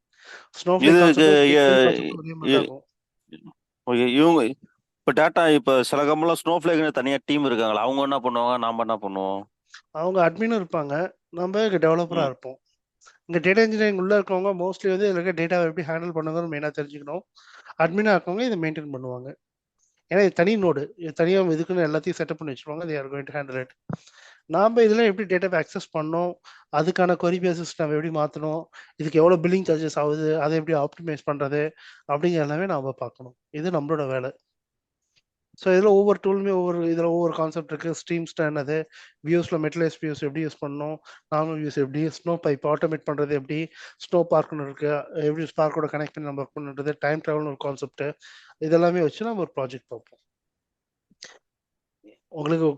இவங்க இப்போ டேட்டா இப்போ சில கம்பெனிலாம் ஸ்னோஃப்ளேக்னு தனியா டீம் இருக்காங்களா, அவங்க என்ன பண்ணுவாங்க, நாம என்ன பண்ணுவோம்? அவங்க அட்மினும் இருப்பாங்க, நம்ம டெவலப்பரா இருப்போம். இங்க டேட்டா இன்ஜினியரிங் உள்ள இருக்கவங்க மோஸ்ட்லி வந்து இதுல இருக்க டேட்டாவை எப்படி ஹேண்டில் பண்ணுங்கன்னு மெயினா தெரிஞ்சுக்கணும். அட்மினா இருக்கவங்க இதை மெயின்டைன் பண்ணுவாங்க. ஏன்னா இது தனி நோடு, இது தனியாக இதுக்குன்னு எல்லாத்தையும் செட்டப் பண்ணி வச்சுருவாங்க. they are going to handle it. நாம் இதில் எப்படி டேட்டாவை அக்சஸ் பண்ணோம், அதுக்கான கொரி பேசிஸ் நம்ம எப்படி மாற்றணும், இதுக்கு எவ்வளோ பில்லிங் சார்ஜஸ் ஆகுது, அதை எப்படி ஆப்டிமைஸ் பண்ணுறது அப்படிங்கிற எல்லாமே நாம் பார்க்கணும். இது நம்மளோட வேலை. ஸோ இதில் ஒவ்வொரு டூலுமே ஒவ்வொரு கான்செப்ட் இருக்குது. ஸ்ட்ரீம் ஸ்டாண்ட், அது வியூஸில் மெட்டலைஸ் வியூஸ் எப்படி யூஸ் பண்ணணும், நார்மல் வியூஸ் எப்படி, ஸ்னோ பைப் ஆட்டோமேட் பண்ணுறது எப்படி, ஸ்னோ பார்க்குன்னு இருக்குது, எப்படி ஸ்பார்க்கோட கனெக்ட் பண்ணி நம்ம ஒர்க் பண்ணுறது, டைம் ட்ராவல்னு ஒரு கான்செப்ட், இதெல்லாமே வச்சு நம்ம ஒரு ப்ராஜெக்ட் பார்ப்போம். உங்களுக்கு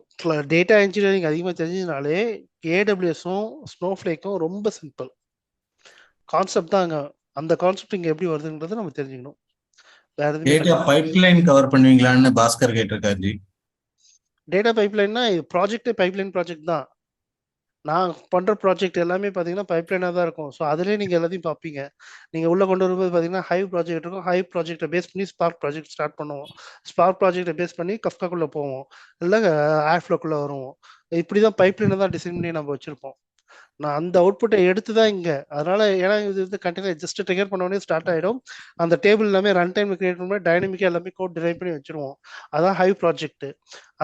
டேட்டா இன்ஜினியரிங் அதிகமாக தெரிஞ்சதுனாலே AWSம் ஸ்னோஃப்ளேக்கும் ரொம்ப சிம்பிள் கான்செப்ட் தாங்க. அந்த கான்செப்ட் இங்கே எப்படி வருதுன்றது நம்ம தெரிஞ்சுக்கணும். டேட்டா பைப்லைன் கவர் பண்ணுவீங்களான்னு பாஸ்கர் கேட்டிருக்காரு ஜி. டேட்டா பைப்லைன்னா ப்ராஜெக்டே பைப்லைன் ப்ராஜெக்ட் தான். நான் பண்ணுற ப்ராஜெக்ட் எல்லாமே பார்த்தீங்கன்னா பைப்லைனாக தான் இருக்கும். ஸோ அதிலே நீங்கள் எல்லாத்தையும் பார்ப்பீங்க. நீங்கள் உள்ளே கொண்டு வரும்போது பார்த்தீங்கன்னா ஹைவ் ப்ராஜெக்ட் இருக்கும். ஹைவ் ப்ராஜெக்டை பேஸ் பண்ணி ஸ்பார்க் ப்ராஜெக்ட் ஸ்டார்ட் பண்ணுவோம். ஸ்பார்க் ப்ராஜெக்டை பேஸ் பண்ணி கஃப்காக்குள்ளே போவோம், இல்லை ஏர்ஃப்ளோக்குள்ளே வருவோம். இப்படி தான் பைப்லைனை தான் டிசைன் பண்ணி நம்ம வச்சுருப்போம். நான் அந்த அவுட்புட்டை எடுத்து தான் இங்கே, அதனால ஏன்னா இது வந்து கண்டினியூ ஜஸ்ட் ட்ரிகர் பண்ண உடனே ஸ்டார்ட் ஆகிடும். அந்த டேபிள் எல்லாமே ரன் டைம் கிரியேட் பண்ணி டைனமிக்காக எல்லாமே கோட் டிரைவ் பண்ணி வச்சுருவோம். அதான் ஹைவ் ப்ராஜெக்ட்.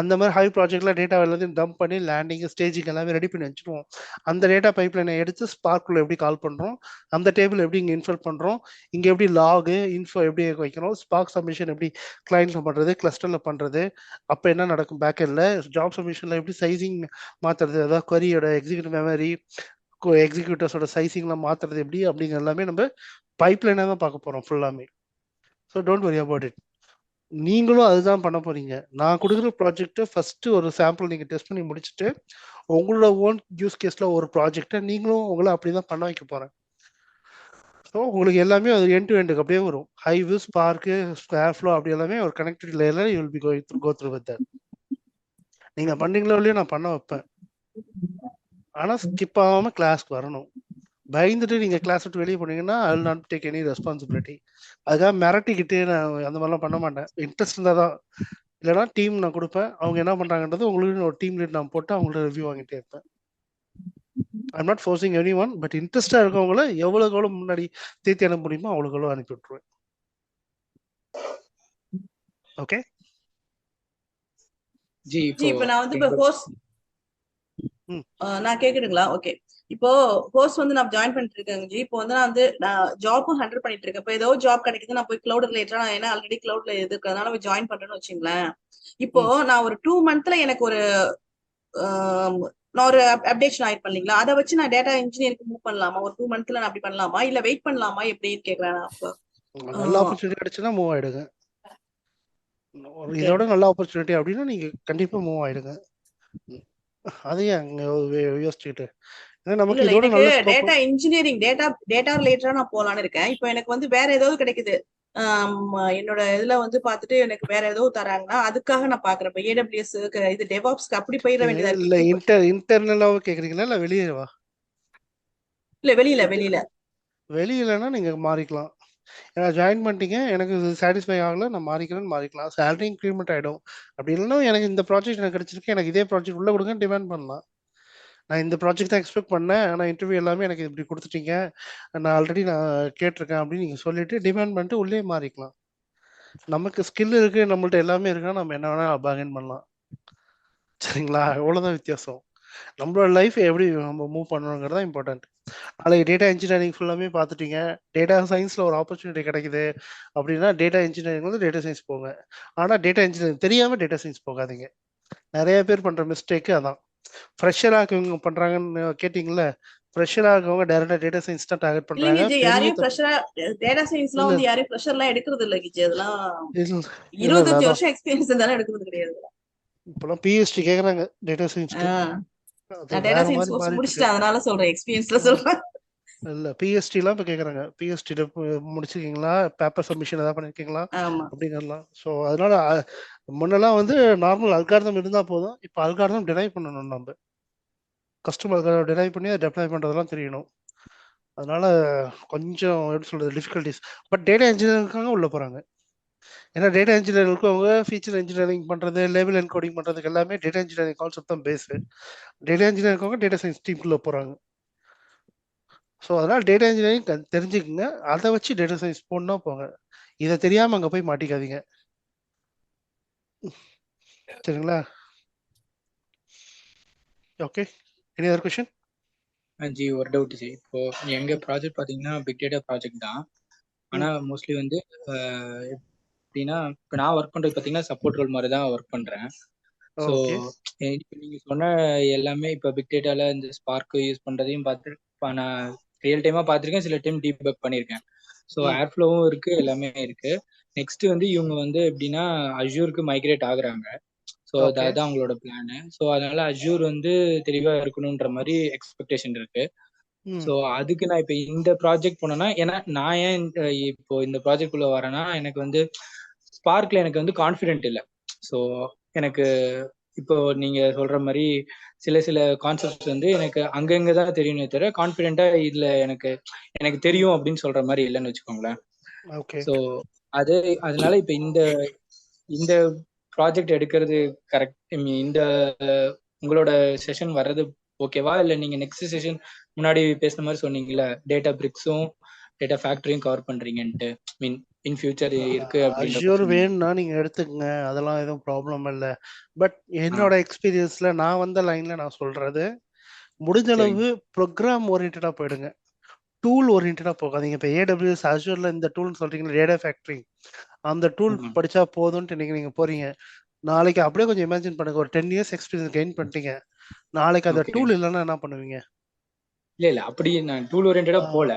அந்த மாதிரி ஹை ப்ராஜெக்ட்ல டேட்டா எல்லாத்தையும் டம்ப் பண்ணி லேண்டிங் ஸ்டேஜிங் எல்லாமே ரெடி பண்ணி வச்சுருவோம். அந்த டேட்டா பைப்லைனை எடுத்து ஸ்பார்க்குள்ள எப்படி கால் பண்ணுறோம், அந்த டேபிள் எப்படி இங்கே இன்ஃபர் பண்ணுறோம், இங்கே எப்படி லாகு இன்ஃபோ எப்படி வைக்கிறோம், ஸ்பார்க் சப்மிஷன் எப்படி கிளைண்ட்ல பண்ணுறது, கிளஸ்டரில் பண்ணுறது, அப்போ என்ன நடக்கும் பேக்கெண்டில், ஜாப் சப்மிஷனில் எப்படி சைசிங் மாற்றுறது, அதாவது கொரியோட எக்ஸிக்யூட்டிவ் மெமரி எக்ஸிக்யூட்டர்ஸோட சைசிங்லாம் மாற்றுறது எப்படி அப்படிங்கிற எல்லாமே நம்ம பைப்லைனாக தான் பார்க்க போகிறோம் ஃபுல்லாமே. So don't worry about it. நீங்களும் அதுதான் பண்ண போறீங்க. நான் கொடுக்குற ப்ராஜெக்ட் ஃபர்ஸ்ட் ஒரு சாம்பிள் நீங்க டெஸ்ட் பண்ணி முடிச்சுட்டு உங்களோட ஓன் யூஸ் கேஸ்ல ஒரு ப்ராஜெக்டை நீங்களும் உங்களை அப்படிதான் பண்ண வைக்க போறேன். ஸோ உங்களுக்கு எல்லாமே அது எண்ட் டு எண்டுக்கு அப்படியே வரும். ஹைவு, ஸ்பார்க்கு, ஸ்கொயர் ஃப்ளோ அப்படி எல்லாமே ஒரு கனெக்டட் லேயர்ல you will be go through with that. நீங்க பண்ணீங்களோ இல்லையோ நான் பண்ண வைப்பேன். ஆனா ஸ்கிப் ஆகாம கிளாஸ்க்கு வரணும். பயந்துட்டு நீங்க கிளாஸ் விட்டு வெளியே போனீங்கன்னா I will not take any responsibility. அதுக்காக மிரட்டிக்கிட்டு நான் அந்த மாதிரிலாம் பண்ண மாட்டேன். இன்ட்ரெஸ்ட் இருந்தால் தான். இல்லைனா டீம் நான் கொடுப்பேன். அவங்க என்ன பண்றாங்கன்றது உங்களுக்கு ஒரு டீம் லீட் நான் போட்டு அவங்கள்ட்ட ரிவ்யூ வாங்கிட்டே இருப்பேன். I'm not forcing any one, but இன்ட்ரெஸ்டா இருக்கவங்கள எவ்வளோக்கு எவ்வளோ முன்னாடி தேத்தி அனுப்ப முடியுமோ அவ்வளோக்கு எவ்வளோ அனுப்பி விட்டுருவேன். ஓகே ஜி இப்போ நான் வந்து இப்போ கோர்ஸ் நான் கேக்குதுங்களா? ஓகே, இப்போ கோர்ஸ் வந்து நான் ஜாயின் பண்ணிட்டு இருக்கேங்க ஜி. இப்போ வந்து நான் ஜாப்பும் ஹேண்டில் பண்ணிட்டு இருக்கேன். இப்போ ஏதோ ஜாப் கிடைக்குது, நான் போய் கிளவுட் ரிலேட்டடா நான் ஏன்னா ஆல்ரெடி கிளவுட்ல இருக்கிறதுனால போய் ஜாயின் பண்றேன்னு வச்சுங்களேன். இப்போ நான் ஒரு 2 monthல எனக்கு ஒரு நான் ஒரு அப்டேஷன் ஆயிருப்பேன் இல்லைங்களா? அதை வச்சு நான் டேட்டா இன்ஜினியருக்கு மூவ் பண்ணலாமா? ஒரு 2 monthல நான் அப்படி பண்ணலாமா, இல்ல வெயிட் பண்ணலாமா, எப்படின்னு கேக்குறேன். நல்ல ஆப்பர்ச்சுனிட்டி கிடைச்சுன்னா மூவ் ஆயிடுங்க. இதோட நல்ல ஆப்பர்ச்சுனிட்டி அப்படின்னா நீங்க கண்டிப்பா மூவ் ஆயிடுங்க. அதையும் யோசிச்சுக்கிட்டு நமக்கு இதோட நல்ல டேட்டா இன்ஜினியரிங் டேட்டா ரிலேட்டடா நான் போலான்னு இருக்கேன். இப்போ எனக்கு வந்து வேற ஏதாவது கிடைக்குது, என்னோட இதுல வந்து பாத்துட்டு எனக்கு வேற ஏதோ தராங்கன்னா அதுக்காக நான் பாக்குறேன். இப்போ AWS இது டெவாப்ஸ்க்கு அப்படி போயிட வேண்டியதா இல்ல இருக்கு. இன்டர்னலாவோ கேக்குறீங்களா இல்ல வெளியவா? இல்ல வெளியிலனா நீங்க மாறிக்கலாம். ஏன்னா ஜாயின் பண்ணிட்டீங்க, எனக்கு சாட்டிஸ்ஃபை ஆகல, நான் மாறிக்கிறேன்னு மாறிக்கலாம். சேலரி இன்க்ரிமெண்ட் ஆகிடும். அப்படி இல்லைன்னா எனக்கு இந்த ப்ராஜெக்ட் எனக்கு கிடைச்சிருக்கு, எனக்கு இதே ப்ராஜெக்ட் உள்ள கொடுங்க டிமாண்ட் பண்ணலாம். நான் இந்த ப்ராஜெக்ட் தான் எக்ஸ்பெக்ட் பண்ணேன், ஆனால் இன்டர்வியூ எல்லாமே எனக்கு இப்படி கொடுத்துட்டீங்க, நான் ஆல்ரெடி நான் கேட்டிருக்கேன் அப்படின்னு நீங்கள் சொல்லிட்டு டிமாண்ட் பண்ணிட்டு உள்ளே மாறிக்கலாம். நமக்கு ஸ்கில் இருக்கு, நம்மள்ட்ட எல்லாமே இருக்குன்னா நம்ம என்ன வேணா பார்கெயின் பண்ணலாம். சரிங்களா? அவ்வளோதான் வித்தியாசம். நம்மளோட லைஃப் எப்படி நம்ம மூவ் பண்ணணுங்கிறது தான் இம்பார்ட்டன்ட். நாளைக்கு டேட்டா இன்ஜினியரிங் ஃபுல்லாமே பார்த்துட்டீங்க, டேட்டா சயின்ஸில் ஒரு ஆப்பர்ச்சுனிட்டி கிடைக்குது அப்படின்னா டேட்டா இன்ஜினியரிங் வந்து டேட்டா சயின்ஸ் போங்க. ஆனால் டேட்டா இன்ஜினியரிங் தெரியாமல் டேட்டா சயின்ஸ் போகாதீங்க. நிறைய பேர் பண்ணுற மிஸ்டேக்கு அதான். ஃப்ரெஷராக இவங்க பண்ணுறாங்கன்னு கேட்டிங்களா? ஃப்ரெஷராக இருக்கவங்க டைரக்டா டேட்டா சயின்ஸ் தான் டார்கெட் பண்றாங்க. யாரையும் ஃப்ரெஷரா டேட்டா சயின்ஸ்லாம் வந்து யாரையும் ஃப்ரெஷர்லாம் எடுக்கிறது இல்ல கிஜி. அதெல்லாம் 25 வருஷம் எக்ஸ்பீரியன்ஸ் இருந்தாலும் எடுக்கிறது கிடையாது. இப்போலாம் பிஹெச்டி கேக்குறாங்க டேட்டா சயின்ஸ். நான் டேட்டா சயின்ஸ் கோர்ஸ் முடிச்சிட்டேன், அதனால சொல்றேன், எக்ஸ்பீரியன்ஸ்ல சொல்றேன். இல்ல பிஹெச்டிலாம் இப்போ கேக்குறாங்க. பிஹெச்டி முடிச்சிருக்கீங்களா, பேப்பர் சப்மிஷன் ஏதாவது பண்ணிருக்கீங்களா அப்படிங்கலாம். ஸோ அதனால முன்னெல்லாம் வந்து நார்மல் அல்காரிதம் இருந்தா போதும், இப்போ அல்காரிதம் டிரைவ் பண்ணணும். நம்ம கஸ்டமர் டிரைவ் பண்ணி அதை டெப்ளாய் பண்றதெல்லாம் தெரியணும். அதனால கொஞ்சம் எப்படி சொல்றது டிஃபிகல்டிஸ். பட் டேட்டா இன்ஜினியரிங்காக உள்ள போறாங்க. ஏன்னா டேட்டா இன்ஜினியருக்கு அவங்க ஃபீச்சர் இன்ஜினியரிங் பண்றது, லேபிள் என்கோடிங் பண்றதுக்கு எல்லாமே டேட்டா இன்ஜினியரிங் கான்செப்ட் தான் பேஸ். டேட்டா இன்ஜினியரிங்காக டேட்டா சயின்ஸ் டீமுக்குள்ள போறாங்க. ஸோ அதனால டேட்டா இன்ஜினியரிங் தெரிஞ்சுக்குங்க, அதை வச்சு டேட்டா சயின்ஸ் போனா போங்க. இதை தெரியாம அங்க போய் மாட்டிக்காதீங்க. சரிங்களா? Okay, any other question? G ஒரு டவுட் ஜி. இப்போ எங்க ப்ராஜெக்ட் பாத்தீங்கன்னா பிக் டேட்டா ப்ராஜெக்ட் தான். ஆனா மோஸ்ட்லி வந்து எப்படின்னா இப்போ நான் ஒர்க் பண்றது பாத்தீங்கன்னா சப்போர்ட் ரோல் மாதிரி தான் ஒர்க் பண்றேன். ஸோ இப்போ நீங்க சொன்ன எல்லாமே இப்போ பிக் டேட்டால இந்த ஸ்பார்க் யூஸ் பண்றதையும் பார்த்து நான் ரியல் டைமா பார்த்துருக்கேன், சில டைம் டீபக் பண்ணியிருக்கேன். ஸோ ஏர்ஃப்ளோவும் இருக்கு, எல்லாமே இருக்கு. நெக்ஸ்ட் வந்து இவங்க வந்து எப்படின்னா அஜூருக்கு மைக்ரேட் ஆகுறாங்க. ஸோ அதான் அவங்களோட பிளானு. ஸோ அதனால அஜூர் வந்து தெளிவா இருக்கணும்ன்ற மாதிரி எக்ஸ்பெக்டேஷன் இருக்கு. ஸோ அதுக்கு நான் இப்போ இந்த ப்ராஜெக்ட் போனேன்னா, ஏன்னா நான் ஏன் இப்போ இந்த ப்ராஜெக்ட் குள்ள வரேன்னா, எனக்கு வந்து ஸ்பார்க்ல எனக்கு வந்து கான்ஃபிடென்ட் இல்லை. ஸோ எனக்கு இப்போ நீங்க சொல்ற மாதிரி சில கான்செப்ட்ஸ் வந்து எனக்கு அங்கங்க தான் தெரியுமே தவிர கான்ஃபிடென்ட்டா இதுல எனக்கு தெரியும் அப்படின்னு சொல்ற மாதிரி இல்லைன்னு வச்சுக்கோங்களேன். ஸோ அதனால இப்ப இந்த ப்ராஜெக்ட் எடுக்கிறது கரெக்ட், இந்த உங்களோட செஷன் வர்றது ஓகேவா? இல்ல நீங்க நெக்ஸ்ட் செஷன் முன்னாடி பேசுன மாதிரி சொன்னீங்கல்ல டேட்டா பிரிக்ஸும் டேட்டா ஃபேக்டரியும் கவர் பண்றீங்கன்ட்டு, மீன் இன் ஃபியூச்சர் இருக்கு அஷ்யூர் வேணும்னா நீங்க எடுத்துக்கங்க, அதெல்லாம் எதுவும் ப்ராப்ளம் இல்லை. பட் என்னோட எக்ஸ்பீரியன்ஸ்ல நான் வந்த லைன்ல நான் சொல்றது, முடிஞ்ச அளவு ப்ரோக்ராம் ஓரியன்டா போயிடுங்க, டூல் ஓரியன்டா போகாதீங்க. இப்போ AWS அஷ்யூர்ல இந்த டூல்னு சொல்றீங்களா டேட்டா ஃபேக்டரி, அந்த டூல் படிச்சா போதும்ட்டு நீங்க போறீங்க. நாளைக்கு அப்படியே கொஞ்சம் இமேஜின் பண்ணுங்க, ஒரு 10 years எக்ஸ்பீரியன்ஸ் கெயின் பண்ணிட்டீங்க, நாளைக்கு அந்த டூல் இல்லைன்னா என்ன பண்ணுவீங்க? இல்ல அப்படி நான் டூல் ஓரியன்டா போல.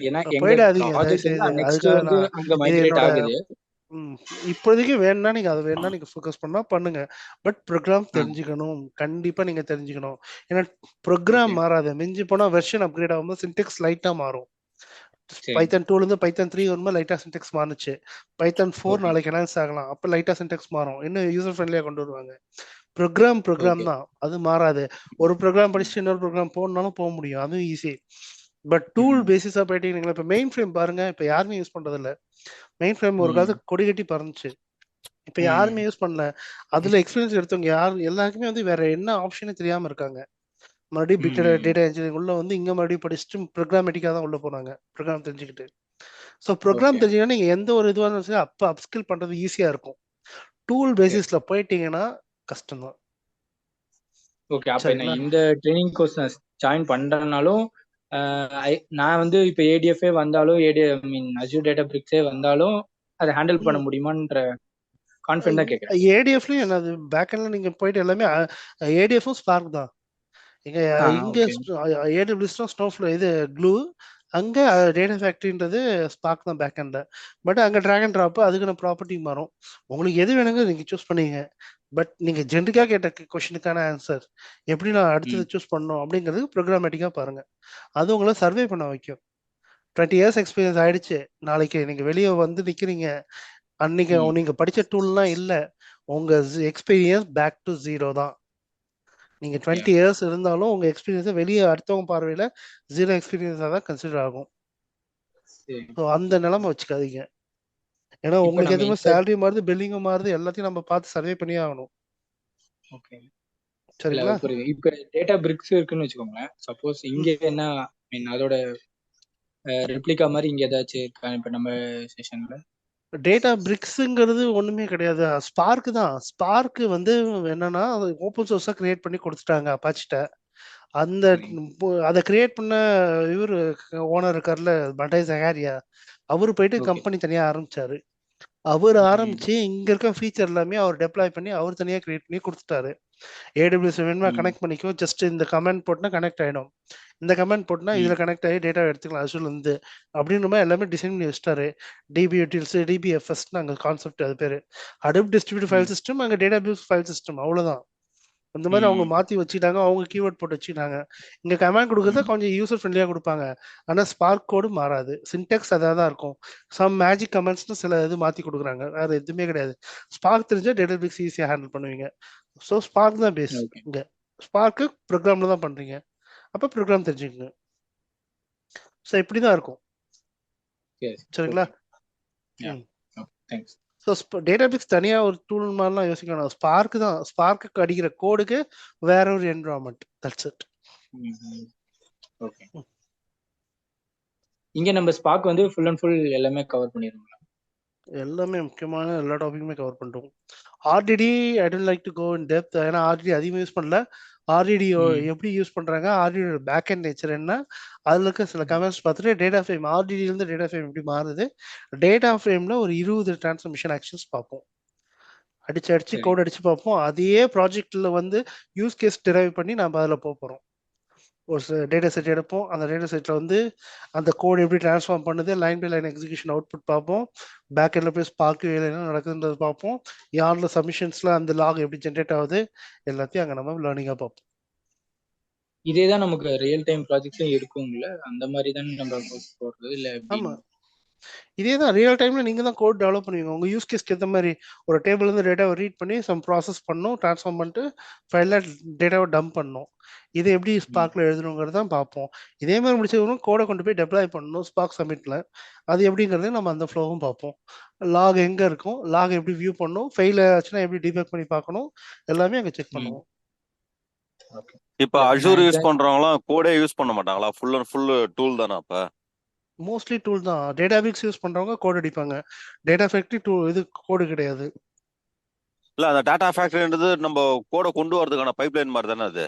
ஏன்னா எங்க போயிடாதீங்க. ப்ராஜெக்ட் வந்து நெக்ஸ்ட் வந்து அங்க மைக்ரேட் ஆகுது. இப்போதைக்கு வேணும்னா நீங்க அதை வேணும்னா நீங்க ஃபோக்கஸ் பண்ணா பண்ணுங்க. பட் ப்ரோக்ராம் தெரிஞ்சுக்கணும். கண்டிப்பா நீங்க தெரிஞ்சுக்கணும். ஏன்னா ப்ரோக்ராம் மாறாது. மிஞ்சி போனா வெர்ஷன் அப்கிரேட் ஆகும்போது சின்டெக்ஸ் லைட்டா மாறும். பைத்தன் 2ல இருந்து பைத்தன் 3 வரும்போது லைட்டா சின்டெக்ஸ் மாறுச்சு. பைத்தன் 4 நாளைக்கு என்ஹான்ஸ் ஆகலாம். அப்ப லைட்டா சின்டெக்ஸ் மாறும். இன்னும் யூசர் ஃப்ரெண்ட்லியா கொண்டு வருவாங்க. ப்ரோக்ராம் தான், அது மாறாது. ஒரு ப்ரோக்ராம் படிச்சுட்டு இன்னொரு ப்ரோக்ராம் போகணும்னாலும் போக முடியும், அதுவும் ஈஸி. பட் டூல் பேசிஸா போயிட்டீங்களா, இப்ப மெயின் ஃப்ரேம் பாருங்க, இப்ப யாருமே யூஸ் பண்றது இல்ல. மெயின் ஃப்ரேம் ஒரு காலத்து கொடி கட்டி பறந்துச்சு, இப்ப யாருமே யூஸ் பண்ணல. அதுல எக்ஸ்பீரியன்ஸ் எடுத்தவங்க யாரும் எல்லாருக்குமே வந்து வேற என்ன ஆப்ஷனே தெரியாம இருக்காங்க. மறுபடியும் பிக் டேட்டா இன்ஜினியரிங் உள்ள வந்து இங்க மறுபடியும் படிச்சுட்டு ப்ரோக்ராமேட்டிக்கா தான் உள்ள போனாங்க, ப்ரோக்ராம் தெரிஞ்சுக்கிட்டு. ஸோ ப்ரோக்ராம் தெரிஞ்சுக்கிட்டா நீங்க எந்த ஒரு இதுவாக இருந்தாலும் சரி அப்போ அப்ஸ்கில் பண்றது ஈஸியா இருக்கும். டூல் பேசிஸ்ல போயிட்டீங்கன்னா கஷ்டம் தான். ஓகே, அப்ப நான் இந்த ட்ரைனிங் கோர்ஸ் நான் ஜாயின் பண்றேனாலும் நான் வந்து இப்ப ஏடிஎஃப்ஏ வந்தாலும் அஸ்யூர் டேட்டா பிரிக்ஸே வந்தாலும் அதை ஹேண்டில் பண்ண முடியுமான்ற கான்ஃபிடென்ட்டா கேக்குறேன். ஏடிஎஃப்லயும் என்னது பேக்எண்ட்ல நீங்க போயிட்டு எல்லாமே ஏடிஎஃப்பும் ஸ்பார்க் தான். இங்க ஏடபிள்யூஎஸ் ஸ்னோஃப்ளோ இது க்ளூ, அங்க டேட்டா ஃபேக்டரின்றது ஸ்பார்க் தான் பேக்எண்ட்ல. பட் அங்க டிராக் அண்ட் ட்ராப் அதுக்கான ப்ராப்பர்ட்டி மாறும். உங்களுக்கு எது வேணுங்க நீங்க சூஸ் பண்ணீங்க. பட் நீங்க ஜென்ரிக்கா கேட்ட கொஸ்டினுக்கான ஆன்சர் எப்படி நான் அடுத்தது சூஸ் பண்ணணும் அப்படிங்கிறது ப்ரோக்ராமேட்டிக்கா பாருங்க. அது உங்களை சர்வே பண்ண வைக்கும். 20 years எக்ஸ்பீரியன்ஸ் ஆயிடுச்சு, நாளைக்கு நீங்க வெளியே வந்து நிக்கிறீங்க, அன்னைக்கு நீங்க படிச்ச டூல்லாம் இல்ல, உங்க எக்ஸ்பீரியன்ஸ் பேக் டு 0 தான். நீங்க 20 years இருந்தாலும் உங்க எக்ஸ்பீரியன்ஸ் வெளியே அடுத்தவங்க பார்வையில 0 எக்ஸ்பீரியன்ஸா தான் கன்சிடர் ஆகும். ஸோ அந்த நிலைமை வச்சுக்காதீங்க. ஏன்னா உங்களுக்கு எதுவுமே சேலரி மாறுது, பில்லிங்கும் மாறுது, எல்லாத்தையும் நம்ம பார்த்து சர்வே பண்ணி ஆகணும். ஓகே, சரிங்களா? இப்ப டேட்டா பிரிக்ஸ் இருக்குன்னு வச்சுக்கோங்களேன். சப்போஸ் இங்க என்ன அதோட ரெப்ளிகா மாதிரி இங்க ஏதாச்சும் இருக்கா இப்ப நம்ம செஷன்ல? டேட்டா பிரிக்ஸுங்கிறது ஒண்ணுமே கிடையாது, ஸ்பார்க் தான். ஸ்பார்க் வந்து என்னன்னா ஓப்பன் சோர்ஸா கிரியேட் பண்ணி கொடுத்துட்டாங்க அப்பாச்சிட்ட. அந்த அதை கிரியேட் பண்ண இவர் ஓனர் இருக்கார்ல, பண்டை ஜஹாரியா, அவரு போயிட்டு கம்பெனி தனியா ஆரம்பிச்சாரு. அவர் ஆரம்பிச்சு இங்க இருக்க ஃபீச்சர் எல்லாமே அவர் டெப்ளாய் பண்ணி அவர் தனியா கிரியேட் பண்ணி கொடுத்துட்டாரு. ஏடபிள்யூஎஸ் வேணுமா கனெக்ட் பண்ணிக்கோ, ஜஸ்ட் இந்த கமெண்ட் போட்டுனா கனெக்ட் ஆயிடும், இந்த கமெண்ட் போட்டுனா இதுல கனெக்ட் ஆகி டேட்டா எடுத்துக்கலாம் அசூர்ல இருந்து அப்படின்ற மாதிரி எல்லாமே டிசைன் பண்ணி வச்சுட்டாரு. டிபி யூட்டில்ஸ், டிபிஎஃப்எஸ் அங்க கான்செப்ட், அது பேரு ஹடூப் டிஸ்ட்ரிபியூட்டட் ஃபைல் சிஸ்டம், அங்க டேட்டாபேஸ் ஃபைல் சிஸ்டம், அவ்வளவுதான். அந்த மாதிரி அவங்க மாத்தி வச்சுட்டாங்க, அவங்க கீவேர்ட் போட்டு வச்சுட்டாங்க. இங்க கமெண்ட் கொடுக்கறத கொஞ்சம் யூசர் ஃப்ரெண்ட்லியா கொடுப்பாங்க, ஆனா ஸ்பார்க் கோடு மாறாது, சின்டெக்ஸ் அதாக தான் இருக்கும். சம் மேஜிக் கமெண்ட்ஸ்னு சில இது மாத்தி கொடுக்குறாங்க, வேற எதுவுமே கிடையாது. ஸ்பார்க் தெரிஞ்சா டேட்டாபேஸ் ஈஸியா ஹேண்டில் பண்ணுவீங்க. ஸோ ஸ்பார்க் தான் பேஸ். இங்க ஸ்பார்க்கு ப்ரோக்ராம்ல தான் பண்றீங்க, அப்ப ப்ரோக்ராம் தெரிஞ்சுக்கங்க. ஸோ இப்படிதான் இருக்கும். சரிங்களா? ஸோ டேட்டாபேஸ் தனியா ஒரு டூல் மாதிரிலாம் யோசிக்கணும். ஸ்பார்க் தான், ஸ்பார்க்கு அடிக்கிற கோடுக்கு வேற ஒரு என்விரான்மெண்ட், தட்ஸ் இட். ஓகே, இங்க நம்ம ஸ்பார்க் வந்து ஃபுல் அண்ட் ஃபுல் எல்லாமே கவர் பண்ணிடுவோம். எல்லாமே முக்கியமான எல்லா டாபிக்குமே கவர் பண்ணிட்டோம். RDD I don't like to go in depth, ஏன்னா ஆர்டிடி அதிகமாக யூஸ் பண்ணல. ஆர்டிடி எப்படி யூஸ் பண்றாங்க, ஆர்டிடியோட பேக் அண்ட் நேச்சர் என்ன, அதுல இருக்க சில கமெண்ட்ஸ் பார்த்துட்டு டேட்டா ஃப்ரேம், ஆர்டிடியிலேருந்து டேட்டா ஃப்ரேம் எப்படி மாறுது, டேட்டா ஃப்ரேம்ல ஒரு 20 டிரான்ஸ்ஃபர்மேஷன் ஆக்ஷன்ஸ் பார்ப்போம். அடிச்சு கோட் அடிச்சு பார்ப்போம். அதே ப்ராஜெக்ட்ல வந்து யூஸ் கேஸ் டிரைவ் பண்ணி நம்ம அதில் போகிறோம். ஒரு டேட்டா செட் எடுப்போம், அந்த டேட்டா செட்டில் வந்து அந்த கோட் எப்படி டிரான்ஸ்ஃபார்ம் பண்ணுது, line by line execution output பார்ப்போம். பேக் எண்டில் போய் ஸ்பார்க் என்ன நடக்குதுன்றது பார்ப்போம். யாரில் சப்மிஷன்ஸில் அந்த லாக் எப்படி ஜென்ரேட் ஆகுது, எல்லாத்தையும் அங்கே நம்ம லேர்னிங்காக பார்ப்போம். இதே தான் நமக்கு ரியல் டைம் ப்ராஜெக்ட்ஸும் இருக்கும்ல, அந்த மாதிரி தான் நம்ம போடுறது இல்லை? ஆமாம், இதே தான் ரியல் டைம்ல நீங்க தான் கோட் டெவலப் பண்ணுவீங்க. உங்க யூஸ் கேஸ்க்கு ஏற்ற மாதிரி ஒரு டேபிள் இருந்து டேட்டாவை ரீட் பண்ணி சம் ப்ராசஸ் பண்ணணும், ட்ரான்ஸ்ஃபார்ம் பண்ணிட்டு ஃபைல்ல டேட்டாவை டம்ப் பண்ணணும். இதை எப்படி ஸ்பார்க்ல எழுதணுங்கிறது தான் பார்ப்போம். இதே மாதிரி முடிச்சவங்களும் கோடை கொண்டு போய் டெப்ளாய் பண்ணணும் ஸ்பார்க் சப்மிட்ல, அது எப்படிங்கிறது நம்ம அந்த ஃப்ளோவும் பார்ப்போம். லாக் எங்க இருக்கும், லாக் எப்படி வியூ பண்ணணும், ஃபெயில் ஆச்சுன்னா எப்படி டிபேக் பண்ணி பார்க்கணும், எல்லாமே அங்கே செக் பண்ணுவோம். இப்ப அஷூர் யூஸ் பண்றவங்களாம் கோடே யூஸ் பண்ண மாட்டாங்களா? ஃபுல் அண்ட் ஃபுல் டூல் தானே? அப்ப மோஸ்ட்லி டூல் தான். டேட்டாபிக்ஸ் யூஸ் பண்றவங்க கோட் அடிப்பாங்க, டேட்டா ஃபேக்டரி இது கோடு கிடையாது. இல்ல, அந்த டேட்டா ஃபேக்டரின்றது நம்ம கோட கொண்டு வரதுக்கான பைப்லைன் மாதிரி தானே அது?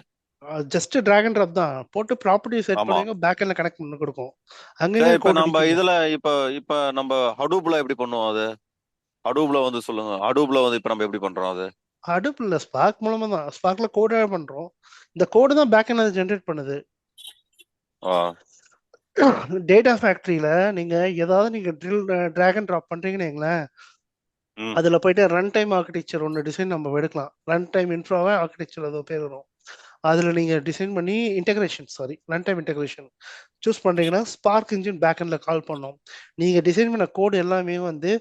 ஜஸ்ட் டிராக் அண்ட் ட்ராப் தான், போட்டு ப்ராப்பர்ட்டி செட் பண்ணுவீங்க, பேக் எண்ட்ல கனெக்ட் பண்ணி கொடுக்கும். அங்க இப்ப நம்ம இதுல இப்ப நம்ம ஹடூப்ல எப்படி பண்ணுவோம் அது? ஹடூப்ல வந்து சொல்லுங்க, ஹடூப்ல வந்து இப்ப நம்ம எப்படி பண்றோம் அது? ஹடூப்ல ஸ்பார்க் மூலமா தான், ஸ்பார்க்ல கோட் பண்றோம், இந்த கோடு தான் பேக் எண்ட் ஜெனரேட் பண்ணுது. டேட்டா ஃபேக்டரியில நீங்க ஏதாவது நீங்க டிராக் அண்ட் ட்ராப் பண்றீங்கன்னு வைங்களேன், ம். அதுல போயிட்டு ரன் டைம் ஆர்கிடெக்சர் ஒன்று டிசைன் நம்ம எடுக்கலாம். ரன் டைம் இன்ஃப்ராவா ஆர்கிடெக்சர் அது பேர் வரும். அதுல நீங்க டிசைன் பண்ணி ரன் டைம் இன்டெகிரேஷன் சூஸ் பண்றீங்கன்னா ஸ்பார்க் இன்ஜின் பேக்எண்ட்ல கால் பண்ணோம். நீங்க டிசைன் பண்ண கோட் எல்லாமே வந்து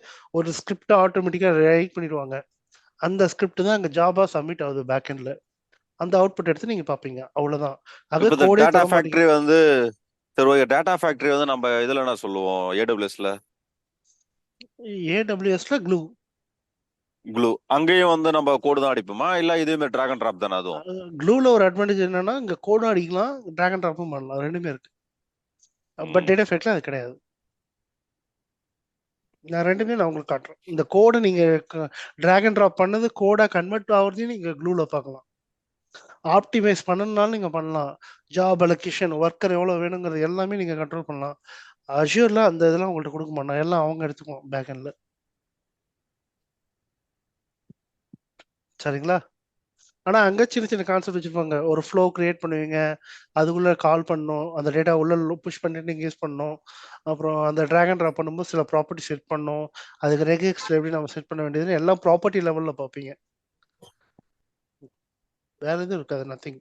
ஒரு ஸ்கிரிப்ட் ஆட்டோமேட்டிக்கா ரைட் பண்ணிடுவாங்க. அந்த ஸ்கிரிப்ட் தான் அங்க ஜாபா சப்மிட் ஆகுது பேக்எண்ட்ல. அந்த அவுட்புட் எடுத்து நீங்க பாப்பீங்க. அவ்வளவுதான். அது இப்போ இந்த கோடே டேட்டா தொட மாட்டீங்க. ஃபேக்டரி வந்து சரி ஓகே டேட்டா ஃபேக்டரி வந்து நம்ம இதுல என்ன சொல்லுவோம் ஏடபிள்யூஎஸ்ல ஏடபிள்யூஎஸ்ல க்ளூ க்ளூ அங்கேயும் வந்து நம்ம கோடு தான் அடிப்போமா இல்ல இதுவுமே டிராக் அண்ட் ட்ராப் தானே அதுவும்? க்ளூல ஒரு அட்வான்டேஜ் என்னன்னா இங்க கோடும் அடிக்கலாம், டிராக் அண்ட் ட்ராப்பும் பண்ணலாம். ரெண்டுமே இருக்கு. பட் டேட்டா ஃபேக்டரியில் அது கிடையாது. நான் ரெண்டுமே நான் உங்களுக்கு காட்டுறேன். இந்த கோடை நீங்க டிராக் அண்ட் ட்ராப் பண்ணது கோடா கன்வெர்ட் ஆகுறதையும் நீங்க க்ளூல பார்க்கலாம். ஆப்டிமைஸ் பண்ணணும்னாலும் நீங்க பண்ணலாம். ஜாப் அலோகேஷன் ஒர்க்கர் எவ்வளவு வேணுங்கிறது எல்லாமே நீங்க கண்ட்ரோல் பண்ணலாம். அஷ்யூர்ல அந்த இதெல்லாம் உங்கள்ட்ட கொடுக்க மாட்டோம். எல்லாம் அவங்க எடுத்துக்குவோம் பேக் எண்ட்ல. சரிங்களா? ஆனா அங்க சின்ன சின்ன கான்செப்ட் வச்சிருப்பாங்க. ஒரு ஃப்ளோ கிரியேட் பண்ணுவீங்க, அதுக்குள்ள கால் பண்ணணும், அந்த டேட்டா உள்ள புஷ் பண்ணிட்டு நீங்க யூஸ் பண்ணணும். அப்புறம் அந்த டிராக் அண்ட் ட்ராப் பண்ணும்போது சில ப்ராப்பர்ட்டி செட் பண்ணணும். அதுக்கு ரெகெக்ஸ்ல எப்படி நம்ம செட் பண்ண வேண்டியதுன்னு எல்லாம் ப்ராப்பர்ட்டி லெவல்ல பார்ப்பீங்க. வேற எதுவும் இருக்காது, நத்திங்.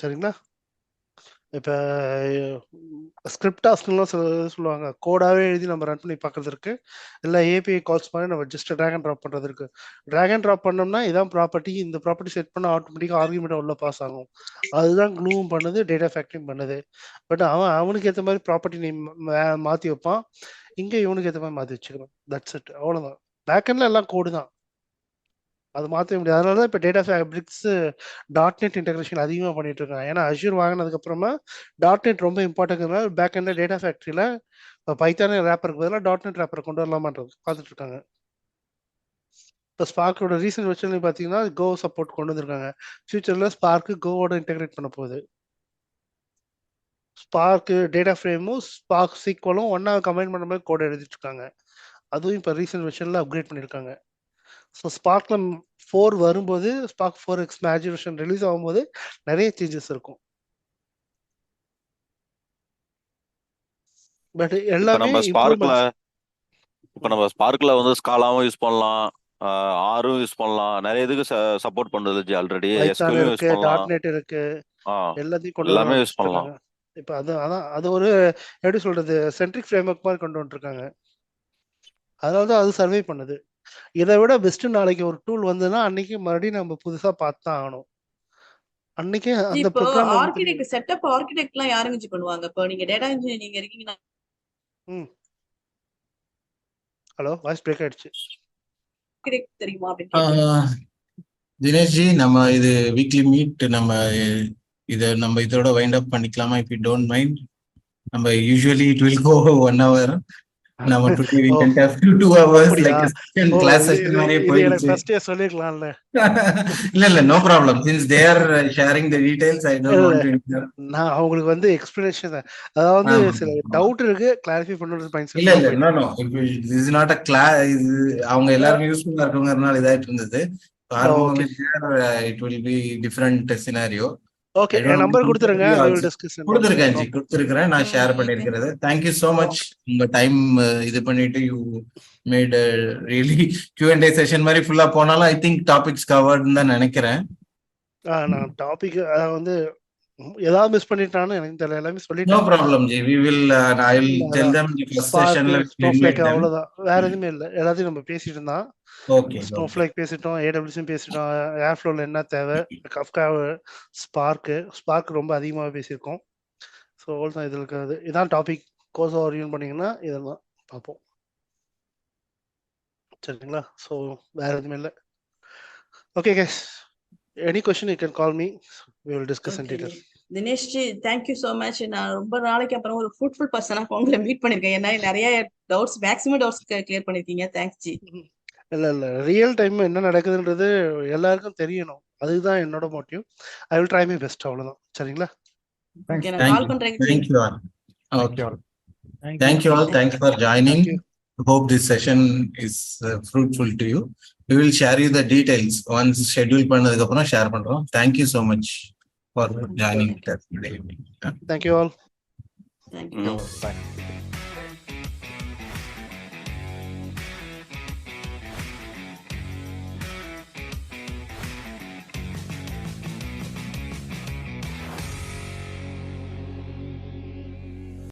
சரிங்களா? இப்ப ஸ்கிரிப்ட் டாஸ்க்லாம் சொல்லுவாங்க. கோடாவே எழுதி நம்ம ரன் பண்ணி பார்க்கறது இருக்கு. இல்ல ஏபிஐ கால்ஸ் மாதிரி நம்ம ஜஸ்ட் டிராக் அண்ட் ட்ராப் பண்றது இருக்கு. டிராக் அண்ட் ட்ராப் பண்ணோம்னா இதான் ப்ராப்பர்ட்டி, இந்த ப்ராப்பர்ட்டி செட் பண்ணா ஆட்டோமேட்டிக்கா ஆர்குமெண்ட் உள்ள பாஸ் ஆகும். அதுதான் க்ளூவும் பண்ணுது, டேட்டா ஃபேக்டரியும் பண்ணுது. பட் அவனுக்கு ஏற்ற மாதிரி ப்ராப்பர்ட்டி நீ மாத்தி வைப்பான். இங்க இவனுக்கு ஏற்ற மாதிரி மாத்தி வச்சுக்கணும். தட்ஸ் இட், அவ்வளவுதான். பேக் எண்ட்ல எல்லாம் கோடு தான், அது மாற்றவே முடியாது. அதனால தான் இப்போ டேட்டா ஃபேப்ரிக்ஸ் .NET இன்டெகிரேஷன் அதிகமாக பண்ணிட்டு இருக்காங்க. ஏன்னா அஷ்யூர் வாங்கினதுக்கு அப்புறமா .NET ரொம்ப இம்பார்ட்டன்ட்னால பேக் எண்ட்ல டேட்டா ஃபேக்டரியில பைத்தான ரேப்பருக்கு பதிலாக .NET ரேப்பரை கொண்டு வரலாமான்றது பார்த்துட்டு இருக்காங்க. இப்போ ஸ்பார்க்கோட ரீசன்ட் வெர்ஷன் பார்த்தீங்கன்னா கோ சப்போர்ட் கொண்டு வந்திருக்காங்க. ஃபியூச்சர்ல ஸ்பார்க்கு கோவோட இன்டெகிரேட் பண்ண போகுது. ஸ்பார்க்கு டேட்டா ஃப்ரேமும் ஸ்பார்க் சீக்வலும் ஒன்னா கம்பைன் பண்ண மாதிரி கோட் எழுதிட்டு இருக்காங்க. அதுவும் இப்போ ரீசன்ட் வெர்ஷன்ல அப்கிரேட் பண்ணியிருக்காங்க. ஸோ ஸ்பார்க்ல 4 வரும்போது spark 4X major version release ஆகும்போது நிறைய சேஞ்சஸ் இருக்கும். பட் எல்லாமே இப்போ நம்ம ஸ்பார்க்ல வந்து ஸ்காலாவும் யூஸ் பண்ணலாம், ஆரும் யூஸ் பண்ணலாம், நிறைய இதுக்கு சப்போர்ட் பண்றது ஆல்ரெடி. பைத்தான் இருக்கு, .NET இருக்கு, எல்லாத்தையும் கொண்டு எல்லாமே யூஸ் பண்ணலாம். இப்போ அது ஒரு எப்படி சொல்றது சென்ட்ரிக் ஃப்ரேம்வொர்க் மாதிரி கொண்டு வந்துருக்காங்க. அதனால தான் அது சர்வே பண்ணுது. இதை விட பெஸ்ட் நாளைக்கு ஒரு டூல் வந்ததுன்னா அன்னைக்கு மறுபடியும் நம்ம புதுசா பார்த்துதான் ஆகணும். அன்னைக்கு அந்த ப்ரோக்ராம் ஆர்கிடெக்ட் செட்டப் ஆர்கிடெக்ட்லாம் யாருங்க பண்ணுவாங்க? இப்போ நீங்க டேட்டா இன்ஜினியரிங் இருக்கீங்கன்னா ஹலோ வாய்ஸ் பிரேக் ஆயிடுச்சு. ஆர்கிடெக்ட் தெரியுமா அப்படின்னு தினேஷ்ஜி, நம்ம இது வீக்லி மீட் நம்ம இதோட வைண்ட் அப் பண்ணிக்கலாமா? If you don't mind. நம்ம usually it will go 1 hour. நம்ம today we can have 2 hours like a class session மாதிரியே போயிடுச்சு. எனக்கு ஃபர்ஸ்டே சொல்லிருக்கலாம்ல. இல்ல no problem, since they are sharing the details I don't want to. நான் அவங்களுக்கு வந்து எக்ஸ்பிளனேஷன், அதாவது சில டவுட் இருக்கு கிளாரிஃபை பண்றது பாயிண்ட்ஸ். இல்ல no this is not a class. இது அவங்க எல்லாரும் யூஸ்ஃபுல்லா இருக்கவங்கறனால இதாயிட்டு இருந்தது. It will be different scenario. ஓகே, என் நம்பர் கொடுத்துருங்க. I will discuss. கொடுத்திருக்கேன், நான் ஷேர் பண்ணிருக்கிறது. Thank you so much. உங்க டைம் இது பண்ணிட்டு you made a really Q&A session மாதிரி ஃபுல்லா போனாலும் I think topics covered தான் நினைக்கிறேன். நான் டாபிக் வந்து ஏதாவது மிஸ் பண்ணிட்டானு எனக்கு தெரியல, எல்லாமே சொல்லிட்டேன். No problem ji, we will I will tell them the first sessionல அவ்வளவுதான், வேற எதுவுமே இல்ல. எல்லாத்தையும் நம்ம பேசிட்டு இருந்தோம். ஓகே, ஸ்னோஃப்ளேக் பேசிட்டோம், AWS பேசிட்டோம், ஏர்ஃப்ளோல என்ன தேவை, கஃப்கா, ஸ்பார்க் ரொம்ப அதிகமாக பேசியிருக்கோம். ஸோ அவ்வளோதான் இதில் இருக்கிறது. இதான் டாபிக். கோர்ஸ் ஓரியன் பண்ணீங்கன்னா இதெல்லாம் பார்ப்போம். சரிங்களா? ஸோ வேற எதுவுமே இல்லை. Okay guys, any question you can call me, we will discuss in detail. Dinesh G, thank you so much. நான் ரொம்ப நாளைக்கு அப்புறம் ஒரு ஃப்ரூட்ஃபுல் பர்சனா உங்களை மீட் பண்ணிருக்கேன். ஏன்னா நிறைய டவுட்ஸ், மேக்ஸிமம் டவுட்ஸ் கிளியர் பண்ணிருக்கீங்க. Thanks G. இல்ல ரியல் டைம் என்ன நடக்குதுன்றது எல்லாருக்கும் தெரியணும். அதுதான் என்னோட motive. I will try my best, அவ்வளவுதான். சரிங்களா? ஓகே, நான் கால் பண்றேன். Thank you all. Okay. Thank you all. Thanks for joining. Hope this session is fruitful to you. We will share you the details once schedule பண்ணதுக்கு அப்புறம் share பண்றோம். Thank you so much for joining today. Thank you all. Thank you. Bye.